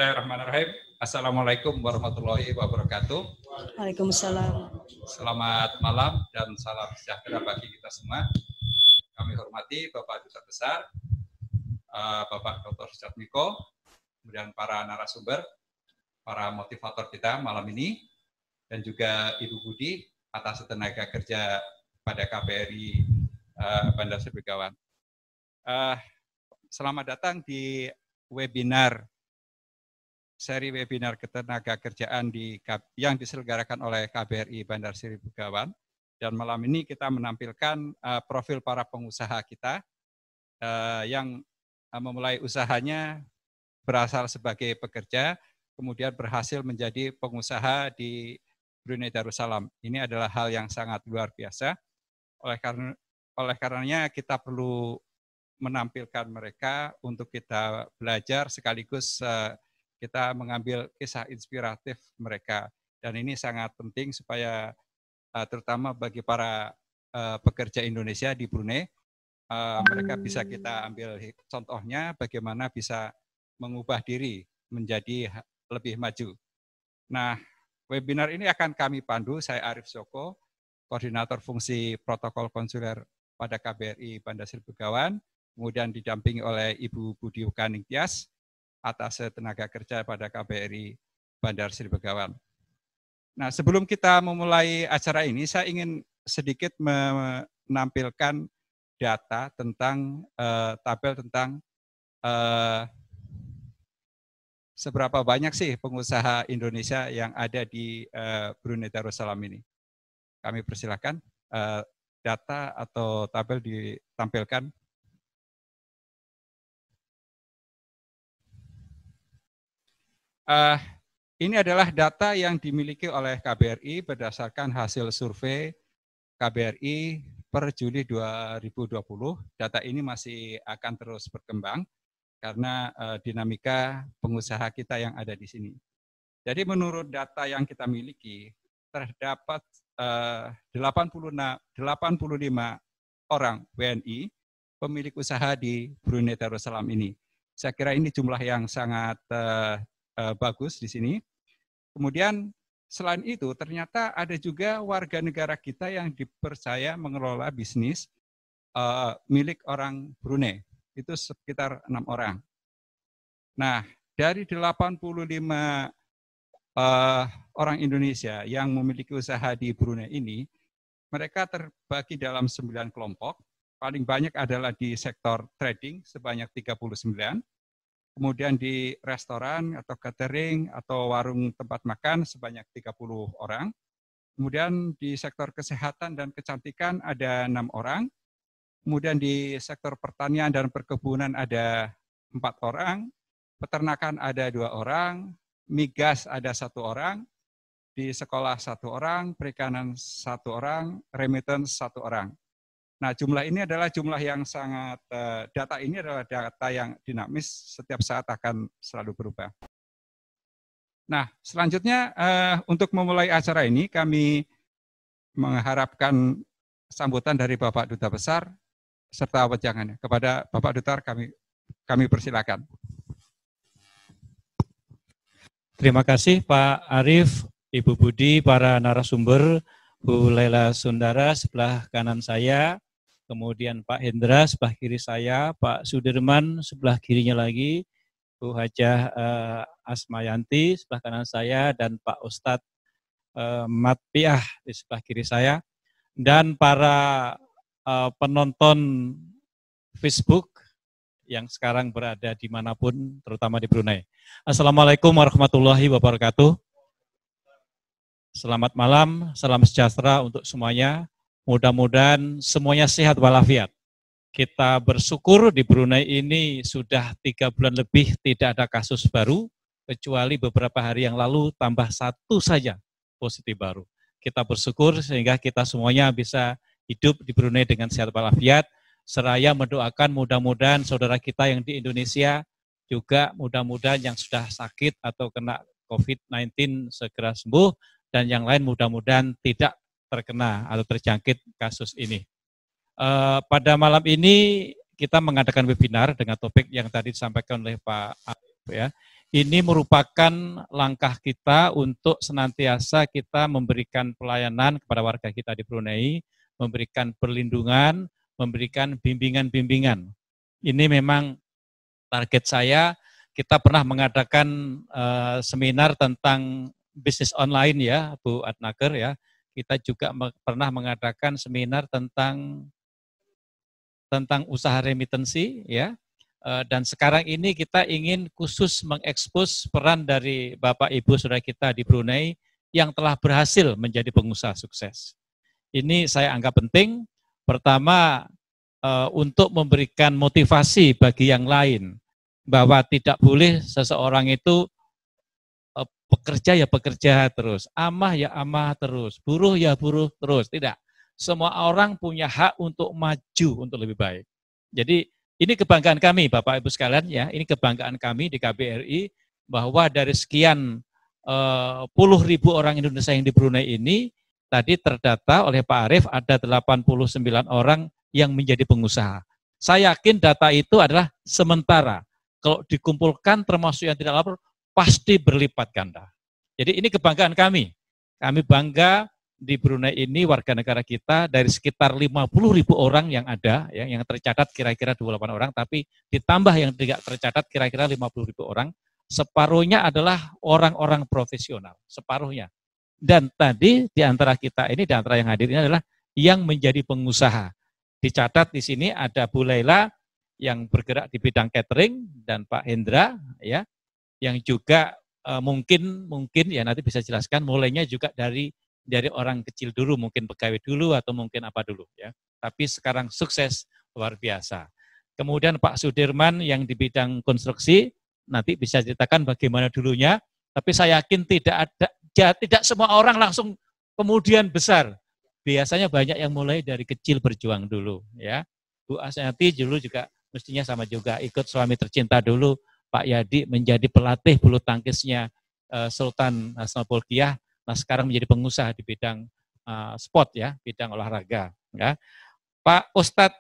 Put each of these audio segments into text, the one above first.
Bismillahirrahmanirrahim. Assalamualaikum warahmatullahi wabarakatuh. Waalaikumsalam. Selamat malam dan salam sejahtera bagi kita semua. Kami hormati Bapak Duta Besar, Bapak Dr. Sujatmiko, kemudian para narasumber, para motivator kita malam ini, dan juga Ibu Budi atas tenaga kerja pada KBRI Bandar Sri Begawan. Selamat datang di seri webinar ketenaga kerjaan yang diselenggarakan oleh KBRI Bandar Sri Begawan. Dan malam ini kita menampilkan profil para pengusaha kita yang memulai usahanya berasal sebagai pekerja, kemudian berhasil menjadi pengusaha di Brunei Darussalam. Ini adalah hal yang sangat luar biasa. Oleh karenanya kita perlu menampilkan mereka untuk kita belajar sekaligus kita mengambil kisah inspiratif mereka. Dan ini sangat penting supaya terutama bagi para pekerja Indonesia di Brunei, mereka bisa kita ambil contohnya bagaimana bisa mengubah diri menjadi lebih maju. Nah, webinar ini akan kami pandu, saya Arif Joko, Koordinator Fungsi Protokol Konsuler pada KBRI Bandar Sri Begawan, kemudian didampingi oleh Ibu Budi Ukaning Tias atas tenaga kerja pada KBRI Bandar Sri Begawan. Nah, sebelum kita memulai acara ini, saya ingin sedikit menampilkan data tentang tabel tentang seberapa banyak sih pengusaha Indonesia yang ada di Brunei Darussalam ini. Kami persilakan data atau tabel ditampilkan. Ini adalah data yang dimiliki oleh KBRI berdasarkan hasil survei KBRI per Juli 2020. Data ini masih akan terus berkembang karena dinamika pengusaha kita yang ada di sini. Jadi menurut data yang kita miliki, terdapat 85 orang WNI pemilik usaha di Brunei Darussalam ini. Saya kira ini jumlah yang sangat bagus di sini. Kemudian selain itu ternyata ada juga warga negara kita yang dipercaya mengelola bisnis milik orang Brunei. Itu sekitar 6 orang. Nah, dari 85 orang Indonesia yang memiliki usaha di Brunei ini, mereka terbagi dalam 9 kelompok. Paling banyak adalah di sektor trading sebanyak 39. Kemudian di restoran atau catering atau warung tempat makan sebanyak 30 orang. Kemudian di sektor kesehatan dan kecantikan ada 6 orang. Kemudian di sektor pertanian dan perkebunan ada 4 orang. Peternakan ada 2 orang. Migas ada 1 orang. Di sekolah 1 orang. Perikanan 1 orang. Remittance 1 orang. Nah, jumlah ini adalah jumlah yang sangat, data ini adalah data yang dinamis, setiap saat akan selalu berubah. Nah, selanjutnya untuk memulai acara ini, kami mengharapkan sambutan dari Bapak Duta Besar, serta wejangannya. Kepada Bapak Duta, kami persilakan. Terima kasih Pak Arif, Ibu Budi, para narasumber, Bu Laila Sundara sebelah kanan saya, kemudian Pak Hendra sebelah kiri saya, Pak Sudirman sebelah kirinya lagi, Bu Hajah Asmayanti sebelah kanan saya, dan Pak Ustadz Matpiah di sebelah kiri saya, dan para penonton Facebook yang sekarang berada dimanapun, terutama di Brunei. Assalamualaikum warahmatullahi wabarakatuh. Selamat malam, salam sejahtera untuk semuanya. Mudah-mudahan semuanya sehat walafiat. Kita bersyukur di Brunei ini sudah 3 bulan lebih tidak ada kasus baru, kecuali beberapa hari yang lalu tambah 1 saja positif baru. Kita bersyukur sehingga kita semuanya bisa hidup di Brunei dengan sehat walafiat, seraya mendoakan mudah-mudahan saudara kita yang di Indonesia juga mudah-mudahan yang sudah sakit atau kena COVID-19 segera sembuh, dan yang lain mudah-mudahan tidak terkena atau terjangkit kasus ini. Pada malam ini kita mengadakan webinar dengan topik yang tadi disampaikan oleh Pak Arif, ya, Ini merupakan langkah kita untuk senantiasa kita memberikan pelayanan kepada warga kita di Brunei, memberikan perlindungan, memberikan bimbingan-bimbingan. Ini memang target saya. Kita pernah mengadakan seminar tentang bisnis online ya, Bu Adnaker ya. Kita juga pernah mengadakan seminar tentang usaha remitansi ya. Dan sekarang ini kita ingin khusus mengekspos peran dari Bapak Ibu Saudara kita di Brunei yang telah berhasil menjadi pengusaha sukses. Ini saya anggap penting. Pertama, untuk memberikan motivasi bagi yang lain bahwa tidak boleh seseorang itu bekerja ya bekerja terus, amah ya amah terus, buruh ya buruh terus. Tidak. Semua orang punya hak untuk maju untuk lebih baik. Jadi ini kebanggaan kami Bapak Ibu sekalian ya, ini kebanggaan kami di KBRI bahwa dari sekian puluh ribu orang Indonesia yang di Brunei ini tadi terdata oleh Pak Arief ada 89 orang yang menjadi pengusaha. Saya yakin data itu adalah sementara. Kalau dikumpulkan termasuk yang tidak lapor pasti berlipat ganda. Jadi ini kebanggaan kami. Kami bangga di Brunei ini warga negara kita dari sekitar 50.000 orang yang ada, ya, yang tercatat kira-kira 28 orang, tapi ditambah yang tidak tercatat kira-kira 50.000 orang, separuhnya adalah orang-orang profesional, separuhnya. Dan tadi di antara kita ini, di antara yang hadir ini adalah yang menjadi pengusaha. Dicatat di sini ada Bu Laila yang bergerak di bidang catering dan Pak Hendra, ya, yang juga mungkin ya nanti bisa jelaskan mulainya juga dari orang kecil dulu, mungkin pegawai dulu atau mungkin apa dulu ya. Tapi sekarang sukses luar biasa. Kemudian Pak Sudirman yang di bidang konstruksi, nanti bisa ceritakan bagaimana dulunya, tapi saya yakin tidak semua orang langsung kemudian besar. Biasanya banyak yang mulai dari kecil berjuang dulu ya. Bu Asyanti dulu juga mestinya sama juga, ikut suami tercinta dulu. Pak Yadi menjadi pelatih bulu tangkisnya Sultan Snowball-Kiyah. Nah, sekarang menjadi pengusaha di bidang sport ya, bidang olahraga. Ya. Pak Ustadz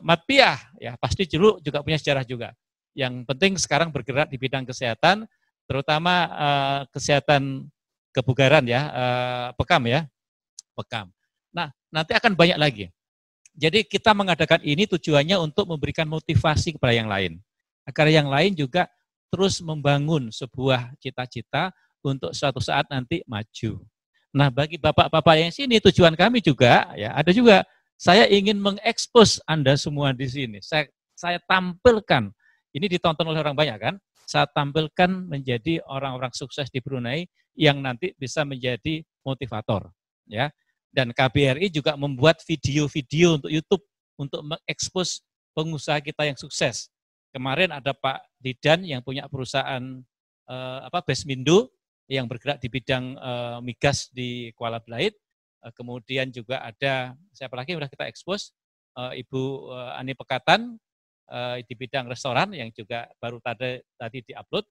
Matpiah ya pasti dulu juga punya sejarah juga. Yang penting sekarang bergerak di bidang kesehatan, terutama kesehatan kebugaran ya, Pekam ya, Pekam. Nah, nanti akan banyak lagi. Jadi kita mengadakan ini tujuannya untuk memberikan motivasi kepada yang lain, agar yang lain juga terus membangun sebuah cita-cita untuk suatu saat nanti maju. Nah, bagi bapak-bapak yang sini tujuan kami juga ya ada juga saya ingin mengekspos Anda semua di sini. Saya tampilkan, ini ditonton oleh orang banyak kan? Saya tampilkan menjadi orang-orang sukses di Brunei yang nanti bisa menjadi motivator ya. Dan KBRI juga membuat video-video untuk YouTube untuk mengekspos pengusaha kita yang sukses. Kemarin ada Pak Didan yang punya perusahaan Besmindo yang bergerak di bidang migas di Kuala Belait. Kemudian juga ada siapa lagi yang sudah kita ekspos, Ibu Ani Pekatan di bidang restoran yang juga baru tadi diupload.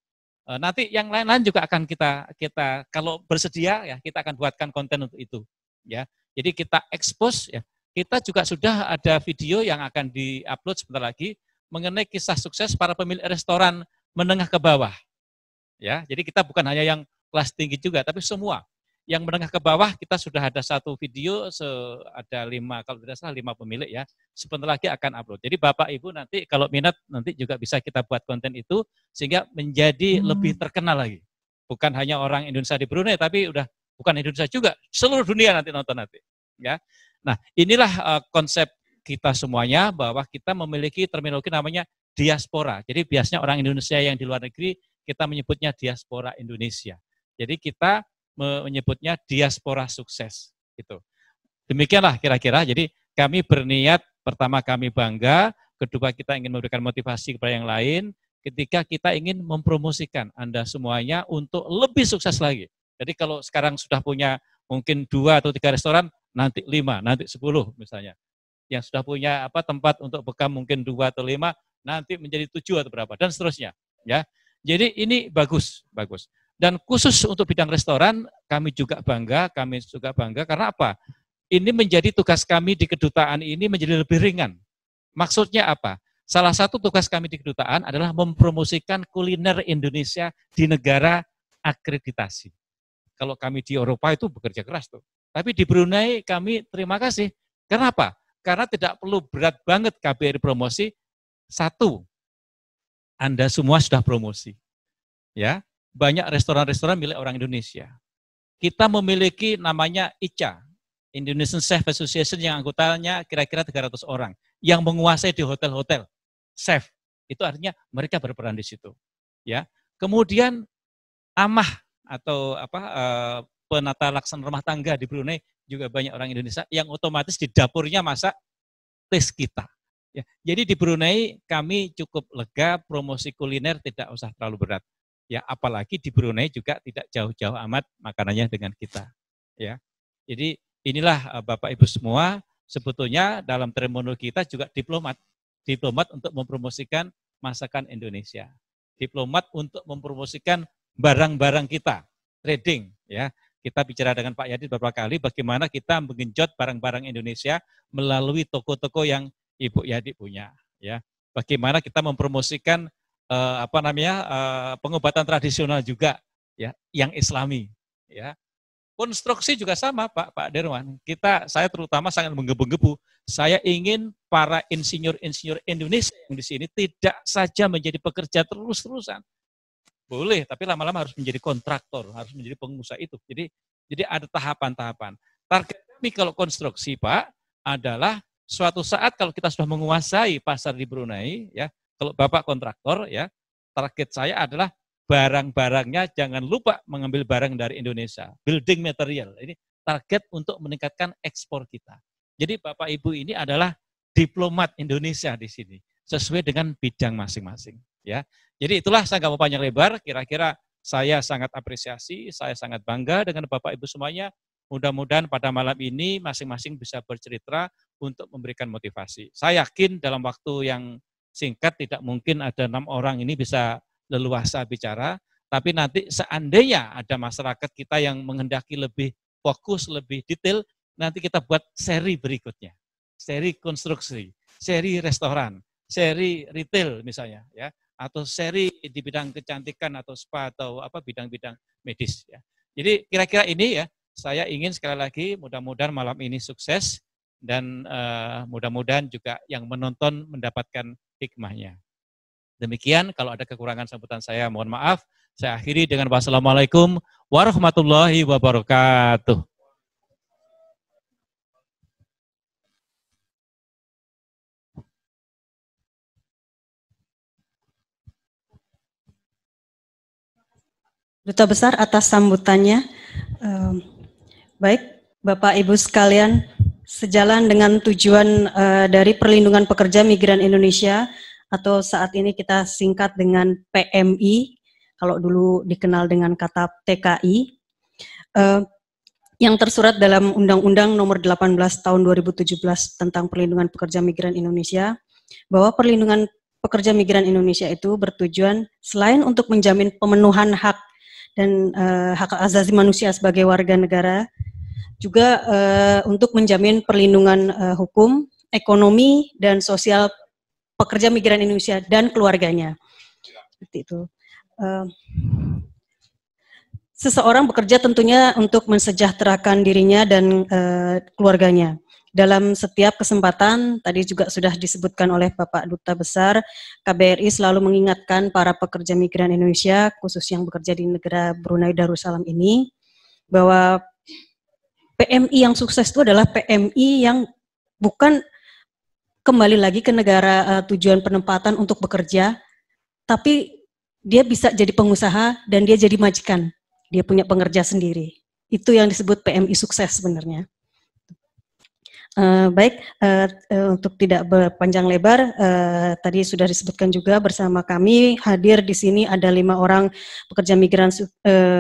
Nanti yang lain-lain juga akan kita kalau bersedia ya kita akan buatkan konten untuk itu ya. Jadi kita ekspos ya. Kita juga sudah ada video yang akan diupload sebentar lagi mengenai kisah sukses para pemilik restoran menengah ke bawah. Ya, jadi kita bukan hanya yang kelas tinggi juga, tapi semua yang menengah ke bawah kita sudah ada satu video, ada 5 kalau tidak salah 5 pemilik ya. Sebentar lagi akan upload. Jadi Bapak Ibu nanti kalau minat nanti juga bisa kita buat konten itu sehingga menjadi lebih terkenal lagi. Bukan hanya orang Indonesia di Brunei, tapi udah bukan Indonesia juga, seluruh dunia nanti nonton nanti. Ya, nah inilah konsep kita semuanya bahwa kita memiliki terminologi namanya diaspora. Jadi biasanya orang Indonesia yang di luar negeri kita menyebutnya diaspora Indonesia. Jadi kita menyebutnya diaspora sukses gitu. Demikianlah kira-kira. Jadi kami berniat, pertama kami bangga, kedua kita ingin memberikan motivasi kepada yang lain, ketika kita ingin mempromosikan Anda semuanya untuk lebih sukses lagi. Jadi kalau sekarang sudah punya mungkin 2 atau 3 restoran, nanti 5, nanti 10 misalnya. Yang sudah punya tempat untuk bekam mungkin 2 atau 5, nanti menjadi 7 atau berapa, dan seterusnya. Ya, jadi ini bagus. Dan khusus untuk bidang restoran, kami juga bangga karena apa? Ini menjadi tugas kami di kedutaan ini menjadi lebih ringan. Maksudnya apa? Salah satu tugas kami di kedutaan adalah mempromosikan kuliner Indonesia di negara akreditasi. Kalau kami di Eropa itu bekerja keras tuh. Tapi di Brunei kami terima kasih. Kenapa? Karena tidak perlu berat banget KBRI promosi. Satu, Anda semua sudah promosi. Ya, banyak restoran-restoran milik orang Indonesia. Kita memiliki namanya ICA, Indonesian Chef Association, yang anggotanya kira-kira 300 orang yang menguasai di hotel-hotel chef. Itu artinya mereka berperan di situ. Ya. Kemudian amah atau penata laksana rumah tangga di Brunei juga banyak orang Indonesia yang otomatis di dapurnya masak tes kita. Ya. Jadi di Brunei kami cukup lega, promosi kuliner tidak usah terlalu berat. Ya, apalagi di Brunei juga tidak jauh-jauh amat makanannya dengan kita. Ya. Jadi inilah Bapak Ibu semua, sebetulnya dalam terminologi kita juga diplomat. Diplomat untuk mempromosikan masakan Indonesia. Diplomat untuk mempromosikan barang-barang kita, trading. Ya, kita bicara dengan Pak Yadid beberapa kali bagaimana kita menggenjot barang-barang Indonesia melalui toko-toko yang Ibu Yadid punya. Ya, bagaimana kita mempromosikan pengobatan tradisional juga, ya, yang Islami. Ya, konstruksi juga sama, Pak Derwan. Saya terutama sangat menggebu-gebu. Saya ingin para insinyur-insinyur Indonesia yang di sini tidak saja menjadi pekerja terus-terusan. Boleh, tapi lama-lama harus menjadi kontraktor, harus menjadi pengusaha itu. Jadi ada tahapan-tahapan. Target kami kalau konstruksi, Pak, adalah suatu saat kalau kita sudah menguasai pasar di Brunei, ya, kalau Bapak kontraktor, ya, target saya adalah barang-barangnya jangan lupa mengambil barang dari Indonesia. Building material, ini target untuk meningkatkan ekspor kita. Jadi Bapak Ibu ini adalah diplomat Indonesia di sini, sesuai dengan bidang masing-masing. Ya, jadi itulah saya nggak mau panjang lebar. Kira-kira saya sangat apresiasi, saya sangat bangga dengan Bapak Ibu semuanya. Mudah-mudahan pada malam ini masing-masing bisa bercerita untuk memberikan motivasi. Saya yakin dalam waktu yang singkat tidak mungkin ada 6 orang ini bisa leluasa bicara, tapi nanti seandainya ada masyarakat kita yang menghendaki lebih fokus, lebih detail, nanti kita buat seri berikutnya. Seri konstruksi, seri restoran, seri retail misalnya, ya, atau seri di bidang kecantikan atau spa atau bidang-bidang medis, ya. Jadi kira-kira ini, ya, saya ingin sekali lagi mudah-mudahan malam ini sukses dan mudah-mudahan juga yang menonton mendapatkan hikmahnya. Demikian, kalau ada kekurangan sambutan saya mohon maaf. Saya akhiri dengan wassalamualaikum warahmatullahi wabarakatuh. Duta Besar atas sambutannya. Baik, Bapak Ibu sekalian, sejalan dengan tujuan dari Perlindungan Pekerja Migran Indonesia atau saat ini kita singkat dengan PMI, kalau dulu dikenal dengan kata TKI, yang tersurat dalam Undang-Undang Nomor 18 Tahun 2017 tentang Perlindungan Pekerja Migran Indonesia, bahwa perlindungan pekerja migran Indonesia itu bertujuan selain untuk menjamin pemenuhan hak dan hak asasi manusia sebagai warga negara, juga untuk menjamin perlindungan hukum, ekonomi, dan sosial pekerja migran Indonesia dan keluarganya. Seperti itu. Seseorang bekerja tentunya untuk mensejahterakan dirinya dan keluarganya. Dalam setiap kesempatan, tadi juga sudah disebutkan oleh Bapak Duta Besar, KBRI selalu mengingatkan para pekerja migran Indonesia, khusus yang bekerja di negara Brunei Darussalam ini, bahwa PMI yang sukses itu adalah PMI yang bukan kembali lagi ke negara tujuan penempatan untuk bekerja, tapi dia bisa jadi pengusaha dan dia jadi majikan. Dia punya pengerja sendiri. Itu yang disebut PMI sukses sebenarnya. Baik, untuk tidak berpanjang lebar, tadi sudah disebutkan juga bersama kami hadir di sini ada 5 orang pekerja migran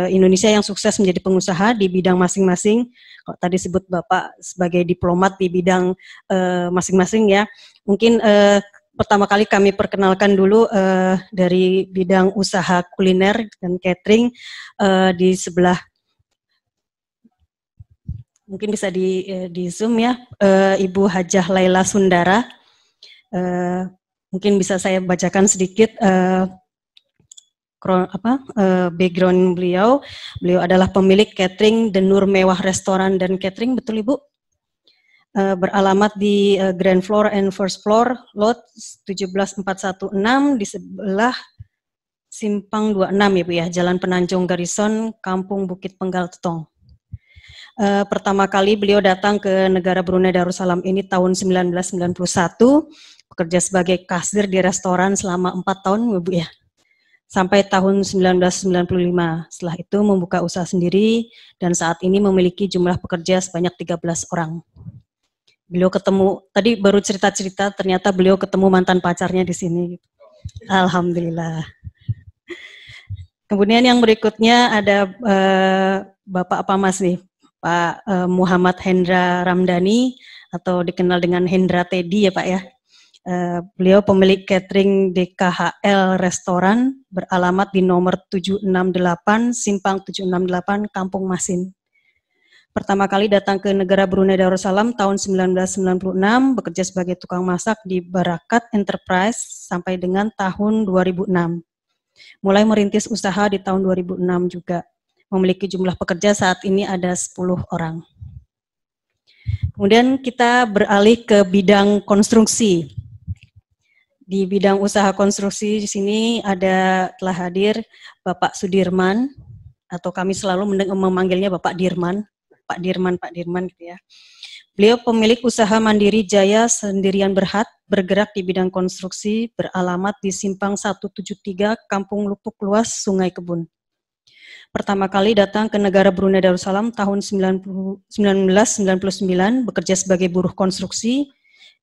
Indonesia yang sukses menjadi pengusaha di bidang masing-masing. Kalau tadi sebut Bapak sebagai diplomat di bidang masing-masing, ya. Mungkin pertama kali kami perkenalkan dulu dari bidang usaha kuliner dan catering di sebelah. Mungkin bisa di zoom, ya, Ibu Hajah Laila Sundara. Mungkin bisa saya bacakan sedikit background beliau. Beliau adalah pemilik catering The Nur Mewah Restoran dan Catering, betul Ibu? Beralamat di Grand Floor and First Floor, Lot 17416 di sebelah Simpang 26 Ibu ya, Jalan Penanjung Garison, Kampung Bukit Penggal Tutong. Pertama kali beliau datang ke negara Brunei Darussalam ini tahun 1991, bekerja sebagai kasir di restoran selama 4 tahun Ibu ya, sampai tahun 1995. Setelah itu membuka usaha sendiri dan saat ini memiliki jumlah pekerja sebanyak 13 orang. Beliau ketemu, tadi baru cerita-cerita, ternyata beliau ketemu mantan pacarnya di sini. Alhamdulillah. Kemudian yang berikutnya ada Bapak apa Mas nih? Pak Muhammad Hendra Ramdhani atau dikenal dengan Hendra Teddy ya Pak ya. Beliau pemilik catering DKHL Restoran beralamat di nomor 768 Simpang 768 Kampung Masin. Pertama kali datang ke negara Brunei Darussalam tahun 1996, bekerja sebagai tukang masak di Barakat Enterprise sampai dengan tahun 2006. Mulai merintis usaha di tahun 2006 juga. Memiliki jumlah pekerja saat ini ada 10 orang. Kemudian kita beralih ke bidang konstruksi. Di bidang usaha konstruksi di sini telah hadir Bapak Sudirman, atau kami selalu memanggilnya Bapak Dirman. Pak Dirman gitu ya. Beliau pemilik usaha mandiri Jaya Sendirian Berhad, bergerak di bidang konstruksi, beralamat di Simpang 173, Kampung Lupuk Luas, Sungai Kebun. Pertama kali datang ke negara Brunei Darussalam tahun 1999, bekerja sebagai buruh konstruksi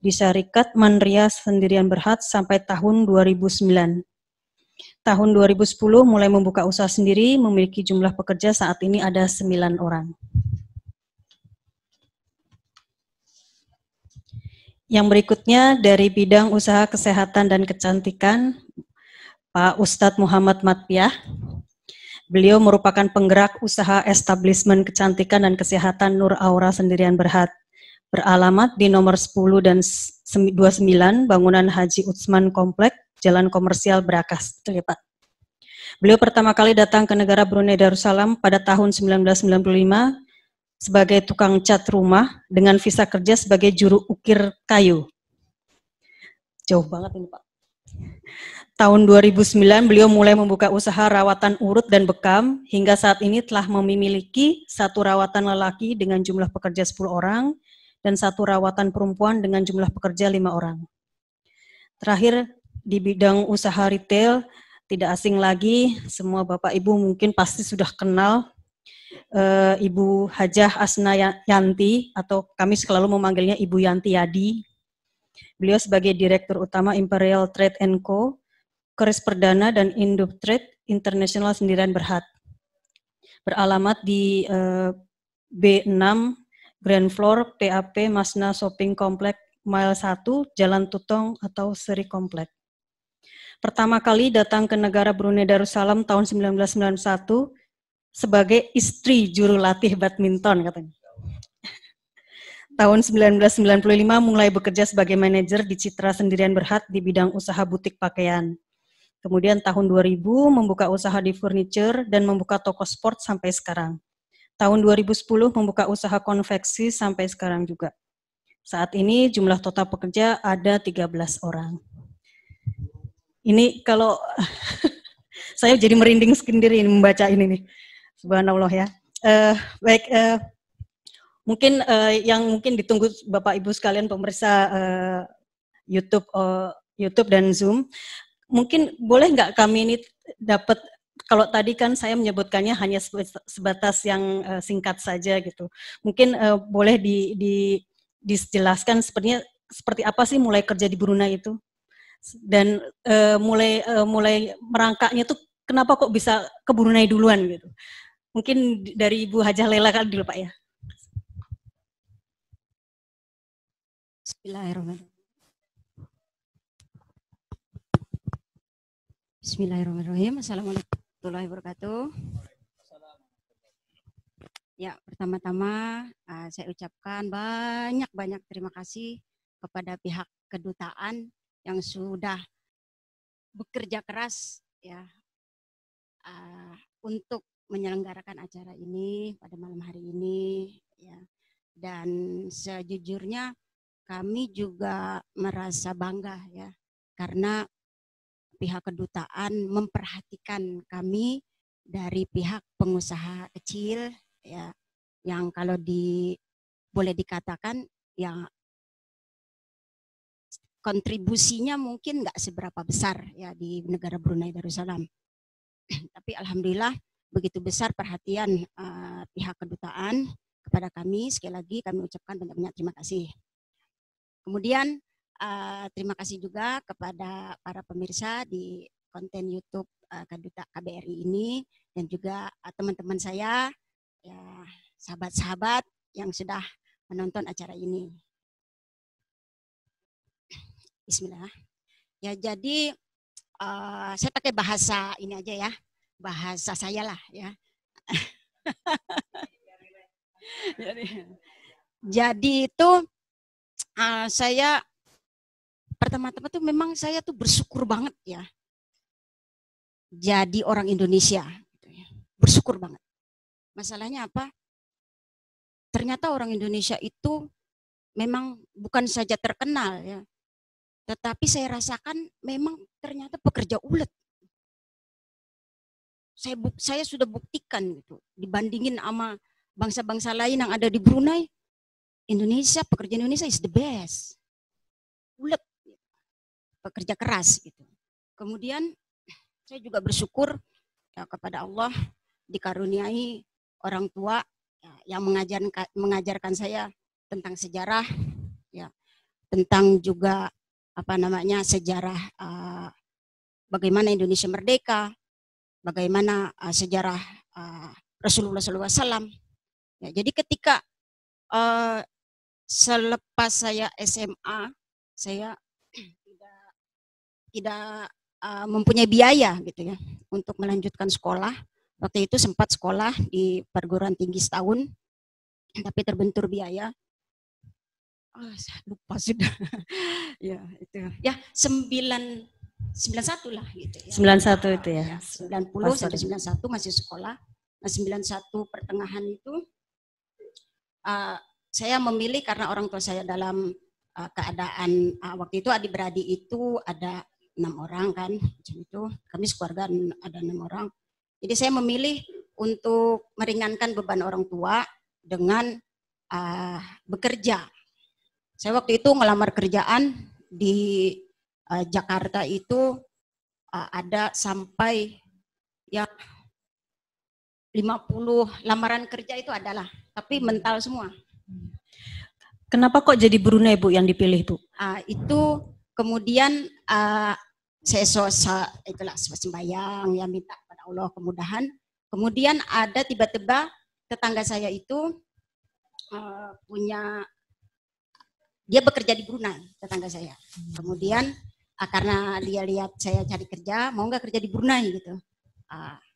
di Syarikat Mandria Sendirian Berhad sampai tahun 2009. Tahun 2010 mulai membuka usaha sendiri, memiliki jumlah pekerja saat ini ada 9 orang. Yang berikutnya dari bidang usaha kesehatan dan kecantikan, Pak Ustadz Muhammad Matpiah. Beliau merupakan penggerak usaha establishment kecantikan dan kesehatan Nur Aura Sendirian Berhad. Beralamat di nomor 10 dan 29 bangunan Haji Utsman Komplek, Jalan Komersial Berakas. Betul ya Pak? Beliau pertama kali datang ke negara Brunei Darussalam pada tahun 1995, sebagai tukang cat rumah dengan visa kerja sebagai juru ukir kayu. Jauh banget ini Pak. Tahun 2009 beliau mulai membuka usaha rawatan urut dan bekam, hingga saat ini telah memiliki 1 rawatan lelaki dengan jumlah pekerja 10 orang, dan 1 rawatan perempuan dengan jumlah pekerja 5 orang. Terakhir, di bidang usaha retail, tidak asing lagi, semua Bapak Ibu mungkin pasti sudah kenal, Ibu Hajah Asna Yanti, atau kami selalu memanggilnya Ibu Yanti Yadi. Beliau sebagai Direktur Utama Imperial Trade & Co, Keris Perdana dan Indutrade International Sendirian Berhad. Beralamat di B6 Grand Floor PAP Masna Shopping Complex Mile 1 Jalan Tutong atau Seri Komplek. Pertama kali datang ke negara Brunei Darussalam tahun 1991 sebagai istri juru latih badminton katanya. Tahun 1995 mulai bekerja sebagai manajer di Citra Sendirian Berhad di bidang usaha butik pakaian. Kemudian tahun 2000 membuka usaha di furniture dan membuka toko sport sampai sekarang. Tahun 2010 membuka usaha konveksi sampai sekarang juga. Saat ini jumlah total pekerja ada 13 orang. Ini kalau saya jadi merinding sendiri membaca ini nih. Subhanallah ya. Baik, mungkin yang mungkin ditunggu Bapak Ibu sekalian pemirsa YouTube dan Zoom, mungkin boleh nggak kami ini dapat, kalau tadi kan saya menyebutkannya hanya sebatas yang singkat saja gitu. Mungkin boleh dijelaskan seperti apa sih mulai kerja di Brunei itu, dan mulai merangkaknya tuh kenapa kok bisa ke Brunei duluan gitu. Mungkin dari Ibu Hajah Lela kan dulu Pak ya. Bismillahirrahmanirrahim. Bismillahirrahmanirrahim. Assalamualaikum warahmatullahi wabarakatuh. Ya, pertama-tama saya ucapkan banyak terima kasih kepada pihak kedutaan yang sudah bekerja keras ya untuk menyelenggarakan acara ini pada malam hari ini ya. Dan sejujurnya kami juga merasa bangga ya karena pihak kedutaan memperhatikan kami dari pihak pengusaha kecil ya, yang kalau boleh dikatakan ya kontribusinya mungkin nggak seberapa besar ya di negara Brunei Darussalam. Tapi alhamdulillah begitu besar perhatian pihak kedutaan kepada kami. Sekali lagi kami ucapkan banyak-banyak terima kasih. Kemudian terima kasih juga kepada para pemirsa di konten YouTube Kedutaan KBRI ini dan juga teman-teman saya, ya sahabat-sahabat yang sudah menonton acara ini. Bismillah. Ya jadi saya pakai bahasa ini aja ya, bahasa saya lah ya. Jadi itu saya pertama-tama tuh memang saya tuh bersyukur banget ya. Jadi orang Indonesia, bersyukur banget. Masalahnya apa? Ternyata orang Indonesia itu memang bukan saja terkenal ya, tetapi saya rasakan memang ternyata pekerja ulet. Saya sudah buktikan gitu, dibandingin sama bangsa-bangsa lain yang ada di Brunei, Indonesia, pekerja Indonesia is the best. Ulet, pekerja keras gitu. Kemudian saya juga bersyukur ya, kepada Allah dikaruniai orang tua ya, yang mengajarkan saya tentang sejarah ya, tentang juga apa namanya sejarah bagaimana Indonesia merdeka, bagaimana sejarah Rasulullah SAW. Ya, jadi ketika selepas saya SMA, saya tidak mempunyai biaya gitu ya untuk melanjutkan sekolah. Waktu itu sempat sekolah di perguruan tinggi setahun, tapi terbentur biaya. Lupa sudah. Ya itu. Ya 91 lah gitu ya. 91 itu ya. 90 sampai 91 masih sekolah. Nah 91 pertengahan itu saya memilih karena orang tua saya dalam keadaan waktu itu adik-beradik itu ada 6 orang kan, macam itu. Kami sekeluarga ada 6 orang. Jadi saya memilih untuk meringankan beban orang tua dengan bekerja. Saya waktu itu ngelamar kerjaan di Jakarta itu ada sampai ya 50 lamaran kerja itu adalah, tapi mental semua. Kenapa kok jadi Brunei Bu yang dipilih Bu? Itu kemudian saya itulah sembahyang ya, minta pada Allah kemudahan. Kemudian ada tiba-tiba tetangga saya itu dia bekerja di Brunei, tetangga saya. Kemudian karena dia lihat saya cari kerja, mau nggak kerja di Brunei gitu.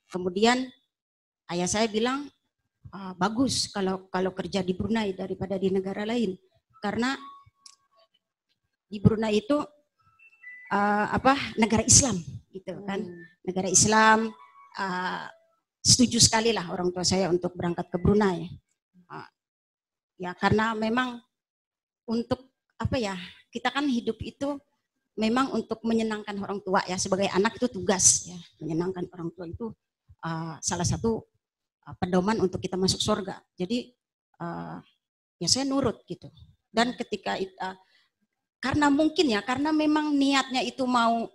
Kemudian ayah saya bilang bagus kalau kerja di Brunei daripada di negara lain, karena di Brunei itu negara Islam gitu kan, negara Islam. Setuju sekali lah orang tua saya untuk berangkat ke Brunei. Ya karena memang untuk apa ya, kita kan hidup itu memang untuk menyenangkan orang tua ya, sebagai anak itu tugas ya, menyenangkan orang tua itu salah satu pedoman untuk kita masuk surga. Jadi ya saya nurut gitu. Dan ketika karena mungkin ya, karena memang niatnya itu mau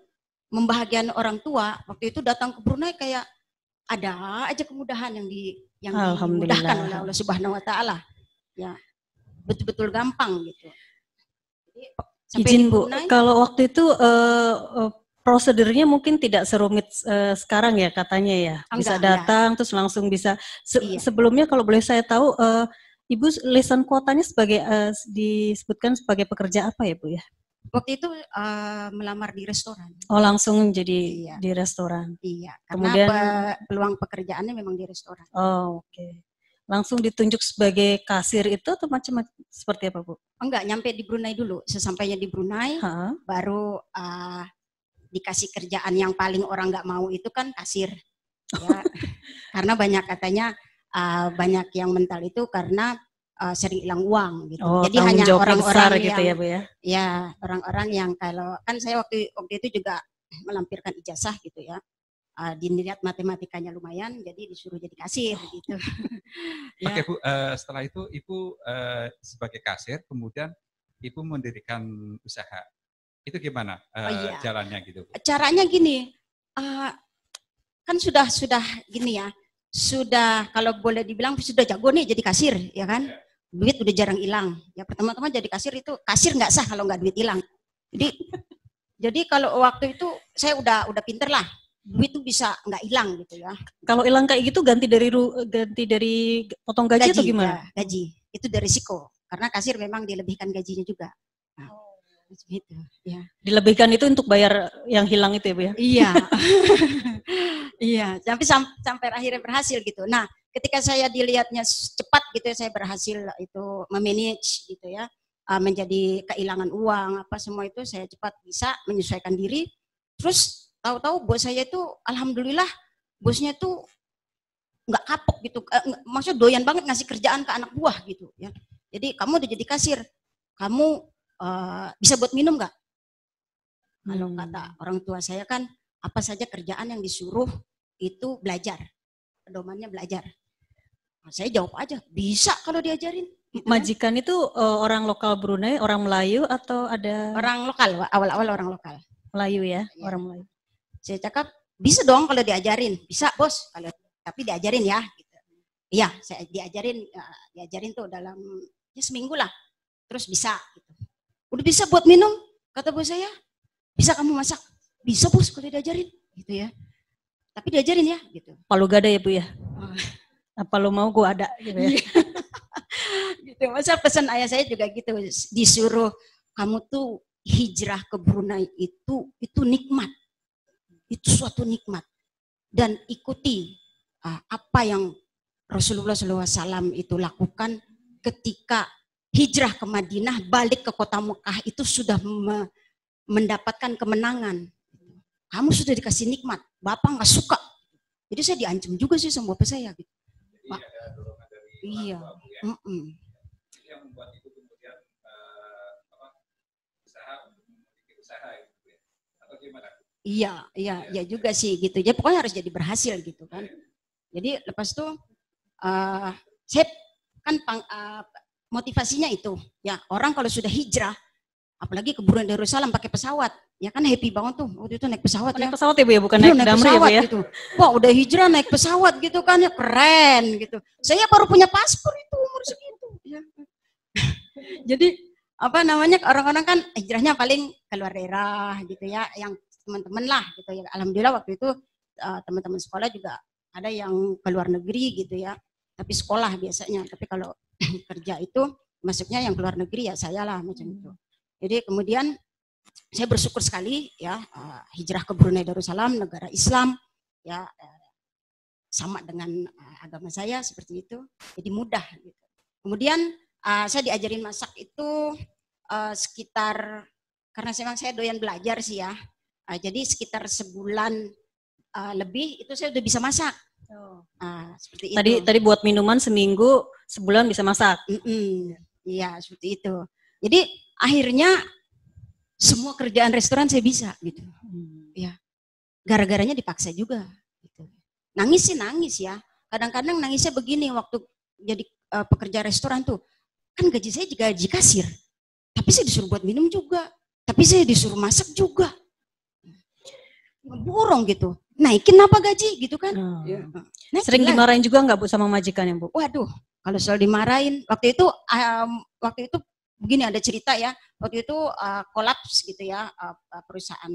membahagiakan orang tua, waktu itu datang ke Brunei kayak ada aja kemudahan yang dimudahkan oleh Allah Subhanahu wa taala. Ya. Betul-betul gampang gitu. Jadi, izin Bu, kalau waktu itu prosedurnya mungkin tidak serumit sekarang ya katanya ya. Bisa datang terus langsung bisa. Sebelumnya kalau boleh saya tahu, Ibu lisan kuotanya sebagai disebutkan sebagai pekerja apa ya Bu ya? Waktu itu melamar di restoran. Oh langsung jadi di restoran. Iya. Karena kemudian peluang pekerjaannya memang di restoran. Oh oke. Langsung ditunjuk sebagai kasir itu atau macam seperti apa Bu? Enggak, nyampe di Brunei dulu. Sesampainya di Brunei, baru dikasih kerjaan yang paling orang nggak mau itu kan kasir. Ya. Karena banyak katanya banyak yang mental itu karena sering hilang uang gitu. Oh, jadi hanya orang-orang gitu yang ya, Bu ya. Ya, orang-orang yang kalau kan saya waktu itu juga melampirkan ijazah gitu ya. Dilihat matematikanya lumayan, jadi disuruh jadi kasir gitu. Ya. Oke Bu, setelah itu Ibu sebagai kasir, kemudian Ibu mendirikan usaha. Itu gimana jalannya gitu? Caranya gini, kan sudah gini ya, sudah kalau boleh dibilang sudah jago nih jadi kasir, ya kan? Duit udah jarang hilang. Ya pertama-tama jadi kasir itu kasir nggak sah kalau nggak duit hilang. Jadi kalau waktu itu saya udah pinter lah, duit itu bisa nggak hilang gitu ya. Kalau hilang kayak gitu ganti dari potong gaji atau gimana? Ya, gaji itu dari risiko karena kasir memang dilebihkan gajinya juga. Nah, gitu ya. Dilebihkan itu untuk bayar yang hilang itu ya, Bu ya? Iya. Iya, sampai akhirnya berhasil gitu. Nah, ketika saya dilihatnya cepat gitu ya, saya berhasil itu memanage gitu ya, menjadi kehilangan uang apa semua itu saya cepat bisa menyesuaikan diri. Terus tahu-tahu bos saya itu alhamdulillah bosnya itu nggak kapok gitu, maksudnya doyan banget ngasih kerjaan ke anak buah gitu ya. Jadi kamu udah jadi kasir, kamu bisa buat minum nggak? Kalau kata orang tua saya kan apa saja kerjaan yang disuruh itu belajar, pedomannya belajar. Nah, saya jawab aja, bisa kalau diajarin. Gitu Majikan itu orang lokal Brunei, orang Melayu atau ada? Orang lokal, awal-awal orang lokal. Melayu ya, orang Melayu. Saya cakap, bisa dong kalau diajarin. Bisa bos, tapi diajarin ya. Gitu. Iya, saya diajarin tuh dalam seminggu lah. Terus bisa. Gitu. Udah bisa buat minum, kata bos saya. Bisa kamu masak? Bisa bos kalau diajarin, gitu ya. Tapi diajarin ya, gitu. Palu gada ya Bu ya? Apa lo mau gue ada, gitu ya. Gitu. Masa pesan ayah saya juga gitu, disuruh kamu tuh hijrah ke Brunei itu nikmat. Itu suatu nikmat. Dan ikuti apa yang Rasulullah SAW itu lakukan ketika hijrah ke Madinah, balik ke kota Mekah itu sudah mendapatkan kemenangan. Kamu sudah dikasih nikmat, Bapak nggak suka. Jadi saya diancam juga sih sama bapak saya. Gitu. Pak. Iya. Yang membuat itu kemudian usaha gitu ya. Atau gimana? Iya juga sih gitu. Jadi pokoknya harus jadi berhasil gitu kan. Jadi lepas itu saya kan motivasinya itu ya orang kalau sudah hijrah apalagi ke Brunei Darussalam pakai pesawat ya kan happy banget tuh waktu itu naik pesawat. Naik pesawat ya Bu ya, bukan naik Damri ya Bu ya? Gitu. Wah udah hijrah naik pesawat gitu kan ya keren gitu. Saya baru punya paspor itu umur segitu. Ya. Jadi apa namanya orang-orang kan hijrahnya paling keluar daerah gitu ya, yang teman-teman lah gitu ya. Alhamdulillah waktu itu teman-teman sekolah juga ada yang keluar negeri gitu ya. Tapi sekolah biasanya. Tapi kalau kerja itu masuknya yang keluar negeri ya saya lah macam itu. Jadi kemudian saya bersyukur sekali ya hijrah ke Brunei Darussalam, negara Islam ya sama dengan agama saya seperti itu. Jadi mudah gitu. Kemudian saya diajarin masak itu sekitar karena memang saya doyan belajar sih ya. Jadi sekitar sebulan lebih itu saya udah bisa masak. Seperti itu. Tadi buat minuman seminggu, sebulan bisa masak. Iya seperti itu. Jadi akhirnya semua kerjaan restoran saya bisa gitu. Ya. Gara-garanya dipaksa juga gitu. Nangis sih nangis ya. Kadang-kadang nangisnya begini waktu jadi pekerja restoran tuh. Kan gaji saya juga gaji kasir. Tapi saya disuruh buat minum juga. Tapi saya disuruh masak juga. Borong gitu. Naikin apa gaji gitu kan. Sering dimarahin juga nggak Bu sama majikan ya Bu? Waduh, kalau soal dimarahin. Waktu itu begini ada cerita ya. Waktu itu kolaps gitu ya perusahaan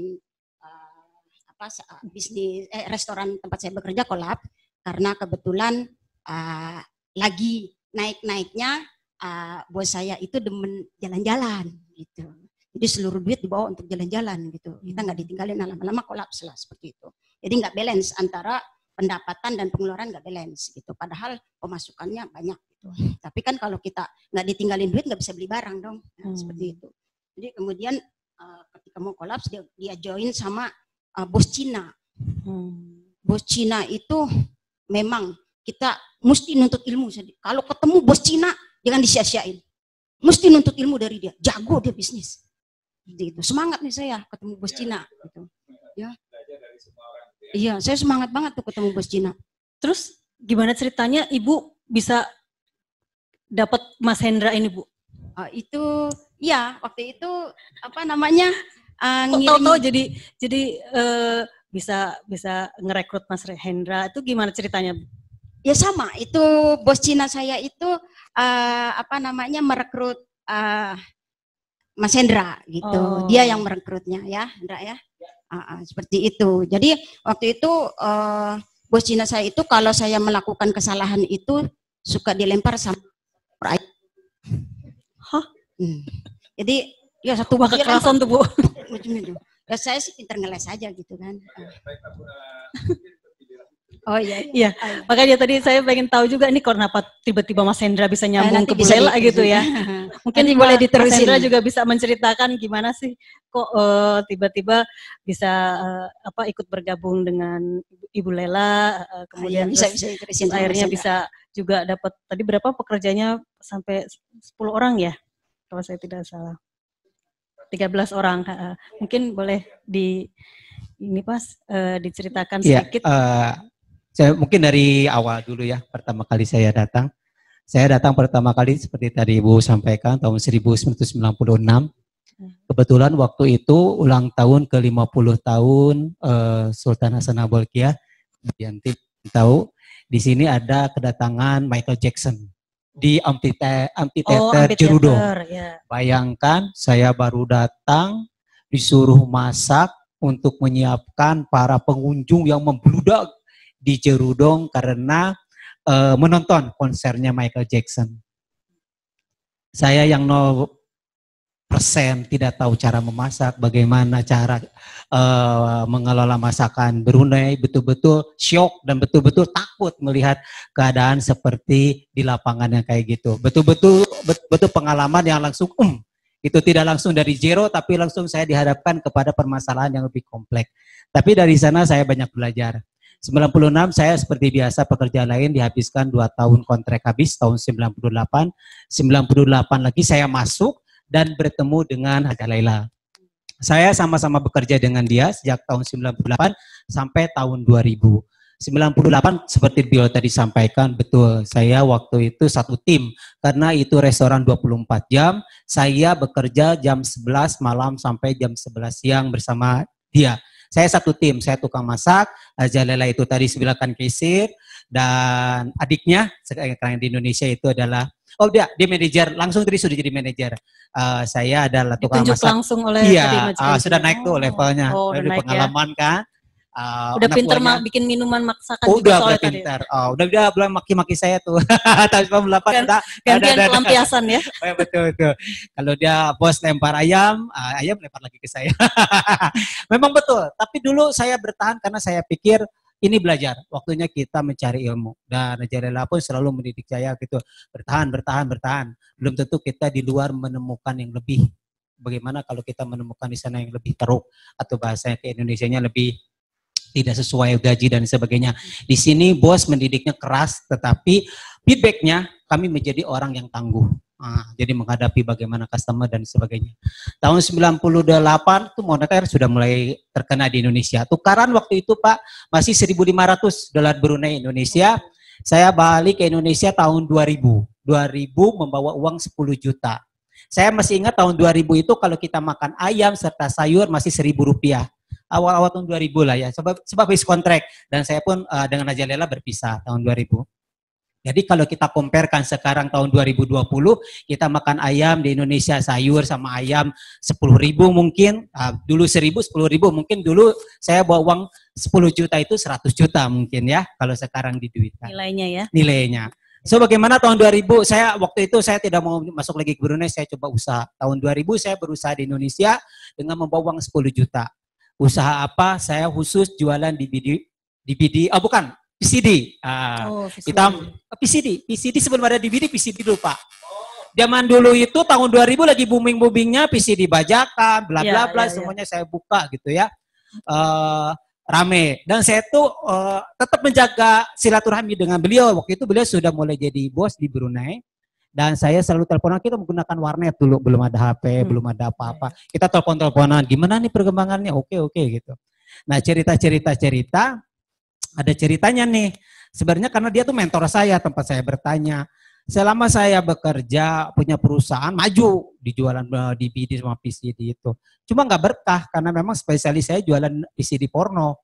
bisnis restoran tempat saya bekerja kolaps karena kebetulan lagi naik-naiknya bos saya itu demen jalan-jalan gitu. Jadi seluruh duit dibawa untuk jalan-jalan gitu. Kita nggak ditinggalin lama-lama kolaps lah seperti itu. Jadi nggak balance antara pendapatan dan pengeluaran nggak balance gitu. Padahal pemasukannya banyak. Gitu. gitu. Tapi kan kalau kita nggak ditinggalin duit nggak bisa beli barang dong, nah, seperti itu. Jadi kemudian ketika mau kolaps dia join sama bos Cina. Bos Cina itu memang kita mesti nuntut ilmu. Kalau ketemu bos Cina jangan disia-siain. Mesti nuntut ilmu dari dia. Jago dia bisnis. Gitu. Semangat nih saya ketemu bos Cina. Gitu. Ya. Iya, saya semangat banget tuh ketemu bos Cina. Terus gimana ceritanya Ibu bisa dapat Mas Hendra ini, Bu? Itu ya waktu itu apa namanya? Kok tahu-tahu jadi bisa ngerekrut Mas Hendra, itu gimana ceritanya, Bu? Ya sama, itu bos Cina saya itu apa namanya merekrut Mas Hendra gitu. Dia yang merekrutnya ya, Hendra ya. Seperti itu. Jadi waktu itu bos Cina saya itu kalau saya melakukan kesalahan itu suka dilempar sama air. Jadi ya satu kekerasan tuh, Bu. Macam itu. Ya saya sih pintar ngeles aja gitu kan. Oh iya. Makanya tadi saya pengen tahu juga nih kenapa tiba-tiba Mas Hendra bisa nyambung ke Bu Lela gitu ya. Mungkin boleh diterusin. Mas Hendra juga bisa menceritakan gimana sih kok tiba-tiba bisa ikut bergabung dengan Ibu Lela, kemudian bisa akhirnya bisa juga dapat tadi berapa pekerjanya sampai 10 orang ya kalau saya tidak salah. 13 orang. Mungkin boleh diceritakan sedikit. Saya mungkin dari awal dulu ya, pertama kali saya datang. Saya datang pertama kali seperti tadi Ibu sampaikan tahun 1996. Kebetulan waktu itu ulang tahun ke-50 tahun Sultan Hasan Bolkiah. Yang tahu di sini ada kedatangan Michael Jackson di amphitheater Cerudo. Ya. Bayangkan saya baru datang disuruh masak untuk menyiapkan para pengunjung yang membludak di Cerudong karena menonton konsernya Michael Jackson. Saya yang 0% tidak tahu cara memasak, bagaimana cara mengelola masakan Brunei, betul-betul syok dan betul-betul takut melihat keadaan seperti di lapangan yang kayak gitu. Betul-betul pengalaman yang langsung itu tidak langsung dari zero, tapi langsung saya dihadapkan kepada permasalahan yang lebih kompleks. Tapi dari sana saya banyak belajar. 96 saya seperti biasa pekerjaan lain dihabiskan 2 tahun kontrak habis tahun 98. 98 lagi saya masuk dan bertemu dengan Haja Laila. Saya sama-sama bekerja dengan dia sejak tahun 98 sampai tahun 2000. 98 seperti beliau tadi sampaikan, betul. Saya waktu itu satu tim karena itu restoran 24 jam. Saya bekerja jam 11 malam sampai jam 11 siang bersama dia. Saya satu tim, saya tukang masak, Haja Laila itu tadi sebelahkan kasir, dan adiknya sekarang di Indonesia itu adalah, dia manajer, langsung tadi sudah jadi manajer. Saya adalah tukang ditunjuk masak. Langsung oleh iya, sudah naik tuh levelnya, dari pengalaman ya. Kan. Udah pinter bikin minuman masakan juga soalnya tadi. Udah belum maki-maki saya tuh. Tahun 98 gantian pelampiasan ya. Betul. Kalau dia bos lempar ayam, ayam lempar lagi ke saya. Memang betul, tapi dulu saya bertahan karena saya pikir ini belajar, waktunya kita mencari ilmu. Dan Haja Laila pun selalu mendidik saya gitu, bertahan. Belum tentu kita di luar menemukan yang lebih. Bagaimana kalau kita menemukan di sana yang lebih teruk, atau bahasanya ke Indonesianya lebih tidak sesuai gaji dan sebagainya. Di sini bos mendidiknya keras, tetapi feedbacknya kami menjadi orang yang tangguh. Jadi menghadapi bagaimana customer dan sebagainya. Tahun 98 itu moneter sudah mulai terkena di Indonesia. Tukaran waktu itu Pak masih 1.500 dolar Brunei Indonesia. Saya balik ke Indonesia tahun 2000. 2000 membawa uang 10 juta. Saya masih ingat tahun 2000 itu kalau kita makan ayam serta sayur masih Rp1.000. Awal-awal tahun 2000 lah ya, sebab habis kontrak dan saya pun dengan Haja Laila berpisah tahun 2000. Jadi kalau kita comparekan sekarang tahun 2020, kita makan ayam di Indonesia sayur sama ayam 10.000 mungkin, dulu 1.000, 10.000 mungkin dulu saya bawa uang 10 juta itu 100 juta mungkin ya, kalau sekarang diduitkan. Nilainya ya? Nilainya. So bagaimana tahun 2000, waktu itu saya tidak mau masuk lagi ke Brunei, saya coba usaha. Tahun 2000 saya berusaha di Indonesia dengan membawa uang 10 juta. Usaha apa? Saya khusus jualan DVD, bukan, PCD. Kita PCD sebelum ada DVD, PCD dulu Pak. Zaman dulu itu tahun 2000 lagi booming-boomingnya PCD bajakan, bla bla bla, semuanya saya buka gitu ya. Rame. Dan saya tuh tetap menjaga silaturahmi dengan beliau. Waktu itu beliau sudah mulai jadi bos di Brunei. Dan saya selalu teleponan, kita menggunakan warnet dulu, belum ada HP, belum ada apa-apa. Kita telepon-teleponan, gimana nih perkembangannya? Oke gitu. Nah cerita, ada ceritanya nih. Sebenarnya karena dia tuh mentor saya, tempat saya bertanya. Selama saya bekerja, punya perusahaan, maju di jualan DVD sama PCD itu. Cuma nggak berkah, karena memang spesialis saya jualan PCD porno.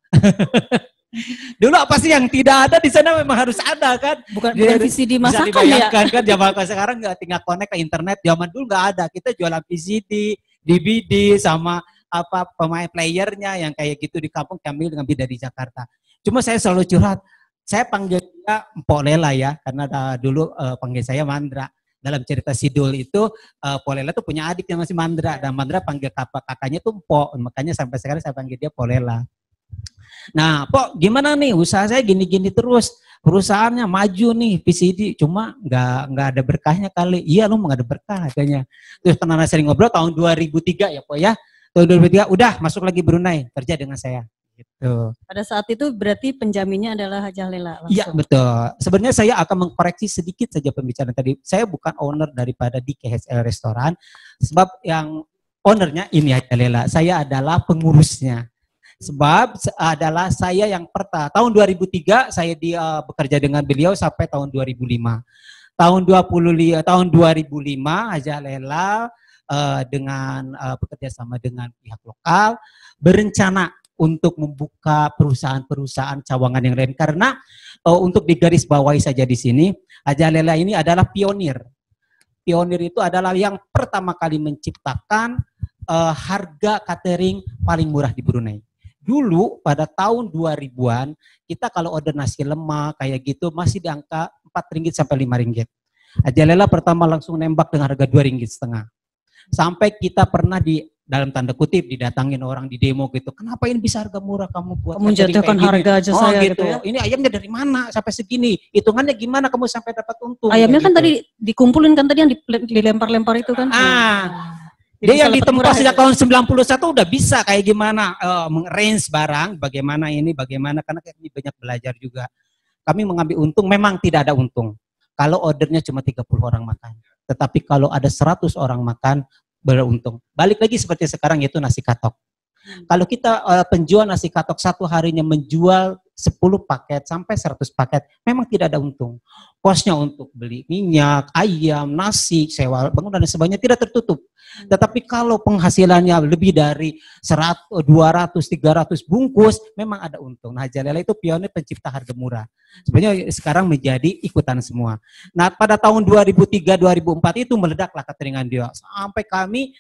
Dulu apa sih yang tidak ada di sana memang harus ada kan? Bukan VCD masakan ya? Bisa dibayangkan kan, zaman sekarang nggak tinggal connect ke internet, zaman dulu nggak ada. Kita jualan VCD, DVD sama apa pemain playernya yang kayak gitu di kampung kami dengan beda di Jakarta. Cuma saya selalu curhat. Saya panggil dia Mpok Lela ya, karena dulu panggil saya Mandra. Dalam cerita Sidul itu, Mpok Lela tuh punya adik yang masih Mandra, dan Mandra panggil kakaknya tuh Mpok, makanya sampai sekarang saya panggil dia Mpok Lela. Nah, Pok, gimana nih usaha saya gini-gini terus, perusahaannya maju nih PCD, cuma nggak ada berkahnya kali. Iya, lu nggak ada berkah katanya. Terus karena sering ngobrol tahun 2003 ya, Pok ya. Tahun 2003 udah masuk lagi Brunei, kerja dengan saya. Gitu. Pada saat itu berarti penjaminnya adalah Hajah Lela langsung. Iya betul. Sebenarnya saya akan mengkoreksi sedikit saja pembicaraan tadi. Saya bukan owner daripada di KHL Restoran. Sebab yang ownernya ini Hajah Lela. Saya adalah pengurusnya. Sebab adalah saya yang pertama. Tahun 2003 saya bekerja dengan beliau sampai tahun 2005. Tahun 2005 Hajah Lela dengan bekerja sama dengan pihak lokal berencana untuk membuka perusahaan-perusahaan cawangan yang lain, karena untuk digaris bawahi saja di sini, Hajah Lela ini adalah pionir. Pionir itu adalah yang pertama kali menciptakan harga catering paling murah di Brunei. Dulu pada tahun 2000-an kita kalau order nasi lemak kayak gitu masih di angka 4 ringgit sampai 5 ringgit. Hajah Lela pertama langsung nembak dengan harga 2 ringgit setengah. Sampai kita pernah dalam tanda kutip didatangin orang di demo gitu. Kenapa ini bisa harga murah kamu buat? Kamu jatuhkan harga aja saya gitu ya. Ini ayamnya dari mana sampai segini? Hitungannya gimana kamu sampai dapat untung? Ayamnya kan gitu. Tadi dikumpulin kan tadi yang dilempar-lempar itu kan. Dia yang ditempa sejak tahun 91 udah bisa kayak gimana range barang, bagaimana karena kami banyak belajar juga. Kami mengambil untung, memang tidak ada untung. Kalau ordernya cuma 30 orang makan. Tetapi kalau ada 100 orang makan, beruntung. Balik lagi seperti sekarang yaitu nasi katok. Kalau kita penjual nasi katok satu harinya menjual 10 paket sampai 100 paket, memang tidak ada untung. Kosnya untuk beli minyak, ayam, nasi, sewa bangunan dan sebagainya tidak tertutup. Tetapi kalau penghasilannya lebih dari 100, 200, 300 bungkus, memang ada untung. Nah, Hajah Lela itu pionir pencipta harga murah. Sebenarnya sekarang menjadi ikutan semua. Nah, pada tahun 2003-2004 itu meledaklah cateringan dia. Sampai kami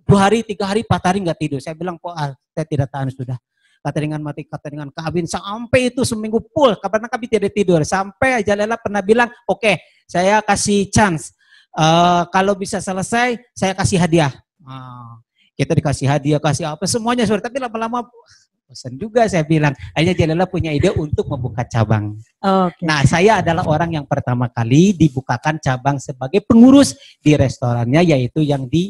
2 hari, 3 hari, 4 hari nggak tidur. Saya bilang, Pak, saya tidak tahan sudah. Cateringan mati, cateringan kawin, sampai itu seminggu full, karena kami tidak tidur. Sampai Hajah Lela pernah bilang, oke, saya kasih chance. Kalau bisa selesai, saya kasih hadiah. Kita dikasih hadiah, kasih apa, semuanya sudah. Tapi lama-lama bosan juga saya bilang. Akhirnya Hajah Lela punya ide untuk membuka cabang. Okay. Nah, saya adalah orang yang pertama kali dibukakan cabang sebagai pengurus di restorannya, yaitu yang di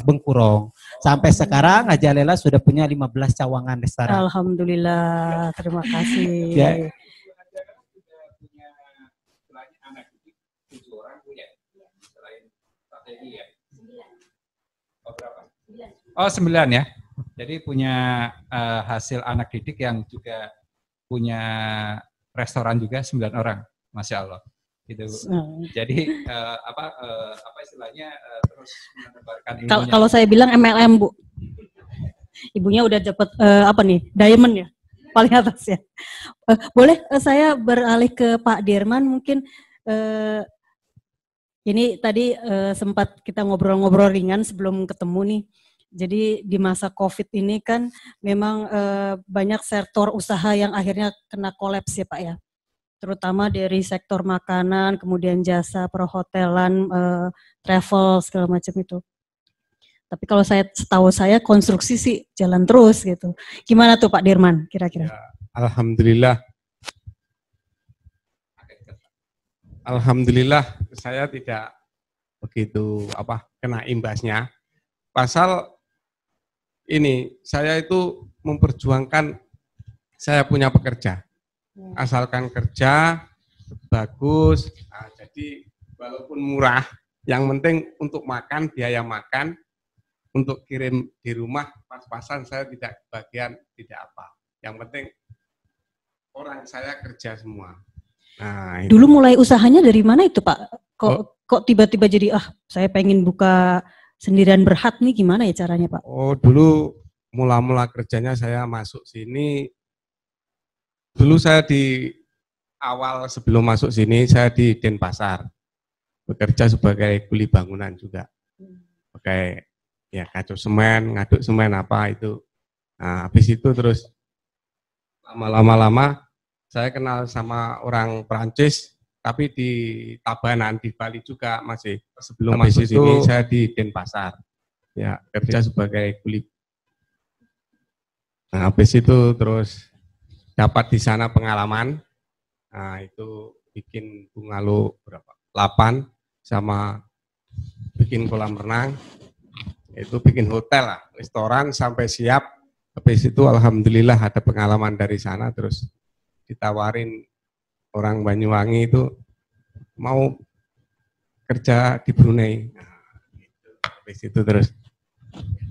Bengkurong. Sampai sekarang Hajah Lela sudah punya 15 cawangan restoran. Alhamdulillah, terima kasih. Ya. Oh 9 ya. Jadi punya hasil anak didik yang juga punya restoran juga 9 orang, Masya Allah. Gitu. Jadi apa istilahnya terus menebarkan ilmunya. Kalau saya bilang MLM, Bu. Ibunya udah dapat apa nih? Diamond ya. Paling atas ya. Boleh saya beralih ke Pak Dirman mungkin ini tadi sempat kita ngobrol-ngobrol ringan sebelum ketemu nih. Jadi di masa Covid ini kan memang banyak sektor usaha yang akhirnya kena kolaps ya Pak ya. Terutama dari sektor makanan, kemudian jasa, perhotelan, travel, segala macam itu. Tapi kalau setahu saya konstruksi sih jalan terus gitu. Gimana tuh Pak Dirman kira-kira? Ya, alhamdulillah Alhamdulillah saya tidak begitu kena imbasnya. Pasal ini saya itu memperjuangkan saya punya pekerja. Asalkan kerja bagus. Nah, jadi walaupun murah, yang penting untuk makan, biaya makan, untuk kirim di rumah pas-pasan saya tidak bagian tidak apa. Yang penting orang saya kerja semua. Nah, itu. Dulu mulai usahanya dari mana itu Pak? Kok tiba-tiba jadi saya pengen buka sendirian berhad nih, gimana ya caranya Pak? Oh, dulu mula-mula kerjanya saya masuk sini. Dulu saya di awal sebelum masuk sini saya di Denpasar. Bekerja sebagai kuli bangunan juga. Pakai ya kacau semen, ngaduk semen apa itu. Nah, habis itu terus lama-lama saya kenal sama orang Perancis, tapi di Tabanan, di Bali juga masih. Sebelum masuk sini saya di Denpasar. Ya, kerja sebagai kuli. Nah, habis itu terus dapat di sana pengalaman. Nah, itu bikin bungalow berapa? 8 sama bikin kolam renang. Itu bikin hotel lah, restoran sampai siap. Habis itu alhamdulillah ada pengalaman dari sana, terus ditawarin orang Banyuwangi itu mau kerja di Brunei. Nah, habis itu terus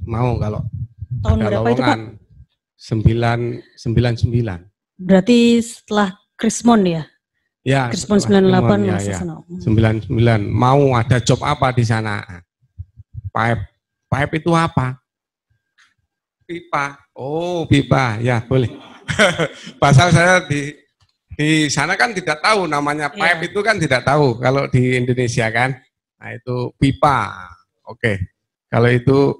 mau kalau tahun ada berapa itu Pak? 99. Berarti setelah Krismon ya? Ya, Krismon 98 ya, masuk ya. sana. 99. Mau ada job apa di sana? Pipe itu apa? Pipa. Oh, pipa. Ya, boleh. Pasal saya di sana kan tidak tahu namanya pipe itu kan tidak tahu kalau di Indonesia kan. Nah, itu pipa. Oke. Kalau itu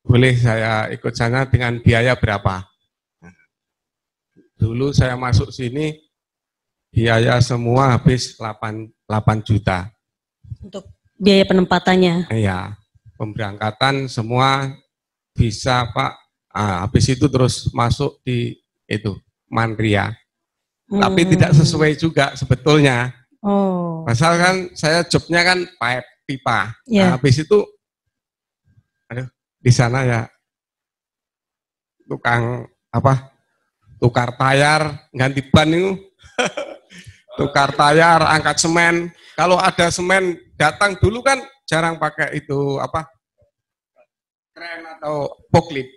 boleh saya ikut sana dengan biaya berapa? Dulu saya masuk sini biaya semua habis 8 juta. Untuk biaya penempatannya? Iya. Pemberangkatan semua bisa Pak. Habis itu terus masuk di itu Mandria. Tapi tidak sesuai juga sebetulnya. Oh. Pasal kan saya jobnya kan pipe pipa. Yeah. Nah, habis itu di sana ya tukang tukar tayar, ganti ban itu. Tukar tayar, angkat semen. Kalau ada semen datang dulu kan jarang pakai itu kren atau forklift.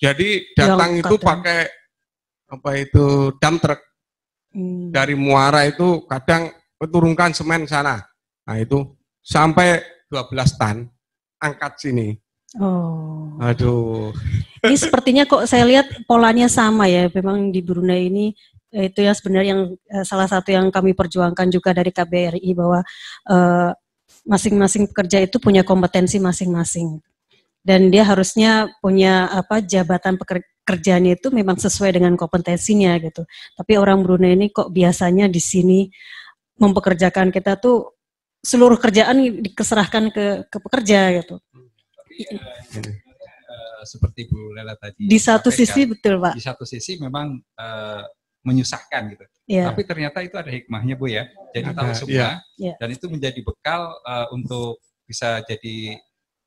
Jadi datang itu pakai dump truck. Dari Muara itu kadang turunkan semen sana. Nah itu sampai 12 tan angkat sini. Oh. Aduh. Ini sepertinya kok saya lihat polanya sama ya. Memang di Brunei ini itu ya sebenarnya yang salah satu yang kami perjuangkan juga dari KBRI bahwa masing-masing pekerja itu punya kompetensi masing-masing. Dan dia harusnya punya jabatan pekerjaannya itu memang sesuai dengan kompetensinya gitu. Tapi orang Brunei ini kok biasanya di sini mempekerjakan kita tuh seluruh kerjaan dikeserahkan ke pekerja gitu. Seperti Bu Lela tadi. Di satu sisi betul Pak. Di satu sisi memang menyusahkan gitu. Yeah. Tapi ternyata itu ada hikmahnya Bu ya. Jadi tahu semua dan itu menjadi bekal untuk bisa jadi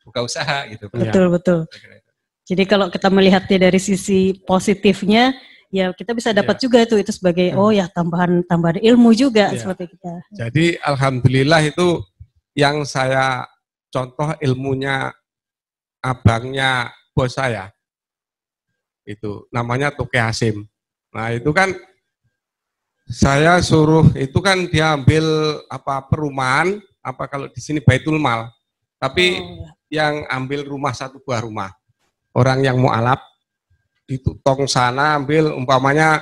buka usaha gitu. Betul. Jadi kalau kita melihatnya dari sisi positifnya, ya kita bisa dapat juga itu sebagai tambahan ilmu juga seperti kita. Jadi alhamdulillah itu yang saya contoh ilmunya abangnya bos saya. Itu namanya Toke Hasim. Nah, itu kan saya suruh itu kan dia ambil perumahan kalau di sini Baitul Mal. Tapi yang ambil rumah satu buah rumah. Orang yang mau alap di tong sana umpamanya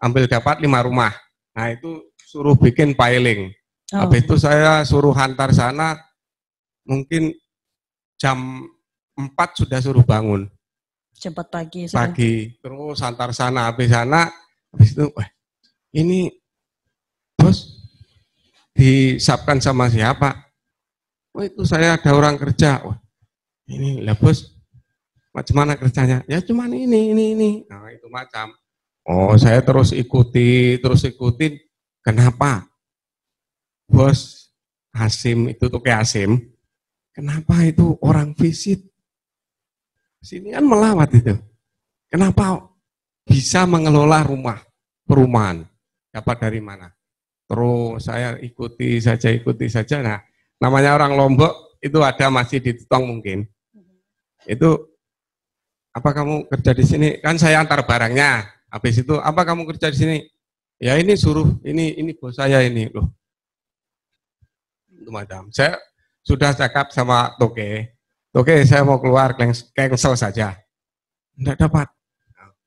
ambil dapat 5 rumah. Nah, itu suruh bikin piling. Habis itu saya suruh hantar sana mungkin jam 4 sudah suruh bangun. Cepat pagi. Pagi. Terus hantar sana, habis itu ini bos disapkan sama siapa? Oh, itu saya ada orang kerja. Wah, ini lah bos, macam mana kerjanya? Ya cuman ini. Nah, itu macam. Oh, saya terus ikutin. Kenapa? bos Hasim itu Toke Hasim, kenapa itu orang visit? Sini kan melawat itu. Kenapa bisa mengelola perumahan? Dapat dari mana? Terus saya ikuti saja. Nah, namanya orang Lombok itu ada masih di Tutong mungkin. Itu apa kamu kerja di sini? Kan saya antar barangnya. Habis itu apa kamu kerja di sini? Ya ini suruh ini bos saya ini loh. Itu madam. Saya sudah cakap sama Toke. Toke saya mau keluar cancel saja. Enggak dapat.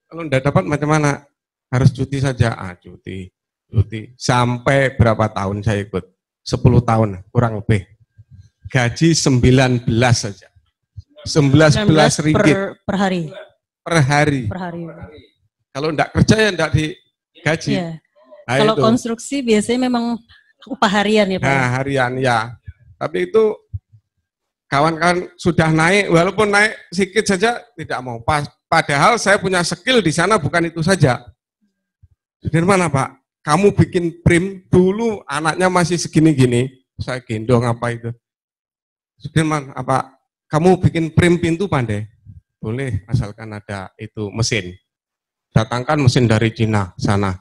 Kalau enggak dapat macam mana? Harus cuti saja. Cuti. Sampai berapa tahun saya ikut? 10 tahun kurang lebih. Gaji 19 saja. 19 ringgit per hari. Per hari. Kalau enggak kerja ya enggak digaji. Iya. Nah, kalau itu. Konstruksi biasanya memang upah harian ya Pak? Nah, harian ya. Tapi itu kawan-kawan sudah naik, walaupun naik sedikit saja tidak mau. Padahal saya punya skill di sana bukan itu saja. Dari mana Pak? Kamu bikin prim dulu anaknya masih segini-gini, saya gendong apa itu. Sudirman, apa kamu bikin prim pintu pandai? Boleh, asalkan ada itu mesin. Datangkan mesin dari Cina sana.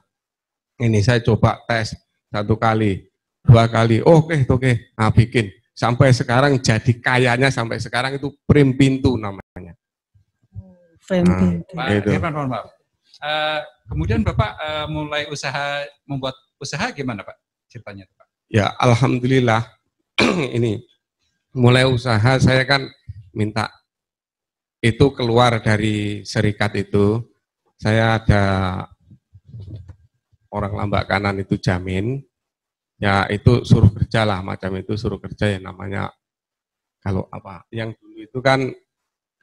Ini saya coba tes 1 kali, 2 kali. Oke. Nah, bikin. Sampai sekarang jadi kayanya sampai sekarang itu prim pintu namanya. Prim pintu. Pak Irfan, mohon maaf. Kemudian Bapak mulai membuat usaha gimana Pak ceritanya Pak? Ya alhamdulillah ini mulai usaha saya kan minta itu keluar dari serikat itu, saya ada orang lambak kanan itu jamin, ya itu suruh kerja lah macam itu suruh kerja ya namanya kalau apa yang dulu itu kan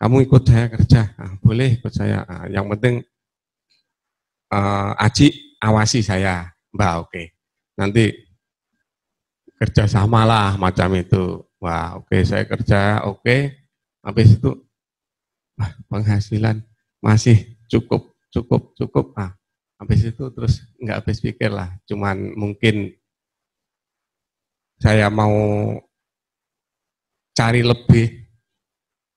kamu ikut saya kerja, boleh ikut saya, yang penting Aji awasi saya, Mbak, oke. Nanti kerja sama lah macam itu. Wah, oke, saya kerja, oke. Habis itu penghasilan masih cukup. Habis itu terus nggak habis pikir lah. Cuman mungkin saya mau cari lebih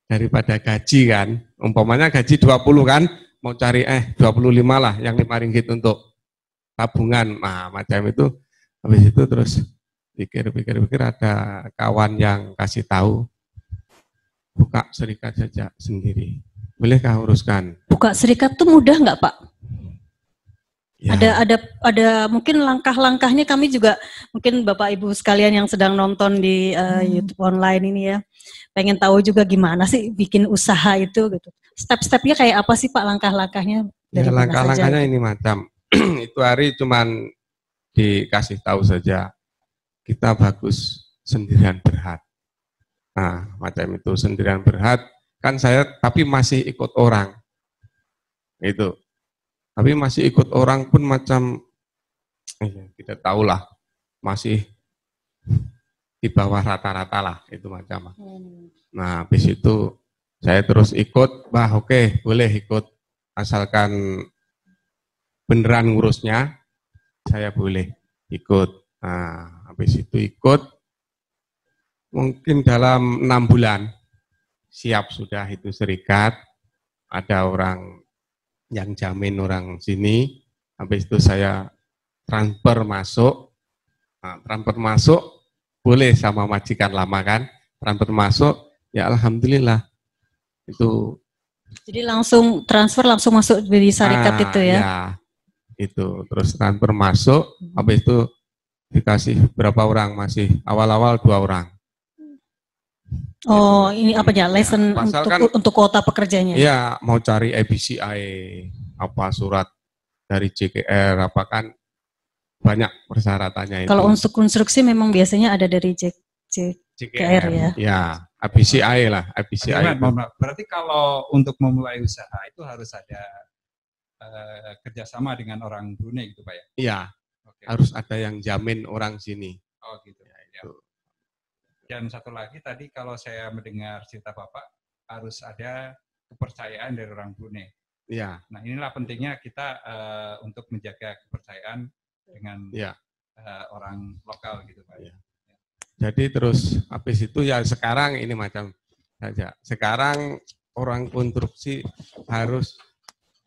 daripada gaji kan. Umpamanya gaji 20 kan. Mau cari 25 lah, yang 5 ringgit untuk tabungan, nah macam itu. Habis itu terus pikir ada kawan yang kasih tahu, buka serikat saja sendiri, bolehkah uruskan? Buka serikat tuh mudah nggak Pak? Ya. Ada mungkin langkah-langkahnya, kami juga mungkin Bapak Ibu sekalian yang sedang nonton di YouTube online ini ya, pengen tahu juga gimana sih bikin usaha itu gitu. Step-stepnya kayak apa sih Pak, langkah-langkahnya? Ya, langkah-langkahnya ini macam itu hari cuman dikasih tahu saja kita bagus sendirian berhad. Nah macam itu sendirian berhad kan saya tapi masih ikut orang itu, tapi masih ikut orang pun macam kita tahulah masih di bawah rata-rata lah itu macam. Nah habis itu saya terus ikut, oke, boleh ikut, asalkan beneran ngurusnya, saya boleh ikut. Nah, habis itu ikut, mungkin dalam 6 bulan, siap sudah itu serikat, ada orang yang jamin orang sini, habis itu saya transfer masuk, boleh sama majikan lama kan, transfer masuk, ya alhamdulillah. Itu jadi langsung transfer langsung masuk di syarikat itu ya? Ya, itu terus transfer masuk, habis itu dikasih berapa orang, masih awal-awal 2 orang. Oh, itu. Ini apa ya, lesson ya, untuk kuota pekerjanya? Iya, mau cari ABCI, apa surat dari JKR, apa kan banyak persyaratannya itu. Kalau untuk konstruksi memang biasanya ada dari JKR ya? Ya, ABCI lah, ABCI. Berarti kalau untuk memulai usaha itu harus ada kerjasama dengan orang Brunei gitu Pak ya? Iya, harus ada yang jamin orang sini. Oh gitu ya. Dan satu lagi tadi kalau saya mendengar cerita Bapak harus ada kepercayaan dari orang Brunei. Iya. Nah inilah pentingnya kita untuk menjaga kepercayaan dengan orang lokal gitu Pak. Ya. Jadi terus habis itu ya sekarang ini macam saja. Sekarang orang konstruksi harus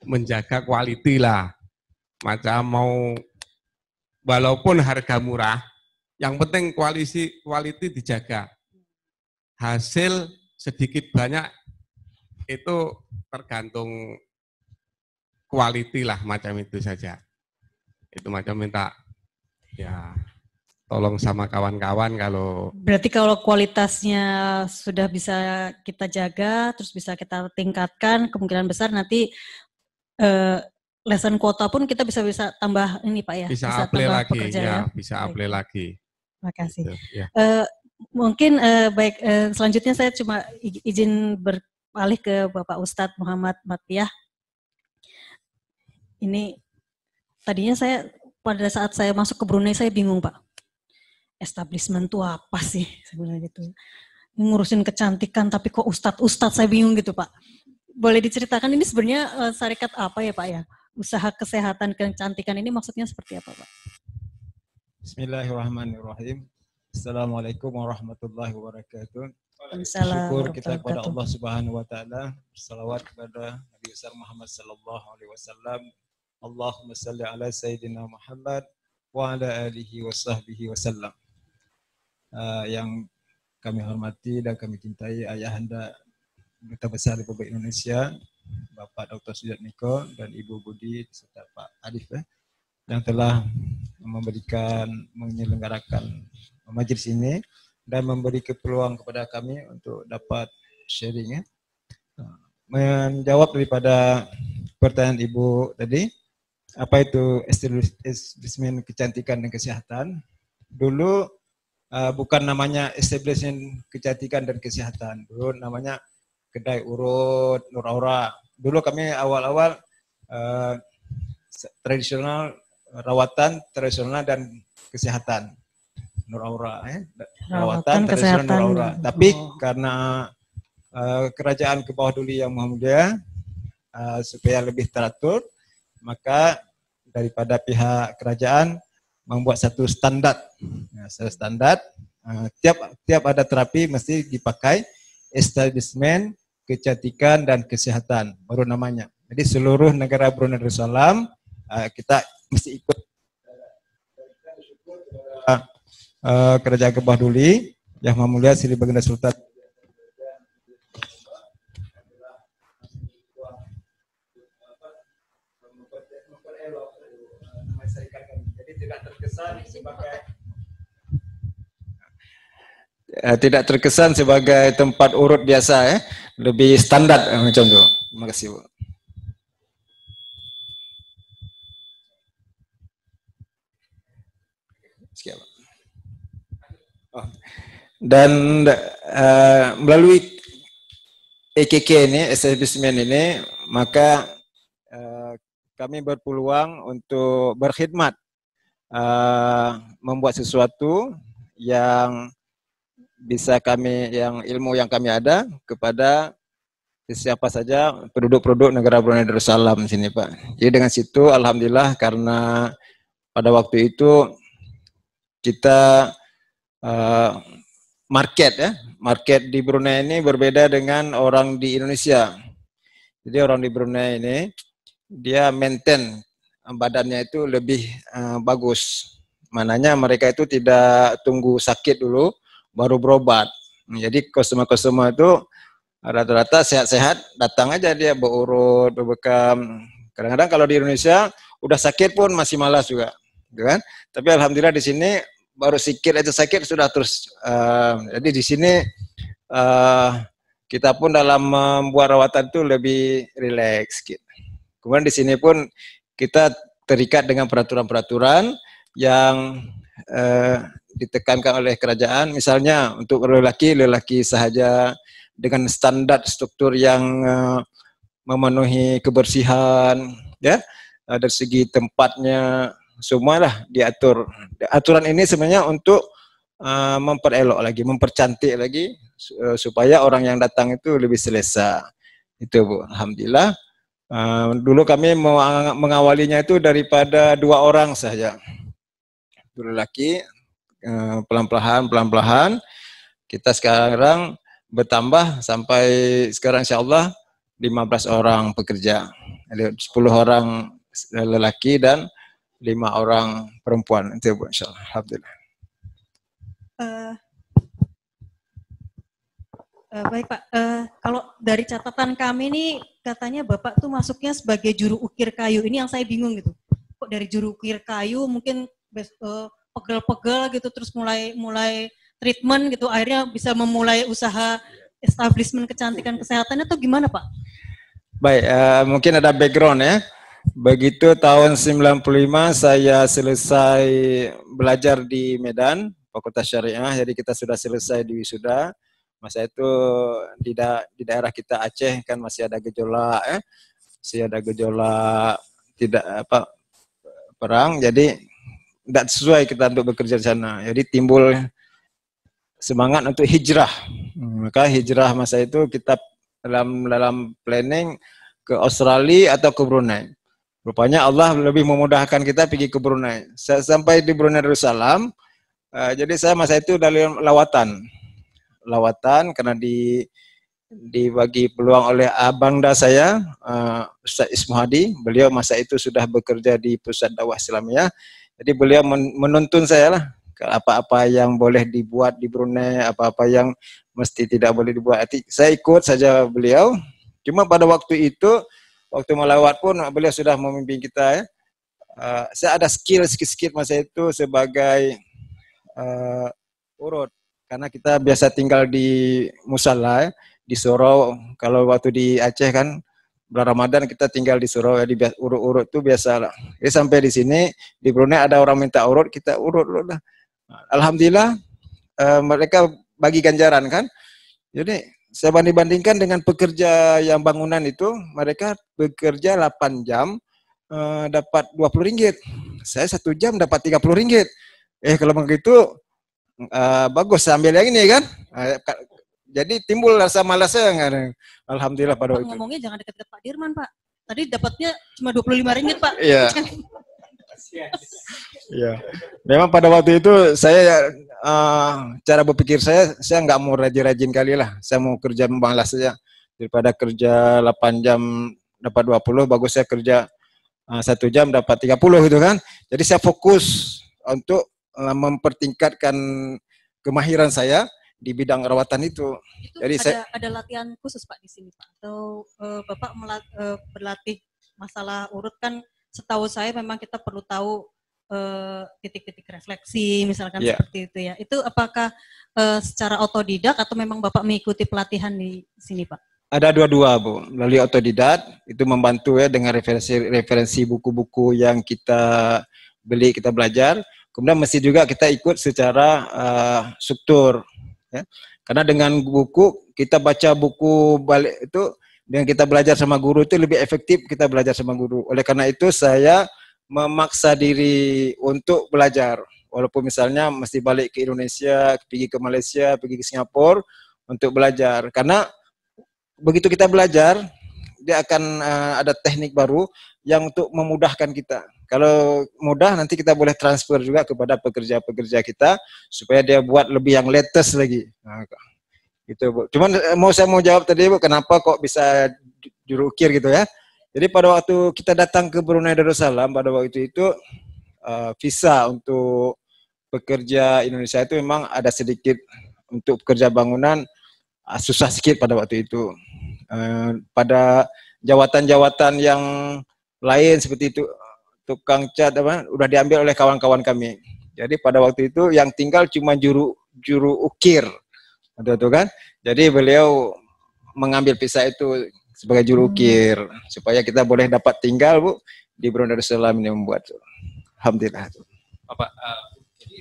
menjaga quality lah. Macam mau walaupun harga murah, yang penting quality dijaga. Hasil sedikit banyak itu tergantung quality lah, macam itu saja. Itu macam minta ya tolong sama kawan-kawan kalau. Berarti kalau kualitasnya sudah bisa kita jaga, terus bisa kita tingkatkan, kemungkinan besar nanti lesson kuota pun kita bisa tambah ini Pak ya. Bisa apply lagi, pekerja, ya bisa apply lagi. Terima kasih. Gitu, ya. Mungkin baik, selanjutnya saya cuma izin beralih ke Bapak Ustadz Muhammad Matiah. Ini tadinya saya pada saat saya masuk ke Brunei saya bingung Pak. Establishment itu apa sih sebenarnya gitu. Ngurusin kecantikan tapi kok ustadz saya bingung gitu Pak. Boleh diceritakan ini sebenarnya syarikat apa ya Pak ya? Usaha kesehatan kecantikan ini maksudnya seperti apa Pak? Bismillahirrahmanirrahim. Assalamualaikum warahmatullahi wabarakatuh. Syukur kita kepada Allah Subhanahu wa taala, salawat kepada Nabi besar Muhammad sallallahu alaihi wasallam. Allahumma shalli ala sayyidina Muhammad wa ala alihi wa sahbihi wasallam. Yang kami hormati dan kami cintai Ayahanda Duta Besar Republik Indonesia, Bapak Dr. Sujatmiko dan Ibu Budi serta Pak Arif yang telah menyelenggarakan majelis ini dan memberi peluang kepada kami untuk dapat sharing. Menjawab daripada pertanyaan Ibu tadi, apa itu establishment kecantikan dan kesehatan? Dulu bukan namanya establishment kecantikan dan kesehatan, dulu namanya kedai urut Nur Aura. Dulu kami awal-awal tradisional, rawatan tradisional dan kesehatan Nur Aura, rawatan tradisional Nur Aura. Tapi karena kerajaan ke bawah dulu yang Maha Mulia supaya lebih teratur, maka daripada pihak kerajaan membuat satu standar. Standar tiap ada terapi mesti dipakai establishment kecantikan dan kesehatan, baru namanya. Jadi seluruh negara Brunei Darussalam kita mesti ikut kerajaan ke bawah dulu yang Maha Mulia Sri Baginda Sultan tidak terkesan sebagai tempat urut biasa, lebih standar macam itu. Terima kasih Bu. Dan melalui EKK ini, establishment ini, maka kami berpeluang untuk berkhidmat, membuat sesuatu yang bisa kami, yang ilmu yang kami ada kepada siapa saja penduduk-penduduk negara Brunei Darussalam sini Pak. Jadi dengan situ alhamdulillah, karena pada waktu itu kita market di Brunei ini berbeda dengan orang di Indonesia. Jadi orang di Brunei ini dia maintain badannya itu lebih bagus. Mananya mereka itu tidak tunggu sakit dulu baru berobat. Jadi customer-customer itu rata-rata sehat-sehat, datang aja dia berurut, berbekam. Kadang-kadang kalau di Indonesia udah sakit pun masih malas juga, gitu kan? Tapi alhamdulillah di sini baru sedikit aja sakit sudah terus. Jadi di sini kita pun dalam membuat rawatan itu lebih rileks. Gitu. Kemudian di sini pun kita terikat dengan peraturan-peraturan yang ditekankan oleh kerajaan, misalnya untuk lelaki sahaja dengan standar struktur yang memenuhi kebersihan, ya, dari segi tempatnya semualah diatur. Aturan ini sebenarnya untuk memperelok lagi, mempercantik lagi supaya orang yang datang itu lebih selesa. Itu Bu, alhamdulillah. Dulu kami mengawalinya itu daripada 2 orang saja. guru laki, pelan-pelan kita sekarang bertambah sampai sekarang insyaallah 15 orang pekerja. Ada 10 orang lelaki dan 5 orang perempuan. Itu Bu, insyaallah. Alhamdulillah. Baik Pak, kalau dari catatan kami nih katanya Bapak tuh masuknya sebagai juru ukir kayu. Ini yang saya bingung gitu. Kok dari juru ukir kayu mungkin pegel-pegel gitu terus mulai treatment gitu akhirnya bisa memulai usaha establishment kecantikan kesehatan atau gimana Pak? Baik, mungkin ada background ya. Begitu tahun 95 saya selesai belajar di Medan, Fakultas Syariah, jadi kita sudah selesai di wisuda. Masa itu di daerah kita Aceh kan masih ada gejolak masih ada gejolak perang, jadi tidak sesuai kita untuk bekerja di sana. Jadi timbul semangat untuk hijrah. Maka hijrah masa itu kita dalam planning ke Australia atau ke Brunei. Rupanya Allah lebih memudahkan kita pergi ke Brunei. Saya sampai di Brunei Darussalam, jadi saya masa itu dari lawatan karena dibagi peluang oleh abangda saya, Ustaz Ismuhadi. Beliau masa itu sudah bekerja di Pusat Dakwah Islamiyah. Jadi beliau menuntun saya lah apa-apa yang boleh dibuat di Brunei, apa-apa yang mesti tidak boleh dibuat. Saya ikut saja beliau. Cuma pada waktu itu, waktu melawat pun beliau sudah memimpin kita ya. Saya ada skill masa itu sebagai urut. Karena kita biasa tinggal di musala, di surau. Kalau waktu di Aceh kan bulan Ramadan kita tinggal di surau, ya, di urut-urut itu biasa lah. Jadi sampai di sini di Brunei ada orang minta urut, kita urut lah. Alhamdulillah mereka bagi ganjaran kan. Jadi saya banding-bandingkan dengan pekerja yang bangunan itu, mereka bekerja 8 jam dapat Rp20. Saya 1 jam dapat Rp30. Kalau begitu bagus, ambil yang ini kan. Jadi timbul rasa malasnya kan. Alhamdulillah pada waktu itu. Ngomongnya jangan dekat-dekat Pak Dirman Pak. Tadi dapatnya cuma Rp25 Pak. Iya. Iya. Memang pada waktu itu saya cara berpikir saya nggak mau rajin-rajin kali lah. Saya mau kerja membalas saja daripada kerja 8 jam dapat 20, bagus saya kerja 1 jam dapat 30 gitu kan. Jadi saya fokus untuk mempertingkatkan kemahiran saya di bidang rawatan itu. Jadi ada latihan khusus Pak di sini Pak? Atau Bapak berlatih masalah urut kan? Setahu saya memang kita perlu tahu titik-titik refleksi misalkan seperti itu ya. Itu apakah secara otodidak atau memang Bapak mengikuti pelatihan di sini Pak? Ada dua-dua Bu. Melalui otodidak itu membantu ya dengan referensi buku-buku yang kita beli, kita belajar. Kemudian mesti juga kita ikut secara struktur ya. Karena dengan buku, kita baca buku balik itu, dengan kita belajar sama guru itu lebih efektif kita belajar sama guru. Oleh karena itu saya memaksa diri untuk belajar. Walaupun misalnya mesti balik ke Indonesia, pergi ke Malaysia, pergi ke Singapura untuk belajar. Karena begitu kita belajar, dia akan ada teknik baru yang untuk memudahkan kita. Kalau mudah nanti kita boleh transfer juga kepada pekerja-pekerja kita supaya dia buat lebih yang latest lagi. Nah, gitu Bu. Cuman saya mau jawab tadi Bu, kenapa kok bisa juru ukir gitu ya. Jadi pada waktu kita datang ke Brunei Darussalam pada waktu itu visa untuk pekerja Indonesia itu memang ada sedikit, untuk pekerja bangunan susah sedikit pada waktu itu. Pada jawatan-jawatan yang lain seperti itu, tukang cat udah diambil oleh kawan-kawan kami. Jadi pada waktu itu yang tinggal cuma juru ukir, betul kan? Jadi beliau mengambil visa itu sebagai juru ukir supaya kita boleh dapat tinggal Bu di Brunei Darussalam ini membuat. Alhamdulillah. Bapak, jadi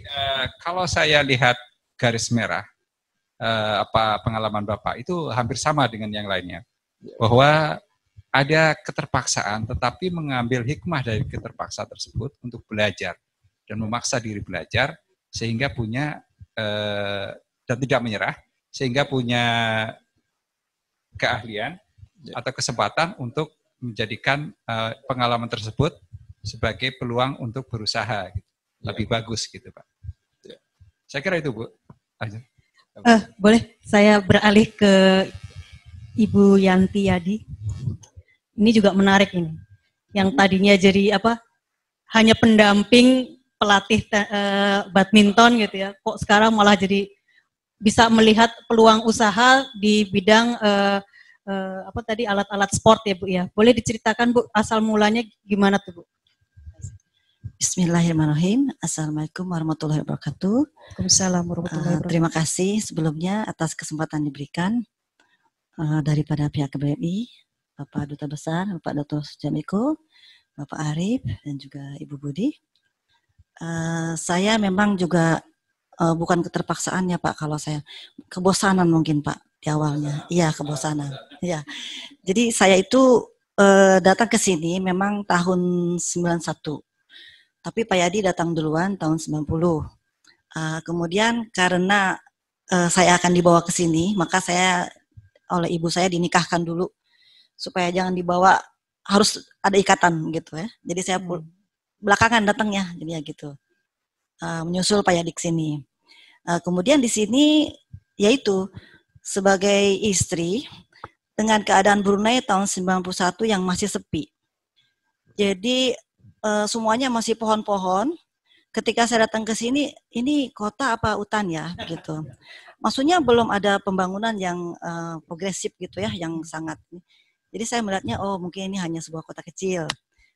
kalau saya lihat garis merah pengalaman Bapak itu hampir sama dengan yang lainnya, bahwa ada keterpaksaan, tetapi mengambil hikmah dari keterpaksaan tersebut untuk belajar dan memaksa diri belajar sehingga punya dan tidak menyerah, sehingga punya keahlian atau kesempatan untuk menjadikan pengalaman tersebut sebagai peluang untuk berusaha. lebih bagus gitu Pak. Saya kira itu Bu. Boleh saya beralih ke Ibu Yanti Yadi. Ini juga menarik ini. Yang tadinya jadi hanya pendamping pelatih badminton gitu ya. Kok sekarang malah jadi bisa melihat peluang usaha di bidang alat-alat sport ya Bu ya. Boleh diceritakan Bu asal mulanya gimana tuh Bu? Bismillahirrahmanirrahim. Assalamualaikum warahmatullahi wabarakatuh. Waalaikumsalam warahmatullahi wabarakatuh. Terima kasih sebelumnya atas kesempatan diberikan daripada pihak KBRI, Bapak Duta Besar, Bapak Dr. Sujatmiko, Bapak Arif, dan juga Ibu Budi. Saya memang juga bukan keterpaksaan ya Pak, kalau saya kebosanan mungkin Pak di awalnya. Iya, kebosanan. Iya. Jadi saya itu datang ke sini memang tahun 91. Tapi Pak Yadi datang duluan tahun 90. Kemudian karena saya akan dibawa ke sini, maka saya oleh ibu saya dinikahkan dulu supaya jangan dibawa, harus ada ikatan gitu ya. Jadi saya belakangan datangnya, jadi ya gitu. Menyusul Pak Yadi ke sini. Kemudian di sini yaitu sebagai istri dengan keadaan Brunei tahun 91 yang masih sepi. Jadi semuanya masih pohon-pohon. Ketika saya datang ke sini, ini kota apa hutan ya gitu. Maksudnya belum ada pembangunan yang progresif gitu ya, yang sangat. Jadi saya melihatnya, oh mungkin ini hanya sebuah kota kecil.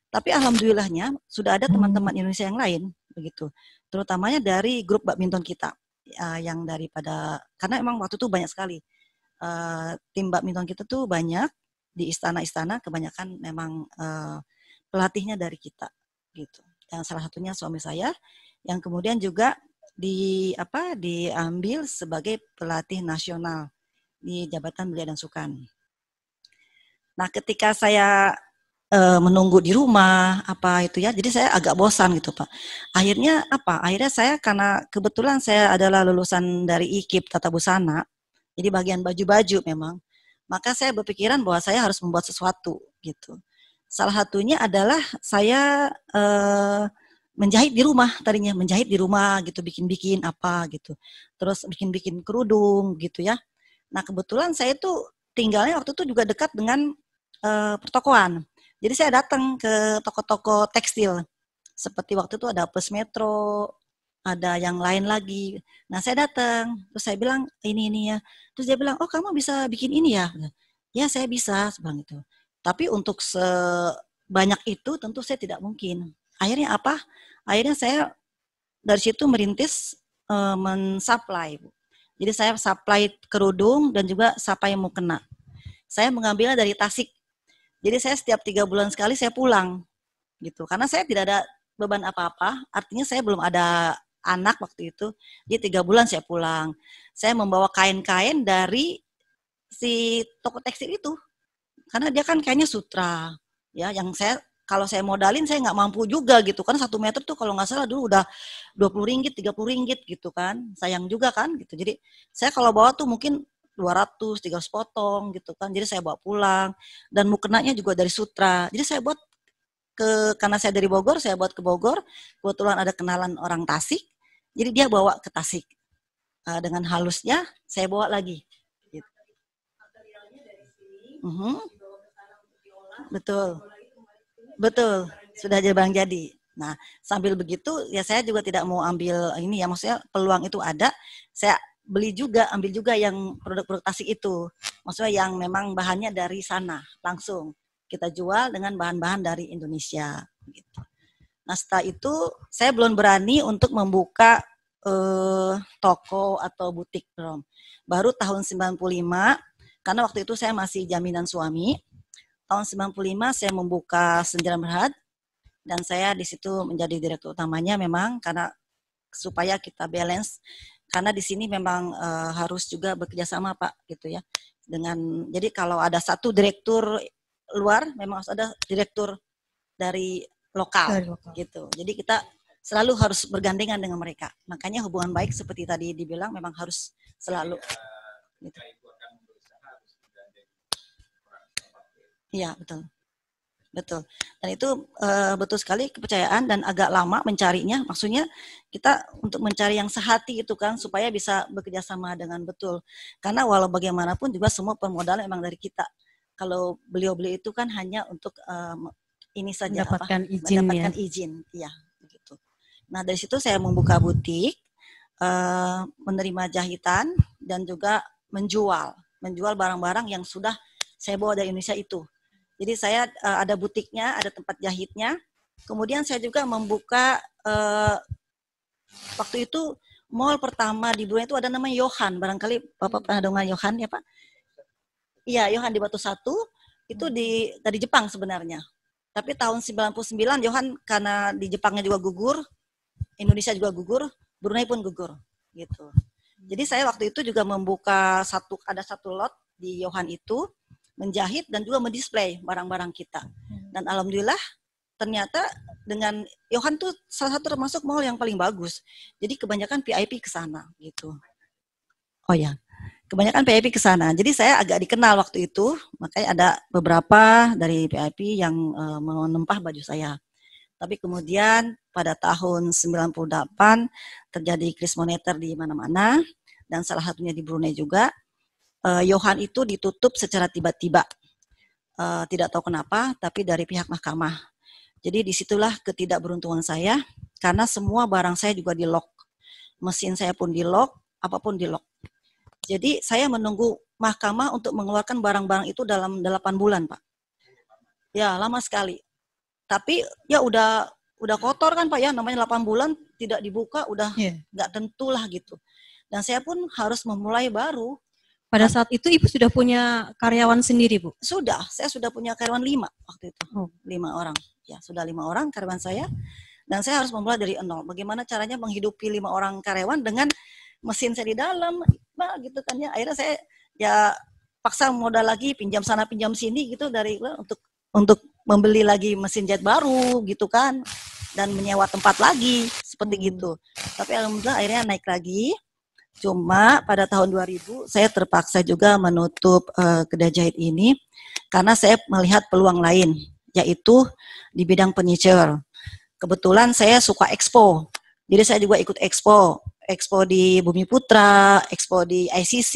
Tapi alhamdulillahnya sudah ada teman-teman Indonesia yang lain begitu. Terutamanya dari grup badminton kita yang daripada, karena emang waktu itu banyak sekali tim badminton kita tuh banyak di istana-istana, kebanyakan memang pelatihnya dari kita gitu. Yang salah satunya suami saya yang kemudian juga diambil sebagai pelatih nasional di Jabatan Belia dan Sukan. Nah, ketika saya menunggu di rumah jadi saya agak bosan gitu Pak. Akhirnya saya karena kebetulan saya adalah lulusan dari IKIP Tata Busana, jadi bagian baju-baju memang, maka saya berpikiran bahwa saya harus membuat sesuatu gitu. Salah satunya adalah saya menjahit di rumah tadinya, gitu, bikin-bikin gitu. Terus bikin-bikin kerudung gitu ya. Nah, kebetulan saya tuh tinggalnya waktu itu juga dekat dengan pertokoan. Jadi saya datang ke toko-toko tekstil. Seperti waktu itu ada Plus Metro, ada yang lain lagi. Nah, saya datang, terus saya bilang ini ya. Terus dia bilang, "Oh, kamu bisa bikin ini ya?" "Ya, saya bisa," sebilang itu. Tapi untuk sebanyak itu tentu saya tidak mungkin. Akhirnya apa? Akhirnya saya dari situ merintis mensupply. Jadi saya supply kerudung dan juga supply mukena. Saya mengambilnya dari Tasik. Jadi saya setiap 3 bulan sekali saya pulang gitu. Karena saya tidak ada beban apa-apa. Artinya saya belum ada anak waktu itu. Jadi 3 bulan saya pulang. Saya membawa kain-kain dari si toko tekstil itu. Karena dia kan kayaknya sutra, ya, yang kalau saya modalin saya nggak mampu juga gitu kan, 1 meter tuh kalau nggak salah dulu udah 20 ringgit, 30 ringgit gitu kan, sayang juga kan gitu. Jadi saya kalau bawa tuh mungkin 200, 300 potong gitu kan, jadi saya bawa pulang, dan mukenanya juga dari sutra. Jadi saya buat karena saya dari Bogor, saya buat ke Bogor, kebetulan ada kenalan orang Tasik, jadi dia bawa ke Tasik. Dengan halusnya saya bawa lagi. Gitu. Betul, sudah Bang jadi. Nah, sambil begitu ya saya juga tidak mau ambil ini ya, maksudnya peluang itu ada, saya ambil juga yang produk-produk Tasik itu. Maksudnya yang memang bahannya dari sana, langsung kita jual dengan bahan-bahan dari Indonesia gitu. Nah, setelah itu saya belum berani untuk membuka toko atau butik belum. Baru tahun 95, karena waktu itu saya masih jaminan suami. Tahun 95 saya membuka Senjana Berhad dan saya di situ menjadi direktur utamanya memang karena supaya kita balance, karena di sini memang harus juga bekerja sama Pak gitu ya. Jadi kalau ada satu direktur luar memang harus ada direktur dari lokal gitu. Jadi kita selalu harus bergandengan dengan mereka. Makanya hubungan baik seperti tadi dibilang memang harus selalu gitu. Iya, betul. Betul. Dan itu betul sekali kepercayaan dan agak lama mencarinya. Maksudnya kita untuk mencari yang sehati itu kan supaya bisa bekerja sama dengan betul. Karena walau bagaimanapun juga semua permodalan memang dari kita. Kalau beliau-beliau itu kan hanya untuk ini saja mendapatkan izin, mendapatkan izin. Iya, begitu. Nah, dari situ saya membuka butik, menerima jahitan dan juga menjual barang-barang yang sudah saya bawa dari Indonesia itu. Jadi saya ada butiknya, ada tempat jahitnya. Kemudian saya juga membuka waktu itu mall pertama di Brunei itu ada namanya Yohan. Barangkali Bapak pernah dengar Yohan ya Pak? Iya, Yohan di Batu Satu itu dari Jepang sebenarnya. Tapi tahun 99 Yohan karena di Jepangnya juga gugur, Indonesia juga gugur, Brunei pun gugur gitu. Jadi saya waktu itu juga membuka ada satu lot di Yohan itu, menjahit dan juga mendisplay barang-barang kita. Dan alhamdulillah ternyata dengan Yohan tuh salah satu termasuk mall yang paling bagus. Jadi kebanyakan VIP ke sana gitu. Oh ya, kebanyakan VIP ke sana. Jadi saya agak dikenal waktu itu, makanya ada beberapa dari VIP yang menempah baju saya. Tapi kemudian pada tahun 98 terjadi krisis moneter di mana-mana dan salah satunya di Brunei juga. Yohan itu ditutup secara tiba-tiba, tidak tahu kenapa, tapi dari pihak mahkamah. Jadi disitulah ketidakberuntungan saya, karena semua barang saya juga di-lock, mesin saya pun di-lock, apapun di-lock. Jadi saya menunggu mahkamah untuk mengeluarkan barang-barang itu dalam 8 bulan, Pak. Ya, lama sekali. Tapi ya udah kotor kan Pak ya, namanya 8 bulan tidak dibuka, udah nggak tentulah gitu. Dan saya pun harus memulai baru. Pada saat itu Ibu sudah punya karyawan sendiri, Bu? Sudah, saya sudah punya karyawan 5 waktu itu. 5 orang. Ya, sudah 5 orang karyawan saya. Dan saya harus memulai dari nol. Bagaimana caranya menghidupi 5 orang karyawan dengan mesin saya di dalam, gitu kan ya. Akhirnya saya ya paksa modal lagi, pinjam sana pinjam sini gitu dari untuk membeli lagi mesin jahit baru gitu kan. Dan menyewa tempat lagi seperti gitu. Tapi alhamdulillah akhirnya naik lagi. Cuma pada tahun 2000 saya terpaksa juga menutup kedai jahit ini karena saya melihat peluang lain, yaitu di bidang furniture. Kebetulan saya suka expo, jadi saya juga ikut expo di Bumi Putra, expo di ICC.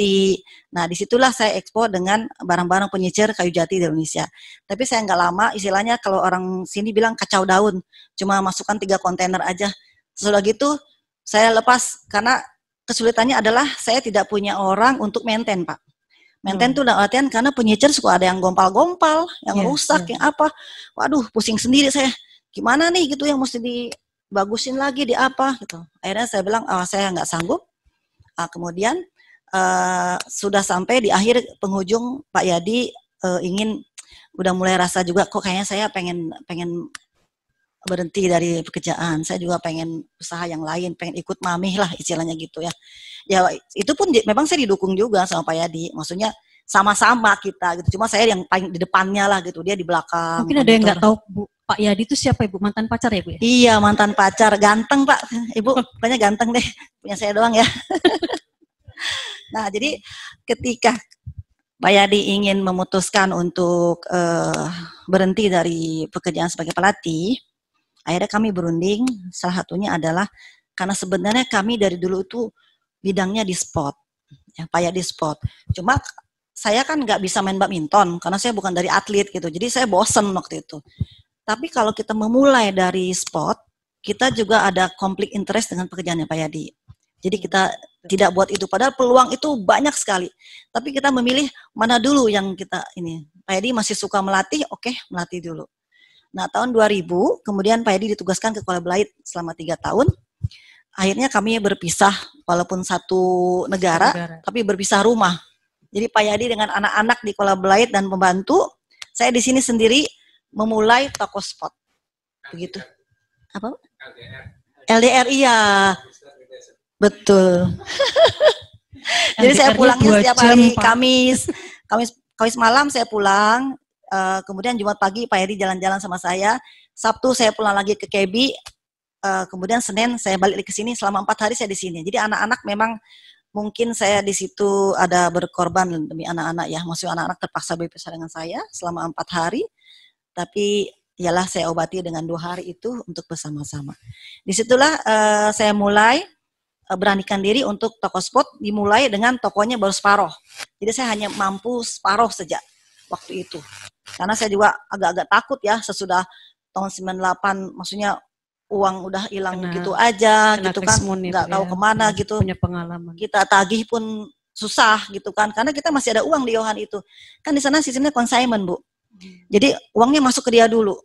Nah disitulah saya expo dengan barang-barang furniture kayu jati di Indonesia. Tapi saya nggak lama, istilahnya kalau orang sini bilang kacau daun, cuma masukkan 3 kontainer aja. Setelah gitu saya lepas karena kesulitannya adalah saya tidak punya orang untuk maintain, Pak. Maintain tuh dalam artian karena furniture suka ada yang gompal-gompal, yang rusak, yang apa. Waduh, pusing sendiri saya. Gimana nih gitu yang mesti dibagusin lagi, di apa gitu. Akhirnya saya bilang, saya nggak sanggup. Kemudian sudah sampai di akhir penghujung Pak Yadi udah mulai rasa juga kok kayaknya saya pengen berhenti dari pekerjaan, saya juga pengen usaha yang lain, pengen ikut mamih lah istilahnya gitu ya. Ya itu pun memang saya didukung juga sama Pak Yadi, maksudnya sama-sama kita gitu. Cuma saya yang paling di depannya lah gitu, dia di belakang. Mungkin ada yang nggak tahu Bu, Pak Yadi itu siapa Ibu? Mantan pacar ya Bu ya? Iya mantan pacar, ganteng Pak, Ibu pokoknya ganteng deh, punya saya doang ya. Nah jadi ketika Pak Yadi ingin memutuskan untuk berhenti dari pekerjaan sebagai pelatih, akhirnya kami berunding, salah satunya adalah karena sebenarnya kami dari dulu itu bidangnya di sport, ya Pak Yadi sport. Cuma saya kan nggak bisa main badminton karena saya bukan dari atlet gitu, jadi saya bosen waktu itu. Tapi kalau kita memulai dari sport, kita juga ada konflik interest dengan pekerjaannya Pak Yadi. Jadi kita tidak buat itu, padahal peluang itu banyak sekali. Tapi kita memilih mana dulu yang kita ini. Pak Yadi masih suka melatih, oke, melatih dulu. Nah, tahun 2000, kemudian Pak Yadi ditugaskan ke Kuala Belait selama 3 tahun. Akhirnya kami berpisah, walaupun satu negara, tapi berpisah rumah. Jadi Pak Yadi dengan anak-anak di Kuala Belait dan pembantu, saya di sini sendiri memulai toko spot. Begitu. Apa? LDR, iya. Betul. Jadi saya pulangnya setiap hari Kamis malam saya pulang. Kemudian Jumat pagi Pak Yadi jalan-jalan sama saya. Sabtu saya pulang lagi ke KB. Kemudian Senin saya balik ke sini. Selama 4 hari saya di sini. Jadi anak-anak memang mungkin saya di situ ada berkorban demi anak-anak ya. Maksudnya anak-anak terpaksa berpisah dengan saya selama 4 hari. Tapi ialah saya obati dengan 2 hari itu untuk bersama-sama. Disitulah saya mulai beranikan diri untuk toko spot, dimulai dengan tokonya baru separuh. Jadi saya hanya mampu separuh saja waktu itu. Karena saya juga agak-agak takut ya sesudah tahun 98, maksudnya uang udah hilang gitu aja gitu kan, nggak tahu kemana gitu. Punya pengalaman. Kita tagih pun susah gitu kan, karena kita masih ada uang di Yohan itu. Kan di sana sistemnya consignment, Bu. Jadi uangnya masuk ke dia dulu.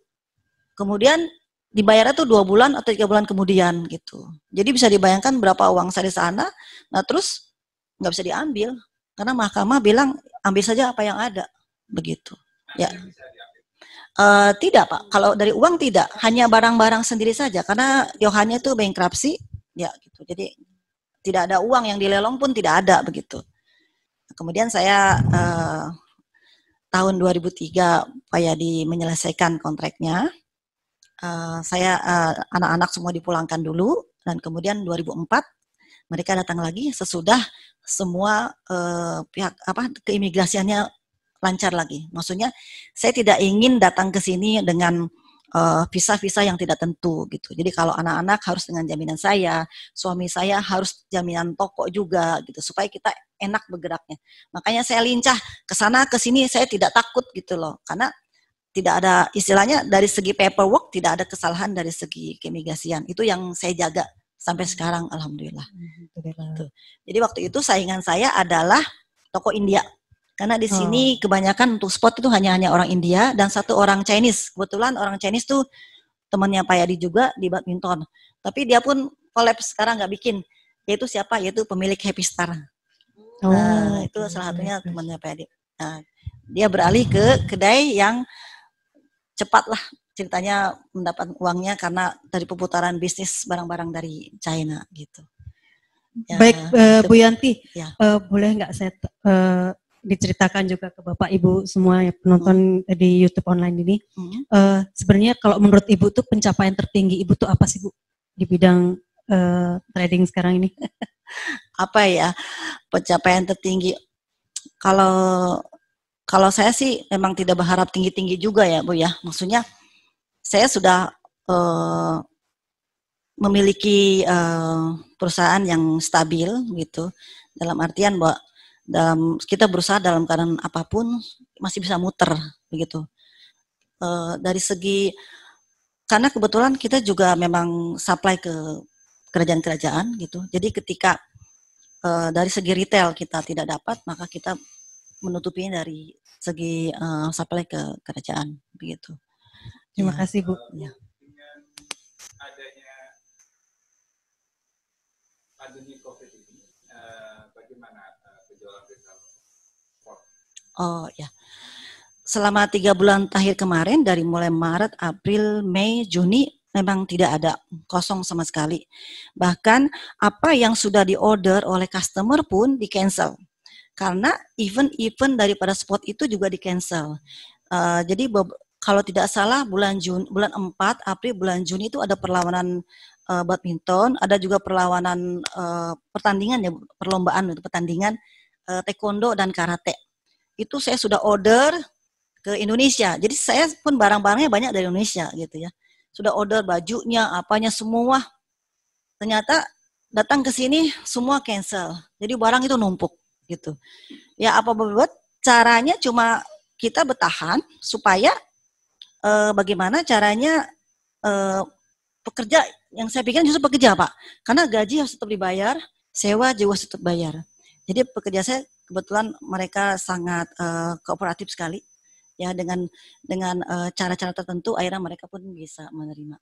Kemudian dibayarnya tuh 2 bulan atau 3 bulan kemudian gitu. Jadi bisa dibayangkan berapa uang saya di sana. Nah terus nggak bisa diambil karena mahkamah bilang ambil saja apa yang ada begitu. Ya. Tidak Pak. Kalau dari uang tidak, hanya barang-barang sendiri saja. Karena Yohannya itu bankruptcy, ya gitu. Jadi tidak ada uang yang dilelong pun tidak ada begitu. Kemudian saya tahun 2003 Pak Yadi menyelesaikan kontraknya. Saya anak-anak semua dipulangkan dulu dan kemudian 2004 mereka datang lagi sesudah semua pihak keimigrasiannya lancar lagi. Maksudnya saya tidak ingin datang ke sini dengan visa-visa yang tidak tentu gitu. Jadi kalau anak-anak harus dengan jaminan saya, suami saya harus jaminan toko juga gitu supaya kita enak bergeraknya. Makanya saya lincah ke sana ke sini, saya tidak takut gitu loh. Karena tidak ada istilahnya dari segi paperwork tidak ada kesalahan dari segi keimigrasian. Itu yang saya jaga sampai sekarang alhamdulillah. Gitu. Jadi waktu itu saingan saya adalah toko India. Karena di sini kebanyakan untuk spot itu hanya orang India dan 1 orang Chinese. Kebetulan orang Chinese tuh temannya Pak Yadi juga di badminton. Tapi dia pun collab sekarang nggak bikin. Yaitu siapa? Yaitu pemilik Happy Star. Nah, itu salah satunya temannya Pak Yadi. Nah, dia beralih ke kedai yang cepat lah ceritanya mendapat uangnya karena dari perputaran bisnis barang-barang dari China gitu. Ya, baik Bu Yanti, ya. Boleh nggak saya diceritakan juga ke Bapak Ibu semua yang penonton di YouTube online ini. Sebenarnya kalau menurut Ibu tuh pencapaian tertinggi Ibu tuh apa sih Bu di bidang trading sekarang ini? Apa ya pencapaian tertinggi? Kalau saya sih memang tidak berharap tinggi-tinggi juga ya Bu ya. Maksudnya saya sudah memiliki perusahaan yang stabil gitu. Dalam artian bahwa kita berusaha dalam keadaan apapun masih bisa muter begitu. Dari segi karena kebetulan kita juga memang supply ke kerajaan-kerajaan gitu. Jadi ketika dari segi retail kita tidak dapat, maka kita menutupinya dari segi supply ke kerajaan begitu. Terima kasih Bu. Ya. Dengan adanya pandemi COVID ini, bagaimana penjualan retail? Oh ya, selama 3 bulan terakhir kemarin dari mulai Maret, April, Mei, Juni memang tidak ada, kosong sama sekali. Bahkan apa yang sudah diorder oleh customer pun di cancel. Karena event daripada spot itu juga di cancel. Jadi kalau tidak salah bulan 4 April, bulan Juni itu ada perlawanan badminton, ada juga perlawanan pertandingan ya, pertandingan taekwondo dan karate. Itu saya sudah order ke Indonesia. Jadi saya pun barang-barangnya banyak dari Indonesia gitu ya. Sudah order bajunya, apanya semua. Ternyata datang ke sini semua cancel. Jadi barang itu numpuk gitu. Ya apa buat caranya cuma kita bertahan supaya bagaimana caranya pekerja yang saya pikir justru pekerja Pak. Karena gaji harus tetap dibayar, sewa juga harus tetap bayar. Jadi pekerja saya kebetulan mereka sangat kooperatif sekali ya dengan cara-cara tertentu akhirnya mereka pun bisa menerima.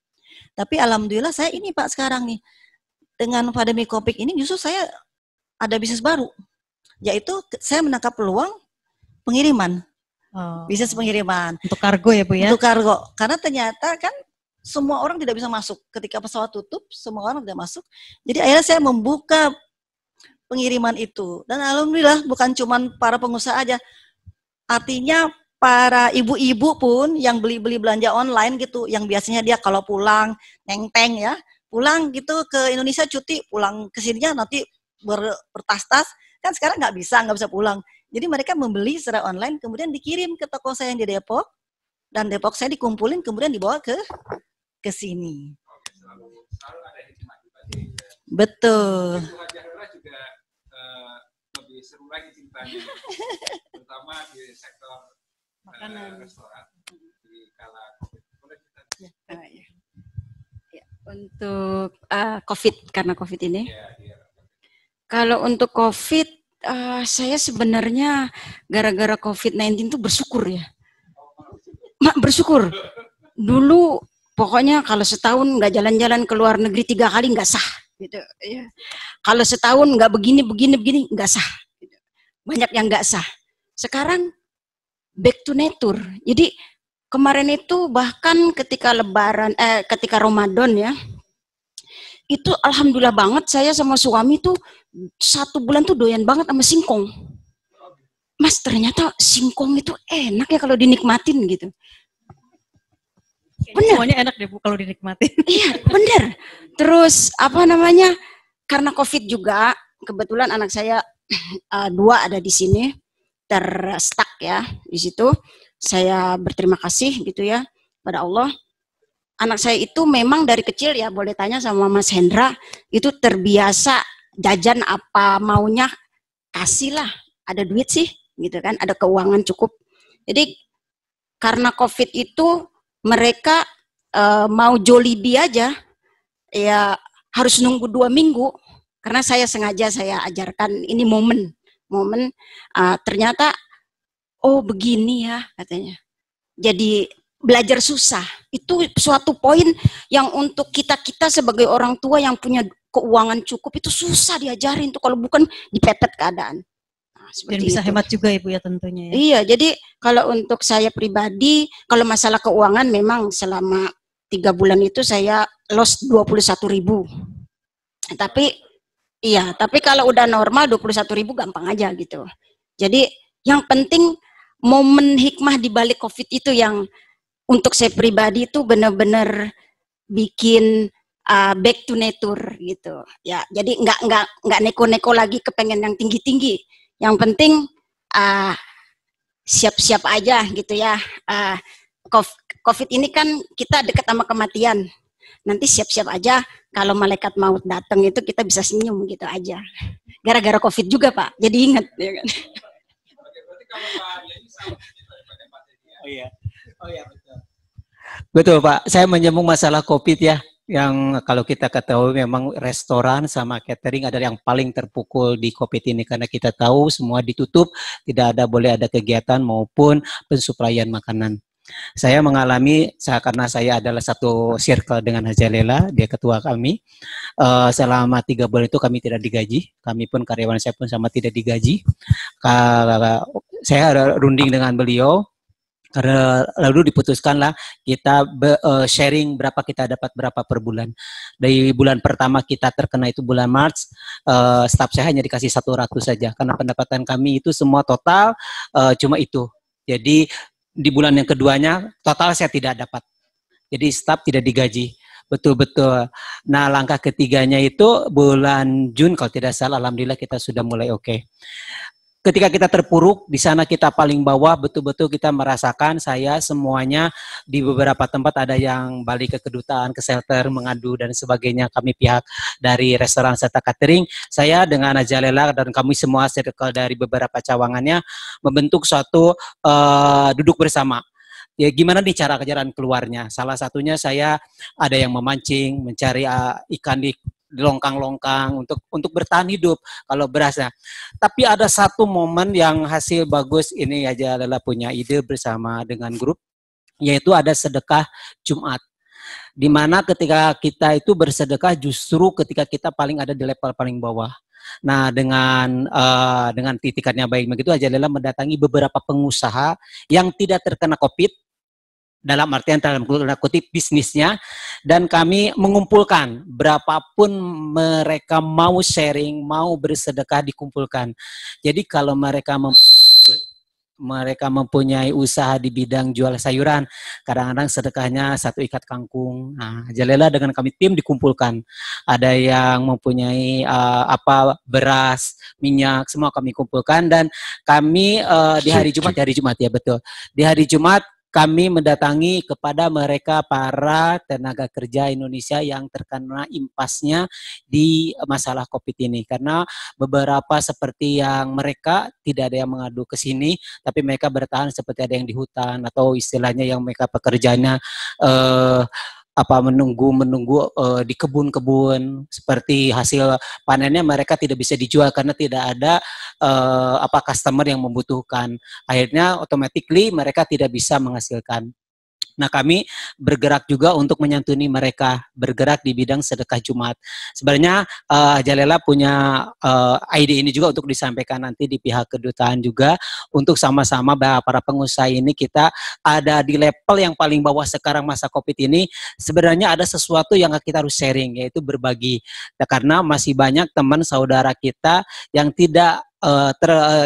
Tapi alhamdulillah saya ini Pak sekarang nih dengan pandemi Covid ini justru saya ada bisnis baru, yaitu saya menangkap peluang pengiriman. Bisnis pengiriman. Untuk kargo ya Bu ya? Untuk kargo. Karena ternyata kan semua orang tidak bisa masuk. Ketika pesawat tutup, semua orang tidak masuk. Jadi akhirnya saya membuka pengiriman itu. Dan alhamdulillah bukan cuma para pengusaha aja. Artinya para ibu-ibu pun yang beli-beli belanja online gitu, yang biasanya dia kalau pulang, neng-teng ya, pulang gitu ke Indonesia cuti, pulang ke sininya nanti bertas-tas, kan sekarang nggak bisa pulang. Jadi mereka membeli secara online, kemudian dikirim ke toko saya yang di Depok, dan Depok saya dikumpulin kemudian dibawa ke sini. Betul. Juga lebih seru lagi ceritanya, terutama di sektor makanan restoran di kala COVID. Boleh kita? Ya, untuk COVID, karena COVID ini. Kalau untuk COVID, saya sebenarnya gara-gara COVID-19 itu bersyukur ya. Bersyukur. Dulu pokoknya kalau setahun nggak jalan-jalan ke luar negeri 3 kali nggak sah. Gitu, ya. Kalau setahun nggak begini nggak sah. Gitu. Banyak yang nggak sah. Sekarang back to nature. Jadi kemarin itu bahkan ketika Lebaran, ketika Ramadan ya, itu alhamdulillah banget saya sama suami tuh 1 bulan tuh doyan banget sama singkong. Mas, ternyata singkong itu enak ya kalau dinikmatin gitu. Bener. Semuanya enak deh Bu kalau dinikmatin. Iya, bener. Terus karena COVID juga, kebetulan anak saya 2 ada di sini, terstuck ya di situ. Saya berterima kasih gitu ya pada Allah. Anak saya itu memang dari kecil ya, boleh tanya sama Mas Hendra, itu terbiasa jajan apa maunya kasih lah, ada duit sih gitu kan, ada keuangan cukup. Jadi karena COVID itu mereka mau Jollibee aja ya harus nunggu 2 minggu, karena saya sengaja saya ajarkan ini momen ternyata oh begini ya katanya. Jadi belajar susah itu suatu poin yang untuk kita sebagai orang tua yang punya keuangan cukup itu susah diajarin tuh, kalau bukan dipepet keadaan. Nah, dan bisa itu. Hemat juga Ibu ya tentunya ya. Iya, jadi kalau untuk saya pribadi, kalau masalah keuangan memang selama 3 bulan itu saya loss 21.000. Tapi kalau udah normal 21.000 gampang aja gitu. Jadi yang penting momen hikmah di balik COVID itu yang untuk saya pribadi itu benar-benar bikin back to nature gitu ya. Jadi nggak neko-neko lagi kepengen yang tinggi-tinggi. Yang penting siap-siap aja gitu ya. COVID ini kan kita dekat sama kematian. Nanti siap-siap aja kalau malaikat maut datang itu kita bisa senyum gitu aja. Gara-gara COVID juga Pak. Jadi ingat ya kan. Oh iya betul. Betul Pak. Saya menyambung masalah COVID ya. Yang kalau kita ketahui memang restoran sama catering adalah yang paling terpukul di COVID ini, karena kita tahu semua ditutup, tidak boleh ada kegiatan maupun pensuplaian makanan. Saya mengalami, karena saya adalah satu circle dengan Haja Lela, dia ketua kami. Selama 3 bulan itu kami tidak digaji, kami pun karyawan saya pun sama tidak digaji. Saya runding dengan beliau. Karena lalu diputuskanlah kita sharing berapa kita dapat berapa per bulan. Dari bulan pertama kita terkena itu bulan Maret, staf saya hanya dikasih 100 saja. Karena pendapatan kami itu semua total cuma itu. Jadi di bulan yang keduanya total saya tidak dapat. Jadi staf tidak digaji. Betul-betul. Nah langkah ketiganya itu bulan Juni kalau tidak salah, alhamdulillah kita sudah mulai oke. Ketika kita terpuruk, di sana kita paling bawah, betul-betul kita merasakan saya semuanya di beberapa tempat ada yang balik ke kedutaan, ke shelter, mengadu dan sebagainya. Kami pihak dari restoran serta catering, saya dengan Haja Lela dan kami semua circle dari beberapa cawangannya membentuk suatu duduk bersama. Ya gimana nih cara jalan keluarnya? Salah satunya saya ada yang memancing, mencari ikan di longkang-longkang untuk bertahan hidup kalau berasa. Tapi ada satu momen yang hasil bagus ini aja adalah punya ide bersama dengan grup, yaitu ada sedekah Jumat. Di mana ketika kita itu bersedekah justru ketika kita paling ada di level paling bawah. Nah dengan titikannya baik begitu Haja Lela mendatangi beberapa pengusaha yang tidak terkena COVID, dalam artian dalam kutip bisnisnya, dan kami mengumpulkan berapapun mereka mau sharing, mau bersedekah dikumpulkan. Jadi kalau mereka mempunyai usaha di bidang jual sayuran, kadang-kadang sedekahnya 1 ikat kangkung. Nah, Haja Lela dengan kami tim dikumpulkan. Ada yang mempunyai beras, minyak, semua kami kumpulkan, dan kami di hari Jumat ya betul. Di hari Jumat kami mendatangi kepada mereka para tenaga kerja Indonesia yang terkena impasnya di masalah COVID ini. Karena beberapa seperti yang mereka tidak ada yang mengadu ke sini, tapi mereka bertahan seperti ada yang di hutan atau istilahnya yang mereka pekerjanya menunggu di kebun-kebun, seperti hasil panennya mereka tidak bisa dijual karena tidak ada customer yang membutuhkan. Akhirnya automatically mereka tidak bisa menghasilkan. Nah, kami bergerak juga untuk menyantuni mereka, bergerak di bidang sedekah Jumat. Sebenarnya Jalela punya ide ini juga untuk disampaikan nanti di pihak kedutaan juga, untuk sama-sama para pengusaha ini kita ada di level yang paling bawah sekarang masa COVID ini. Sebenarnya ada sesuatu yang kita harus sharing, yaitu berbagi. Nah, karena masih banyak teman saudara kita yang tidak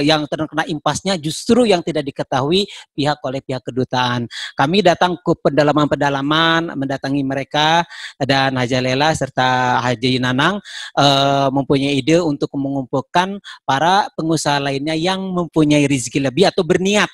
yang terkena impasnya justru yang tidak diketahui oleh pihak kedutaan. Kami datang ke pedalaman-pedalaman, mendatangi mereka, dan Haja Lela serta Haji Nanang mempunyai ide untuk mengumpulkan para pengusaha lainnya yang mempunyai rezeki lebih atau berniat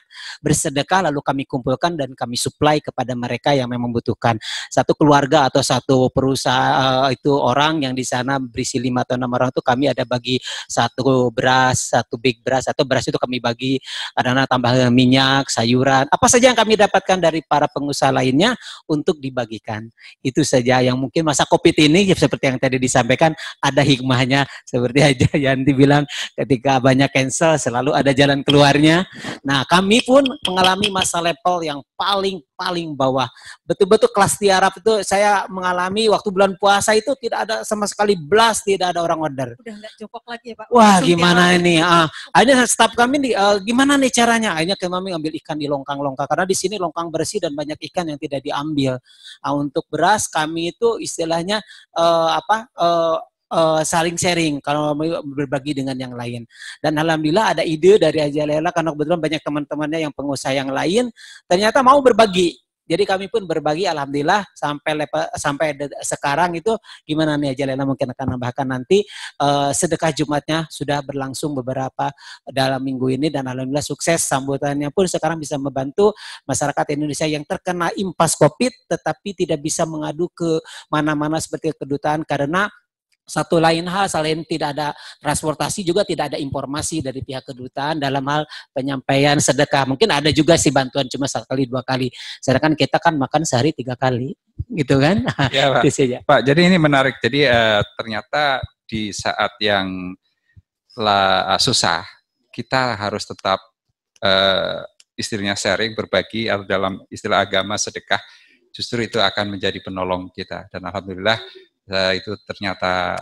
bersedekah, lalu kami kumpulkan dan kami supply kepada mereka yang memang membutuhkan. Satu keluarga atau satu perusahaan itu orang yang di sana berisi 5 atau 6 orang itu kami ada bagi satu beras, satu big beras, atau beras itu kami bagi karena tambah minyak, sayuran, apa saja yang kami dapatkan dari para pengusaha lainnya untuk dibagikan. Itu saja yang mungkin masa COVID ini seperti yang tadi disampaikan ada hikmahnya, seperti aja Yanti bilang ketika banyak cancel selalu ada jalan keluarnya. Nah, kami pun mengalami masa level yang paling bawah. Betul-betul kelas di Arab itu saya mengalami waktu bulan puasa itu tidak ada sama sekali belas, tidak ada orang order. Udah nggak jongkok lagi ya Pak? Wah, gimana ini? Akhirnya staf kami gimana nih caranya? Akhirnya kami ambil ikan di longkang-longkang karena di sini longkang bersih dan banyak ikan yang tidak diambil. Untuk beras kami itu istilahnya saling sharing kalau berbagi dengan yang lain. Dan alhamdulillah ada ide dari Haja Lela karena kebetulan banyak teman-temannya yang pengusaha yang lain ternyata mau berbagi. Jadi kami pun berbagi, alhamdulillah sampai sekarang itu gimana nih Haja Lela mungkin akan nambahkan nanti sedekah Jumatnya sudah berlangsung beberapa dalam minggu ini dan alhamdulillah sukses, sambutannya pun sekarang bisa membantu masyarakat Indonesia yang terkena impas COVID tetapi tidak bisa mengadu ke mana-mana seperti kedutaan karena satu lain hal, selain tidak ada transportasi juga tidak ada informasi dari pihak kedutaan dalam hal penyampaian sedekah. Mungkin ada juga sih bantuan cuma 1 kali 2 kali. Sedangkan kita kan makan sehari 3 kali, gitu kan? Ya, Pak. Pak, jadi ini menarik. Jadi ternyata di saat yang susah, kita harus tetap istilahnya sharing, berbagi, atau dalam istilah agama sedekah, justru itu akan menjadi penolong kita. Dan alhamdulillah itu ternyata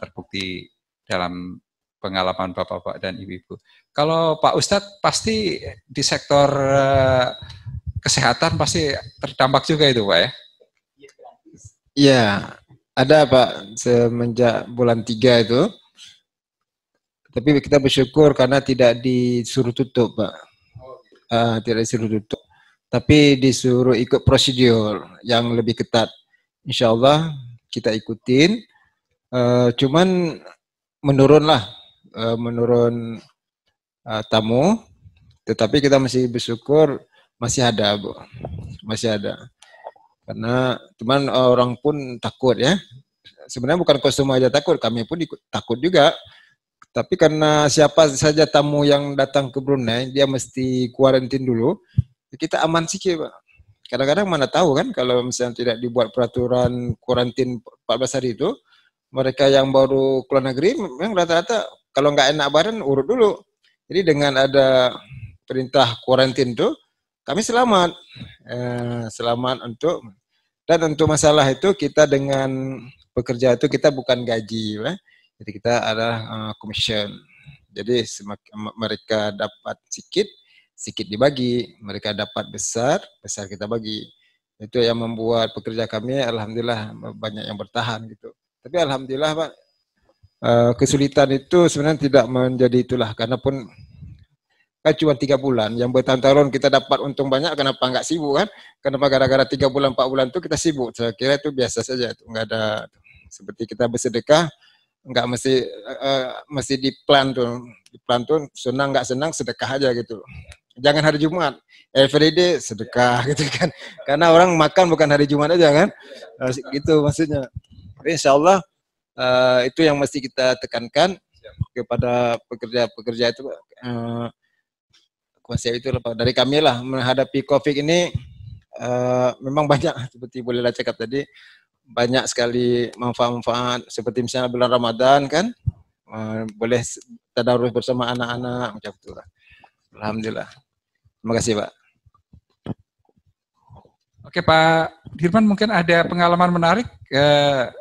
terbukti dalam pengalaman Bapak-Bapak dan Ibu-Ibu. Kalau Pak Ustadz pasti di sektor kesehatan pasti terdampak juga itu Pak ya? Iya, ada Pak semenjak bulan 3 itu. Tapi kita bersyukur karena tidak disuruh tutup Pak. Tidak disuruh tutup. Tapi disuruh ikut prosedur yang lebih ketat. Insya Allah kita ikutin, cuman menurun tamu, tetapi kita masih bersyukur masih ada Bu, masih ada. Karena cuman orang pun takut ya. Sebenarnya bukan konsumen aja takut, kami pun takut juga. Tapi karena siapa saja tamu yang datang ke Brunei, dia mesti kuarantin dulu, kita aman sikit Pak. Kadang-kadang mana tahu kan kalau misalnya tidak dibuat peraturan kuarantin 14 hari itu, mereka yang baru keluar negeri memang rata-rata kalau nggak enak badan urut dulu. Jadi dengan ada perintah kuarantin itu, kami selamat. Selamat untuk masalah itu kita dengan pekerja itu kita bukan gaji, jadi kita ada commission. Jadi mereka dapat sedikit dibagi, mereka dapat besar kita bagi. Itu yang membuat pekerja kami alhamdulillah banyak yang bertahan gitu. Tapi alhamdulillah Pak, kesulitan itu sebenarnya tidak menjadi itulah, karena pun kan cuma 3 bulan, yang bertahun-tahun kita dapat untung banyak, kenapa nggak sibuk kan? Kenapa gara-gara 3 bulan 4 bulan itu kita sibuk? Saya kira itu biasa saja, itu nggak ada. Seperti kita bersedekah, nggak mesti di plan tuh senang nggak senang sedekah aja gitu. Jangan hari Jumat, everyday sedekah gitu kan. Karena orang makan bukan hari Jumat aja kan. Gitu maksudnya. Tapi insya Allah itu yang mesti kita tekankan kepada pekerja-pekerja itu. Konsep itu dari kami lah menghadapi COVID ini memang banyak seperti Bu Lila cakap tadi, banyak sekali manfaat-manfaat seperti misalnya bulan Ramadan kan, boleh tadarus bersama anak-anak macam itu lah. Alhamdulillah. Terima kasih Pak. Oke Pak Dirman, mungkin ada pengalaman menarik. Ya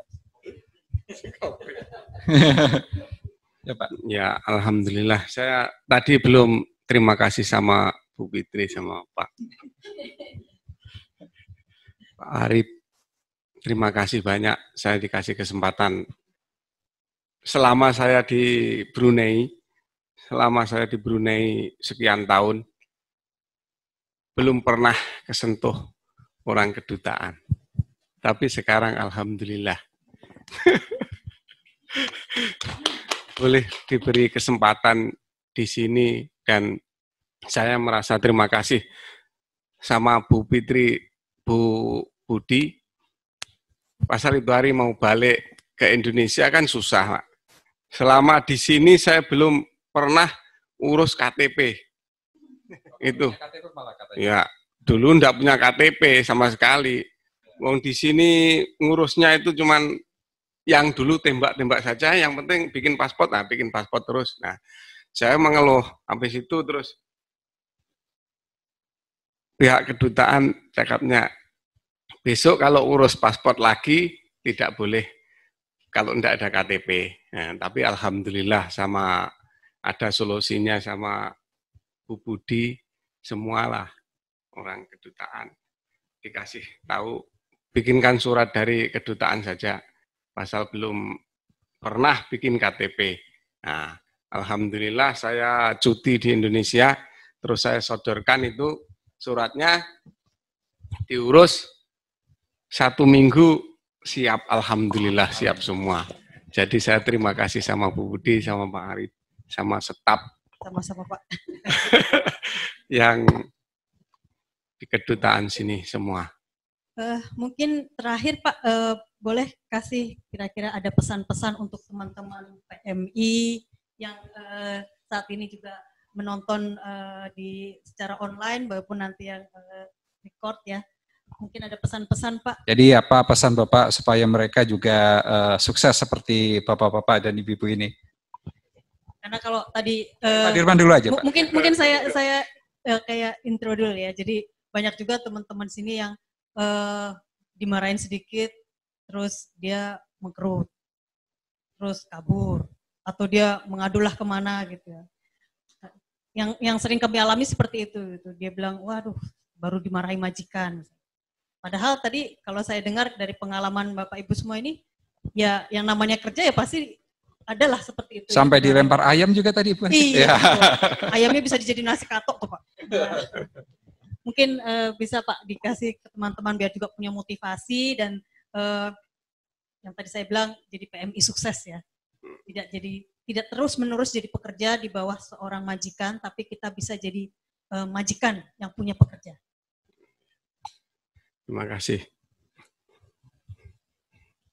Pak. Ya Alhamdulillah. Saya tadi belum terima kasih sama Bu Fitri sama Pak Arif. Terima kasih banyak saya dikasih kesempatan. Selama saya di Brunei sekian tahun, belum pernah kesentuh orang kedutaan. Tapi sekarang Alhamdulillah. Boleh diberi kesempatan di sini dan saya merasa terima kasih sama Bu Fitri, Bu Budi. Pasal itu hari mau balik ke Indonesia kan susah, Pak. Selama di sini saya belum pernah urus KTP. Itu. Ya, dulu enggak punya KTP sama sekali. Wong di sini ngurusnya itu cuman yang dulu tembak-tembak saja, yang penting bikin paspor, bikin paspor terus. Nah, saya mengeluh sampai situ terus pihak kedutaan cakapnya, besok kalau urus paspor lagi tidak boleh kalau tidak ada KTP. Nah, tapi Alhamdulillah sama ada solusinya sama Bu Budi, semualah orang kedutaan dikasih tahu, bikinkan surat dari kedutaan saja, pasal belum pernah bikin KTP. Nah, Alhamdulillah saya cuti di Indonesia, terus saya sodorkan itu suratnya, diurus 1 minggu siap, Alhamdulillah siap semua. Jadi saya terima kasih sama Bu Budi, sama Pak Arif, sama staf. Sama-sama Pak. Yang di kedutaan sini semua. Mungkin terakhir Pak, boleh kasih kira-kira ada pesan-pesan untuk teman-teman PMI yang saat ini juga menonton secara online maupun nanti yang record ya. Mungkin ada pesan-pesan Pak. Jadi apa pesan Bapak supaya mereka juga sukses seperti Bapak-bapak dan Ibu-ibu ini? Karena kalau tadi Pak Dirman dulu aja Pak. Mungkin saya kayak intro dulu ya. Jadi banyak juga teman-teman sini yang dimarahin sedikit, terus dia mengkerut, terus kabur, atau dia mengadulah kemana gitu ya. Yang sering kami alami seperti itu. Gitu. Dia bilang, waduh, baru dimarahi majikan. Padahal tadi kalau saya dengar dari pengalaman Bapak Ibu semua ini, ya yang namanya kerja ya pasti adalah seperti itu. Sampai ya, dilempar ayam juga tadi Bu. Iya. Ayamnya bisa dijadiin nasi katok tuh Pak. Mungkin bisa Pak dikasih ke teman-teman biar juga punya motivasi dan yang tadi saya bilang jadi PMI sukses ya. Tidak terus-menerus jadi pekerja di bawah seorang majikan, tapi kita bisa jadi majikan yang punya pekerja. Terima kasih.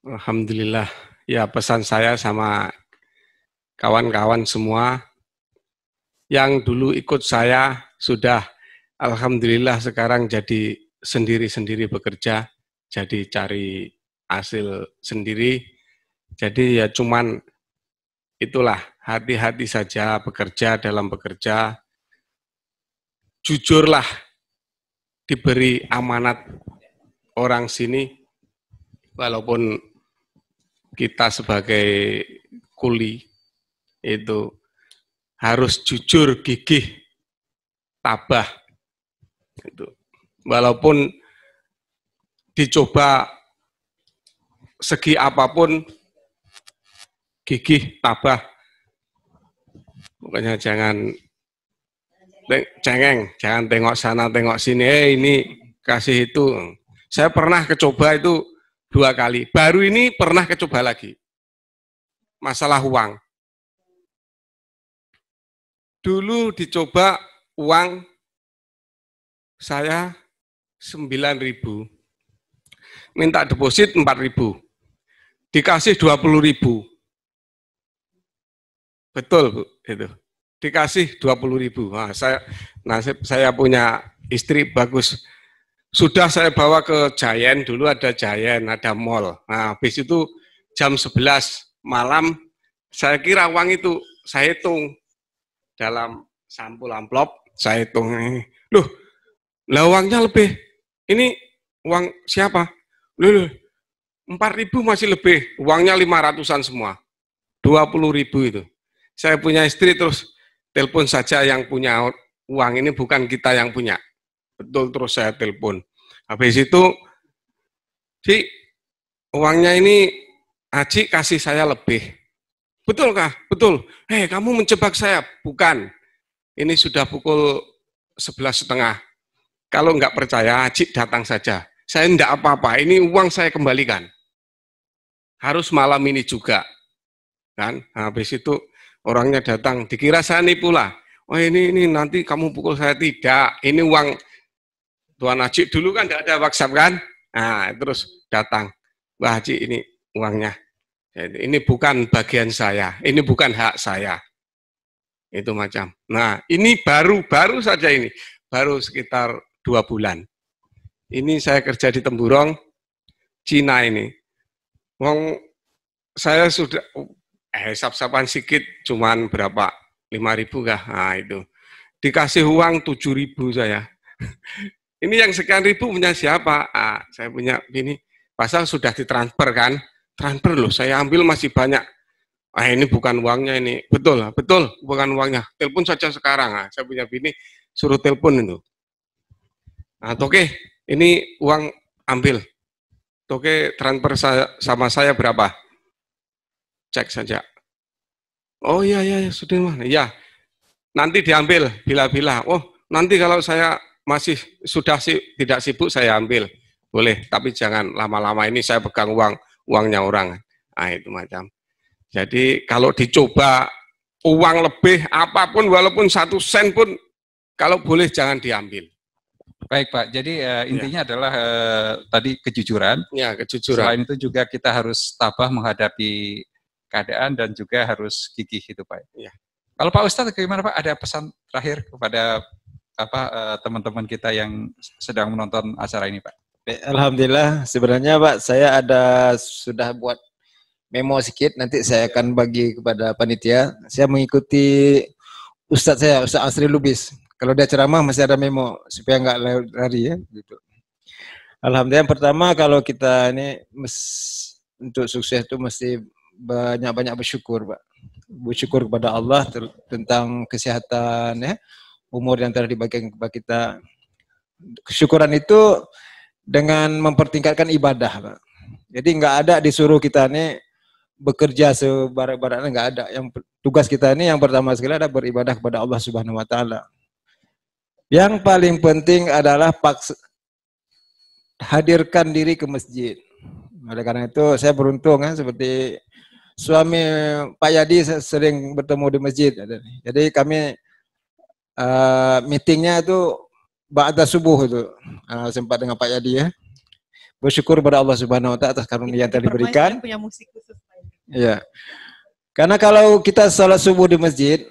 Alhamdulillah. Ya, pesan saya sama kawan-kawan semua yang dulu ikut saya sudah alhamdulillah sekarang jadi sendiri-sendiri bekerja, jadi cari hasil sendiri. Jadi ya cuman itulah, hati-hati saja bekerja dalam bekerja. Jujurlah, diberi amanat orang sini, walaupun kita sebagai kuli itu harus jujur, gigih, tabah. Itu. Walaupun dicoba segi apapun, gigih, tabah. Pokoknya jangan cengeng, jangan tengok sana, tengok sini, ini kasih itu. Saya pernah kecoba itu 2 kali. Baru ini pernah kecoba lagi. Masalah uang. Dulu dicoba uang saya 9.000. Minta deposit 4.000. Dikasih 20.000. Betul, Bu, itu. Dikasih 20.000. Nah, saya punya istri bagus. Sudah saya bawa ke Giant, dulu ada Giant, ada mall. Nah, habis itu jam 11 malam, saya kira uang itu saya hitung dalam sampul amplop, saya hitung. Loh, lah uangnya lebih. Ini uang siapa? Loh, 4.000 masih lebih. Uangnya 500-an semua. 20.000 itu. Saya punya istri terus telepon saja yang punya uang ini, bukan kita yang punya. Betul, terus saya telepon. Habis itu, Ci, uangnya ini Aji kasih saya lebih. Betulkah? Betul. Hei, kamu menjebak saya. Bukan. Ini sudah pukul 11.30. Kalau nggak percaya, Aji datang saja. Saya enggak apa-apa, ini uang saya kembalikan. Harus malam ini juga. Kan? Habis itu orangnya datang, dikira saya nipu lah. Oh ini nanti kamu pukul saya. Tidak, ini uang Tuan Haji. Dulu kan enggak ada WhatsApp kan? Nah, terus datang. Wah Haji, ini uangnya. Ini bukan bagian saya, ini bukan hak saya. Itu macam. Nah, ini baru saja ini. Baru sekitar 2 bulan. Ini saya kerja di Temburong, Cina ini. Wong saya sudah sap-sapan sedikit, cuman berapa? 5.000 kah? Nah itu. Dikasih uang 7.000 saya. Ini yang sekian ribu punya siapa? Ah, saya punya ini. Pasal sudah ditransfer kan? Transfer loh, saya ambil masih banyak. Ah ini bukan uangnya ini. Betul, betul bukan uangnya. Telepon saja sekarang. Ah, saya punya bini, suruh telepon itu. Nah, oke. Ini uang ambil. Oke, transfer sama saya berapa? Cek saja. Oh iya, sudah mah. Iya. Nanti diambil bila-bila. Oh, nanti kalau saya masih sudah tidak sibuk saya ambil. Boleh, tapi jangan lama-lama, ini saya pegang uangnya orang. Nah, itu macam. Jadi kalau dicoba uang lebih apapun, walaupun 1 sen pun, kalau boleh jangan diambil. Baik Pak, jadi intinya adalah tadi kejujuran. Ya, kejujuran. Selain itu juga kita harus tabah menghadapi keadaan dan juga harus gigih itu Pak. Ya. Kalau Pak Ustadz bagaimana Pak? Ada pesan terakhir kepada teman-teman kita yang sedang menonton acara ini Pak? Alhamdulillah, sebenarnya Pak, saya sudah buat memo sedikit, nanti saya akan bagi kepada panitia. Saya mengikuti Ustadz Asri Lubis. Kalau dia ceramah masih ada memo supaya nggak lari ya. Gitu. Alhamdulillah, yang pertama kalau kita ini untuk sukses itu mesti banyak-banyak bersyukur, Pak. Bersyukur kepada Allah tentang kesehatan, ya, umur yang telah dibagikan kepada kita. Kesyukuran itu dengan mempertingkatkan ibadah, Pak. Jadi nggak ada disuruh kita ini bekerja sebarat-baratnya, nggak ada. Yang tugas kita ini yang pertama sekali ada beribadah kepada Allah Subhanahu Wa Taala. Yang paling penting adalah hadirkan diri ke masjid. Oleh karena itu saya beruntung kan, seperti suami Pak Yadi sering bertemu di masjid. Jadi kami meetingnya itu ba'da subuh itu sempat dengan Pak Yadi ya. Bersyukur kepada Allah Subhanahu Wa Taala atas karunia yang telah diberikan. Punya musik khusus. Ya. Karena kalau kita salat subuh di masjid,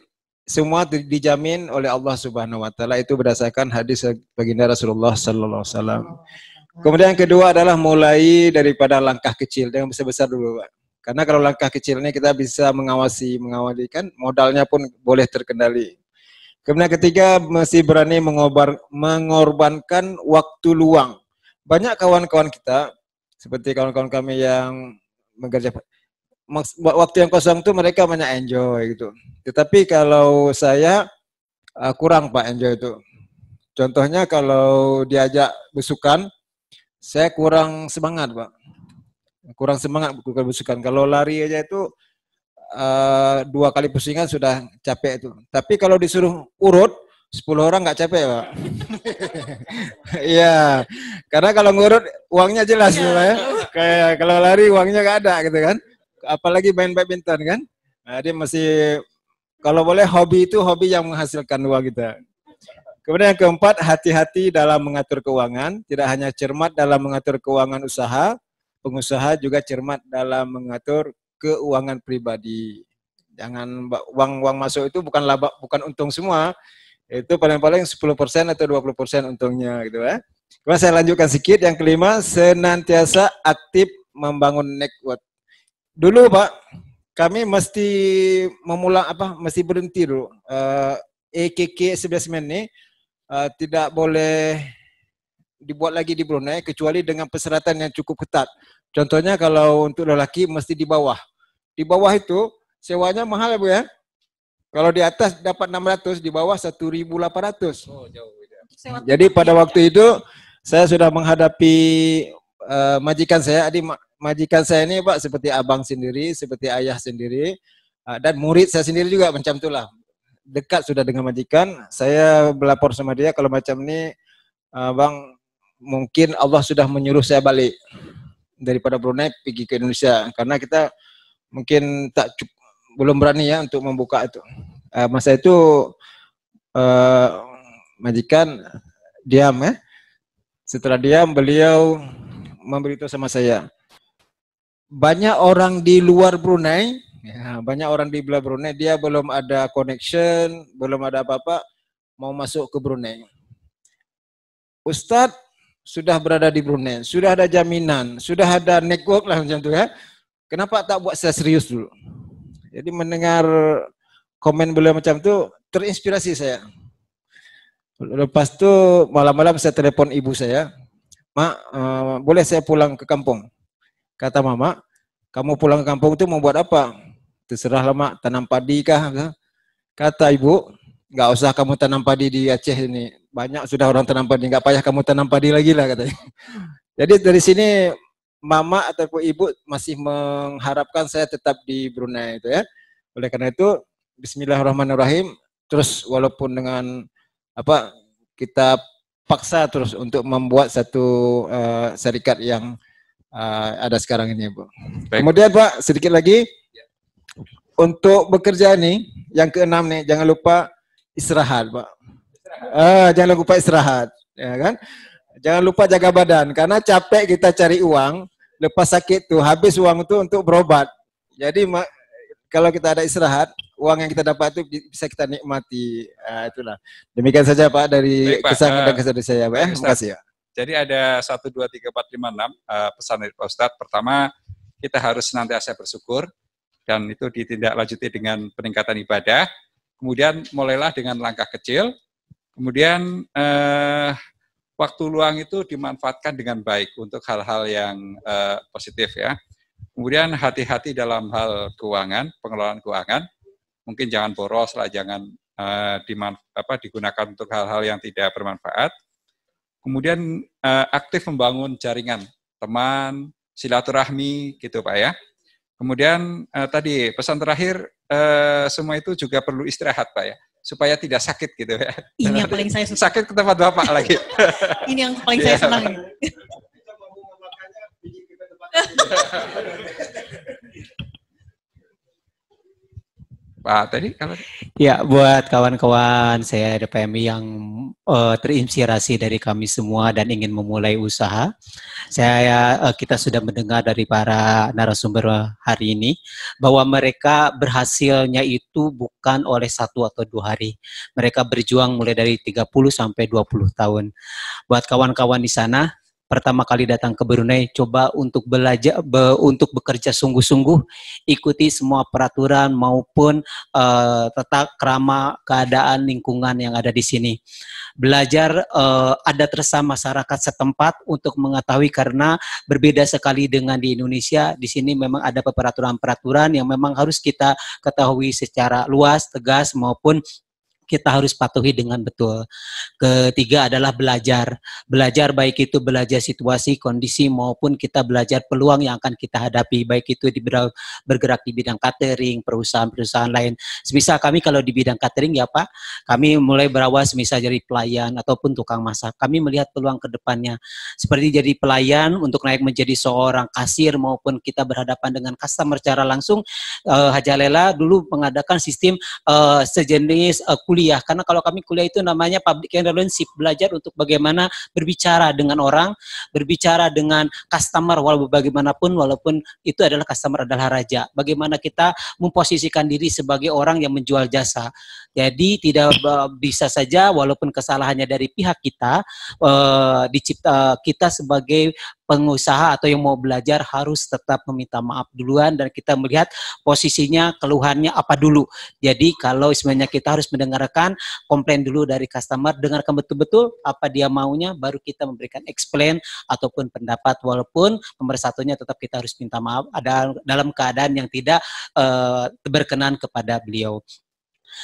semua dijamin oleh Allah Subhanahu Wa Taala, itu berdasarkan hadis baginda Rasulullah Sallallahu Alaihi Wasallam. Kemudian yang kedua adalah mulai daripada langkah kecil, jangan besar-besar dulu, Pak. Karena kalau langkah kecil ini kita bisa mengawali kan, modalnya pun boleh terkendali. Kemudian ketiga, mesti berani mengorbankan waktu luang. Banyak kawan-kawan kita, seperti kawan-kawan kami yang mengerja waktu yang kosong itu mereka banyak enjoy gitu. Tetapi kalau saya kurang Pak enjoy itu. Contohnya kalau diajak besukan, saya kurang semangat Pak. Kurang semangat bukan besukan. Kalau lari aja itu 2 kali pusingan sudah capek itu. Tapi kalau disuruh urut 10 orang nggak capek Pak. Iya. Karena kalau ngurut uangnya jelas ya. Kayak kalau lari uangnya nggak ada gitu kan. Apalagi main badminton kan. Nah, dia masih kalau boleh hobi itu hobi yang menghasilkan uang kita. Kemudian yang keempat, hati-hati dalam mengatur keuangan. Tidak hanya cermat dalam mengatur keuangan usaha, pengusaha juga cermat dalam mengatur keuangan pribadi. Jangan uang masuk itu bukan laba, bukan untung semua. Itu paling-paling 10% atau 20% untungnya gitu ya. Kemudian saya lanjutkan sedikit. Yang kelima, senantiasa aktif membangun network. Dulu Pak, kami mesti mesti berhenti dulu. EKK 11 ini tidak boleh dibuat lagi di Brunei kecuali dengan persyaratan yang cukup ketat. Contohnya kalau untuk lelaki mesti di bawah. Di bawah itu sewanya mahal ya Bu ya. Kalau di atas dapat 600, di bawah 1.800. Oh, jauh. Jadi pada waktu itu saya sudah menghadapi majikan saya. Majikan saya ini Pak seperti abang sendiri, seperti ayah sendiri, dan murid saya sendiri juga macam itulah. Dekat sudah dengan majikan, saya berlapor sama dia kalau macam ini, Bang, mungkin Allah sudah menyuruh saya balik daripada Brunei pergi ke Indonesia, karena kita mungkin belum berani ya untuk membuka itu. Masa itu majikan diam ya. Setelah diam, beliau memberitahu sama saya, banyak orang di luar Brunei, ya, banyak orang di luar Brunei, dia belum ada connection, belum ada apa-apa, mau masuk ke Brunei. Ustadz sudah berada di Brunei, sudah ada jaminan, sudah ada network lah macam itu ya. Kenapa tak buat saya serius dulu? Jadi mendengar komen beliau macam itu, terinspirasi saya. Lepas itu malam-malam saya telepon ibu saya, Mak, boleh saya pulang ke kampung? Kata Mama, kamu pulang ke kampung itu mau buat apa? Terserahlah Mak, tanam padi kah? Kata ibu, nggak usah kamu tanam padi di Aceh ini. Banyak sudah orang tanam padi, nggak payah kamu tanam padi lagi lah katanya. Jadi dari sini Mama ataupun ibu masih mengharapkan saya tetap di Brunei itu ya. Oleh karena itu, Bismillahirrahmanirrahim. Terus walaupun dengan kita paksa terus untuk membuat satu syarikat yang ada sekarang ini, Bu. Baik. Kemudian Pak, sedikit lagi untuk bekerja nih, yang keenam nih, jangan lupa istirahat, Pak. Jangan lupa istirahat, ya kan? Jangan lupa jaga badan, karena capek kita cari uang, lepas sakit tuh habis uang itu untuk berobat. Jadi kalau kita ada istirahat, uang yang kita dapat itu bisa kita nikmati. Itulah. Demikian saja Pak dari kesan dan kesan dari saya, Pak. Terima kasih ya. Jadi ada 1, 2, 3, 4, 5, 6 pesan dari Pak Ustadz. Pertama, kita harus senantiasa bersyukur dan itu ditindaklanjuti dengan peningkatan ibadah. Kemudian mulailah dengan langkah kecil. Kemudian waktu luang itu dimanfaatkan dengan baik untuk hal-hal yang positif ya. Kemudian hati-hati dalam hal keuangan, pengelolaan keuangan. Mungkin jangan boros lah, jangan digunakan untuk hal-hal yang tidak bermanfaat. Kemudian aktif membangun jaringan teman, silaturahmi gitu Pak ya. Kemudian tadi pesan terakhir, semua itu juga perlu istirahat Pak ya, supaya tidak sakit gitu ya. Ini yang paling saya suka. Sakit ke tempat Bapak lagi. Ini yang paling saya senang. Pak tadi kalau ya, buat kawan-kawan saya DPMI yang terinspirasi dari kami semua dan ingin memulai usaha, kita sudah mendengar dari para narasumber hari ini bahwa mereka berhasilnya itu bukan oleh 1 atau 2 hari. Mereka berjuang mulai dari 30 sampai 20 tahun. Buat kawan-kawan di sana, pertama kali datang ke Brunei, coba untuk belajar, untuk bekerja sungguh-sungguh, ikuti semua peraturan maupun tata krama keadaan lingkungan yang ada di sini. Belajar adat resam masyarakat setempat untuk mengetahui, karena berbeda sekali dengan di Indonesia. Di sini memang ada peraturan-peraturan yang memang harus kita ketahui secara luas, tegas, maupun kita harus patuhi dengan betul. Ketiga adalah belajar. Belajar baik itu belajar situasi, kondisi, maupun kita belajar peluang yang akan kita hadapi, baik itu bergerak di bidang catering, perusahaan-perusahaan lain. Semisal kami kalau di bidang catering ya Pak, kami mulai berawal semisal jadi pelayan ataupun tukang masak. Kami melihat peluang ke depannya. Seperti jadi pelayan untuk naik menjadi seorang kasir, maupun kita berhadapan dengan customer secara langsung. Haja Lela dulu mengadakan sistem sejenis kuliah. Karena kalau kami kuliah itu namanya public relationship, belajar untuk bagaimana berbicara dengan orang, berbicara dengan customer walaupun itu adalah customer adalah raja. Bagaimana kita memposisikan diri sebagai orang yang menjual jasa. Jadi tidak bisa saja walaupun kesalahannya dari pihak kita, kita sebagai pengusaha atau yang mau belajar harus tetap meminta maaf duluan dan kita melihat posisinya, keluhannya apa dulu. Jadi kalau sebenarnya kita harus mendengarkan komplain dulu dari customer, dengarkan betul-betul apa dia maunya, baru kita memberikan explain ataupun pendapat, walaupun nomor satunya tetap kita harus minta maaf ada dalam keadaan yang tidak berkenan kepada beliau.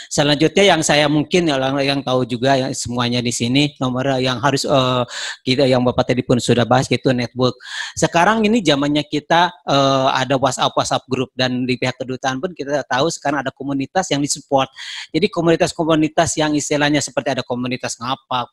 Selanjutnya yang saya mungkin yang tahu juga yang semuanya di sini nomor yang harus kita yang Bapak tadi pun sudah bahas yaitu network. Sekarang ini zamannya kita ada WhatsApp grup dan di pihak kedutaan pun kita tahu sekarang ada komunitas yang disupport. Jadi komunitas-komunitas yang istilahnya seperti ada komunitas ngapak,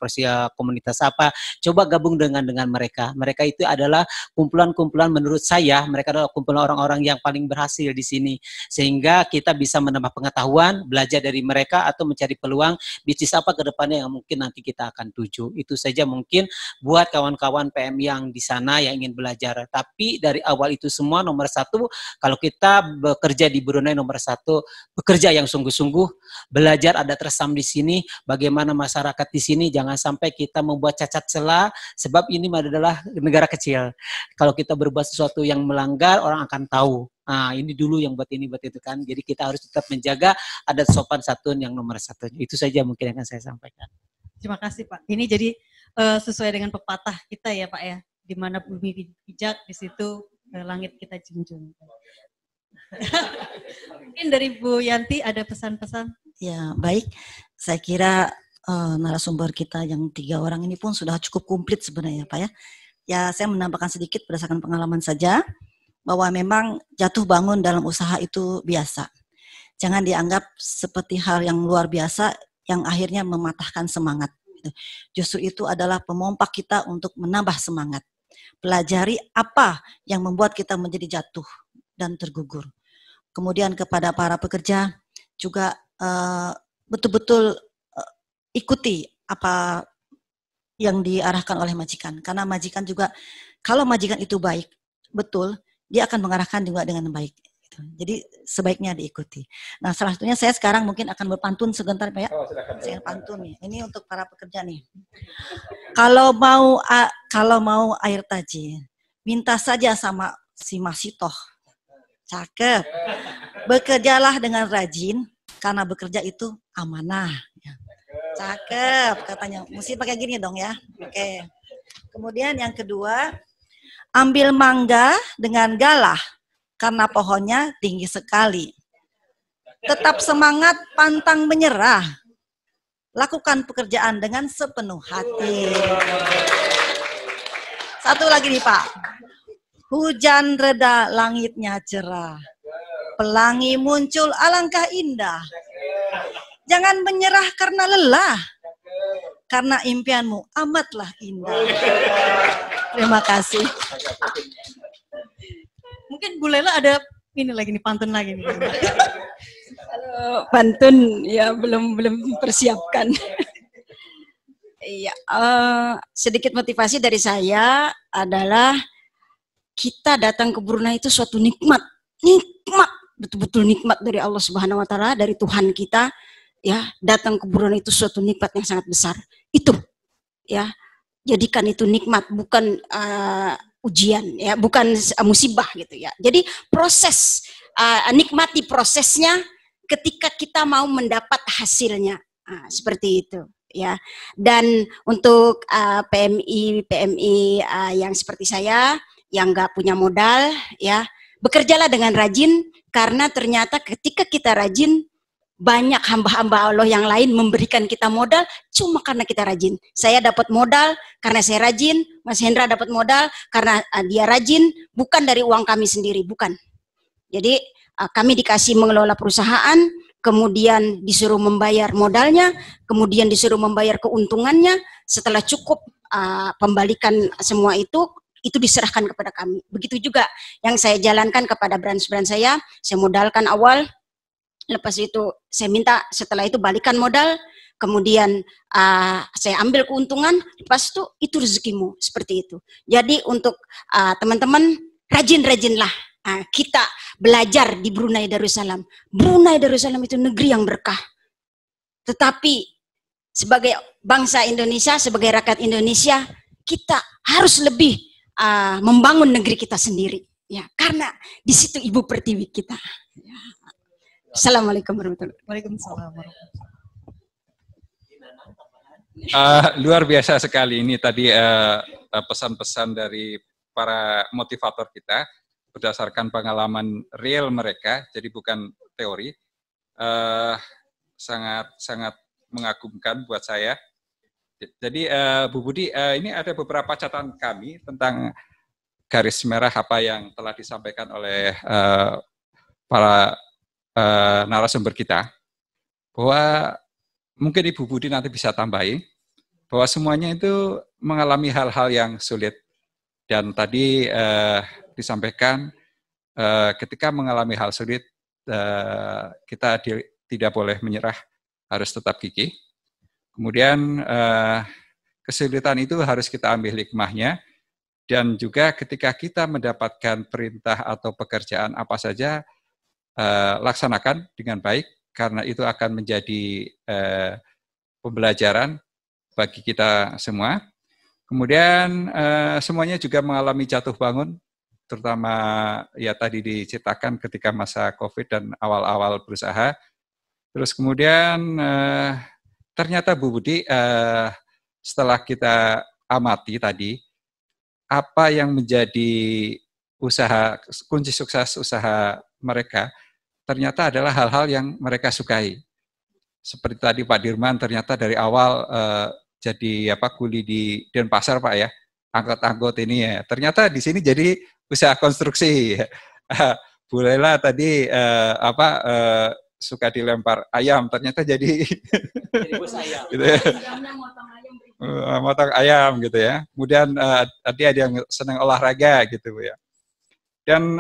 komunitas apa, coba gabung dengan mereka. Mereka itu adalah kumpulan-kumpulan menurut saya mereka adalah kumpulan orang-orang yang paling berhasil di sini sehingga kita bisa menambah pengetahuan, belajar dari mereka atau mencari peluang bisnis apa ke depannya yang mungkin nanti kita akan tuju. Itu saja mungkin buat kawan-kawan PM yang di sana yang ingin belajar. Tapi dari awal itu semua nomor satu, kalau kita bekerja di Brunei nomor satu, bekerja yang sungguh-sungguh, belajar ada tersam di sini, bagaimana masyarakat di sini, jangan sampai kita membuat cacat celah, sebab ini adalah negara kecil. Kalau kita berbuat sesuatu yang melanggar, orang akan tahu. Nah, ini dulu yang buat ini, buat itu kan. Jadi kita harus tetap menjaga adat sopan santun yang nomor satu. Itu saja mungkin yang akan saya sampaikan. Terima kasih Pak. Ini jadi sesuai dengan pepatah kita ya Pak ya. Di mana bumi bijak, di situ langit kita junjung. Mungkin dari Bu Yanti ada pesan-pesan? Ya, baik. Saya kira narasumber kita yang 3 orang ini pun sudah cukup komplit sebenarnya Pak ya. Ya, saya menambahkan sedikit berdasarkan pengalaman saja, bahwa memang jatuh bangun dalam usaha itu biasa. Jangan dianggap seperti hal yang luar biasa yang akhirnya mematahkan semangat. Justru itu adalah pemompak kita untuk menambah semangat. Pelajari apa yang membuat kita menjadi jatuh dan tergugur. Kemudian kepada para pekerja juga betul-betul ikuti apa yang diarahkan oleh majikan. Karena majikan juga, kalau majikan itu baik, betul, dia akan mengarahkan juga dengan baik. Jadi sebaiknya diikuti. Nah, salah satunya saya sekarang mungkin akan berpantun sebentar Pak ya. Oh, saya pantun nih. Ini untuk para pekerja nih. Kalau mau air tajin, minta saja sama si Masitoh. Cakep. Bekerjalah dengan rajin karena bekerja itu amanah. Cakep katanya. Mesti pakai gini dong ya. Oke. Kemudian yang kedua, ambil mangga dengan galah, karena pohonnya tinggi sekali. Tetap semangat, pantang menyerah. Lakukan pekerjaan dengan sepenuh hati. Satu lagi nih Pak. Hujan reda, langitnya cerah. Pelangi muncul, alangkah indah. Jangan menyerah karena lelah. Karena impianmu amatlah indah. Terima kasih. Mungkin Bu Lela ada ini lagi nih, pantun lagi nih. Kalau pantun ya belum persiapkan. Iya, sedikit motivasi dari saya adalah kita datang ke Brunei itu suatu nikmat, betul-betul nikmat dari Allah Subhanahu Wa Taala, dari Tuhan kita. Ya, datang ke Brunei itu suatu nikmat yang sangat besar. Itu, ya. Jadikan itu nikmat, bukan ujian, ya, bukan musibah gitu ya. Jadi proses, nikmati prosesnya ketika kita mau mendapat hasilnya, seperti itu, ya. Dan untuk PMI yang seperti saya, yang nggak punya modal, ya, bekerjalah dengan rajin, karena ternyata ketika kita rajin, banyak hamba-hamba Allah yang lain memberikan kita modal cuma karena kita rajin. Saya dapat modal karena saya rajin, Mas Hendra dapat modal karena dia rajin, bukan dari uang kami sendiri, bukan. Jadi kami dikasih mengelola perusahaan, kemudian disuruh membayar modalnya, kemudian disuruh membayar keuntungannya, setelah cukup pembalikan semua itu diserahkan kepada kami. Begitu juga yang saya jalankan kepada branch-branch saya modalkan awal, lepas itu saya minta setelah itu balikan modal, kemudian saya ambil keuntungan, lepas itu rezekimu, seperti itu. Jadi untuk teman-teman, rajin-rajinlah kita belajar di Brunei Darussalam. Brunei Darussalam itu negeri yang berkah. Tetapi sebagai bangsa Indonesia, sebagai rakyat Indonesia, kita harus lebih membangun negeri kita sendiri. Ya, karena di situ ibu pertiwi kita. Ya. Assalamualaikum warahmatullahi wabarakatuh. Luar biasa sekali ini tadi pesan-pesan dari para motivator kita berdasarkan pengalaman real mereka, jadi bukan teori. Sangat mengagumkan buat saya. Jadi Bu Budi, ini ada beberapa catatan kami tentang garis merah apa yang telah disampaikan oleh para narasumber kita, bahwa mungkin Ibu Budi nanti bisa tambahin bahwa semuanya itu mengalami hal-hal yang sulit, dan tadi disampaikan ketika mengalami hal sulit kita tidak boleh menyerah, harus tetap gigih. Kemudian kesulitan itu harus kita ambil hikmahnya, dan juga ketika kita mendapatkan perintah atau pekerjaan apa saja, laksanakan dengan baik, karena itu akan menjadi pembelajaran bagi kita semua. Kemudian semuanya juga mengalami jatuh bangun, terutama ya tadi diceritakan ketika masa COVID dan awal-awal berusaha. Terus kemudian ternyata Bu Budi, setelah kita amati tadi, apa yang menjadi kunci sukses usaha mereka, ternyata adalah hal-hal yang mereka sukai. Seperti tadi Pak Dirman, ternyata dari awal jadi kuli di Denpasar Pak ya, angkot-angkot ini ya. Ternyata di sini jadi usaha konstruksi. Bu Lela tadi suka dilempar ayam, ternyata jadi bos ayam. Gitu ya. Motong ayam gitu ya. Kemudian tadi ada yang senang olahraga gitu ya. Dan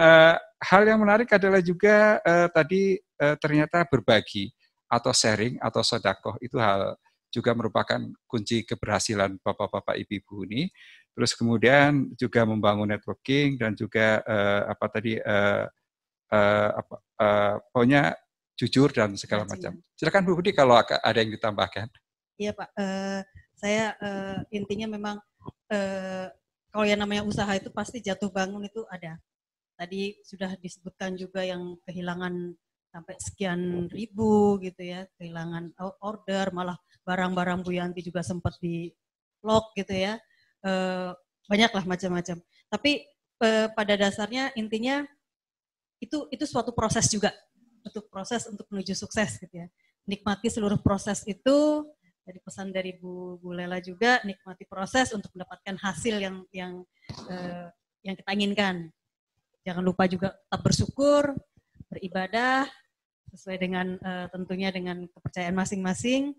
hal yang menarik adalah juga tadi ternyata berbagi atau sharing atau sedekah itu hal juga merupakan kunci keberhasilan bapak-bapak ibu-ibu ini. Terus kemudian juga membangun networking dan juga pokoknya jujur dan segala macam. Silakan Bu Budi kalau ada yang ditambahkan. Iya Pak, saya intinya memang kalau yang namanya usaha itu pasti jatuh bangun itu ada. Tadi sudah disebutkan juga yang kehilangan sampai sekian ribu gitu ya, kehilangan order, malah barang-barang Bu Yanti juga sempat di lock gitu ya, banyaklah macam-macam. Tapi pada dasarnya intinya itu suatu proses juga, proses untuk menuju sukses gitu ya. Nikmati seluruh proses itu. Jadi pesan dari Bu Lela juga, nikmati proses untuk mendapatkan hasil yang kita inginkan. Jangan lupa juga tetap bersyukur, beribadah sesuai dengan tentunya dengan kepercayaan masing-masing,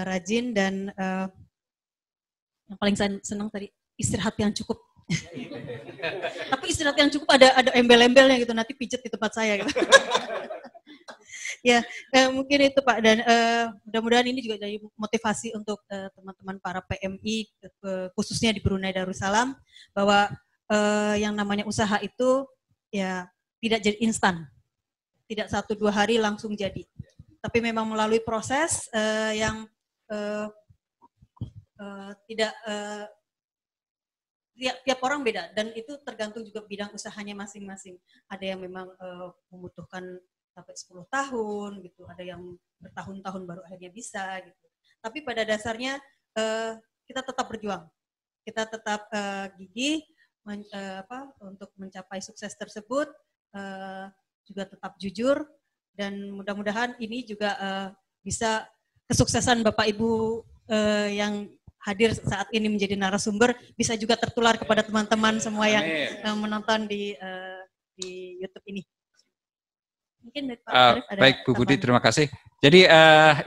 rajin, dan yang paling saya senang tadi istirahat yang cukup. Tapi istirahat yang cukup ada embel-embelnya gitu, nanti pijet di tempat saya gitu. Ya, mungkin itu Pak, dan mudah-mudahan ini juga jadi motivasi untuk teman-teman para PMI khususnya di Brunei Darussalam, bahwa yang namanya usaha itu ya tidak jadi instan, tidak 1-2 hari langsung jadi, tapi memang melalui proses yang tidak tiap orang beda, dan itu tergantung juga bidang usahanya masing-masing. Ada yang memang membutuhkan sampai 10 tahun gitu, ada yang bertahun-tahun baru akhirnya bisa gitu. Tapi pada dasarnya kita tetap berjuang, kita tetap gigih untuk mencapai sukses tersebut, juga tetap jujur, dan mudah-mudahan ini juga bisa kesuksesan Bapak Ibu yang hadir saat ini menjadi narasumber bisa juga tertular kepada teman-teman semua yang menonton di YouTube ini. Mungkin Pak Arif ada baik Bu Budi, terima kasih. Jadi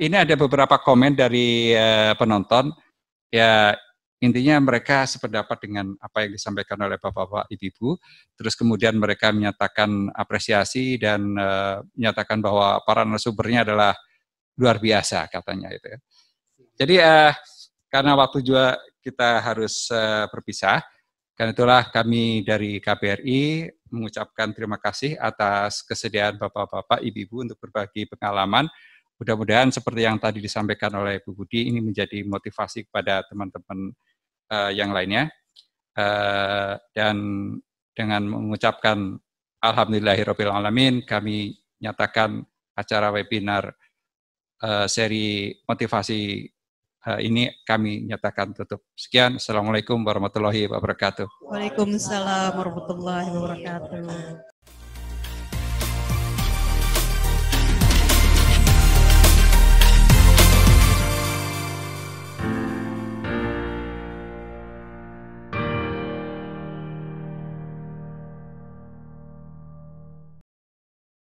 ini ada beberapa komen dari penonton. Ya, intinya mereka sependapat dengan apa yang disampaikan oleh bapak-bapak, ibu-ibu. Terus kemudian mereka menyatakan apresiasi dan menyatakan bahwa para narasumbernya adalah luar biasa katanya itu ya. Jadi karena waktu juga kita harus berpisah, karena itulah kami dari KBRI mengucapkan terima kasih atas kesediaan bapak-bapak, ibu-ibu untuk berbagi pengalaman. Mudah-mudahan seperti yang tadi disampaikan oleh Bu Budi, ini menjadi motivasi kepada teman-teman yang lainnya. Dan dengan mengucapkan alhamdulillahirabbil alamin, kami nyatakan acara webinar seri motivasi ini kami nyatakan tutup. Sekian, Assalamualaikum warahmatullahi wabarakatuh. Waalaikumsalam warahmatullahi wabarakatuh.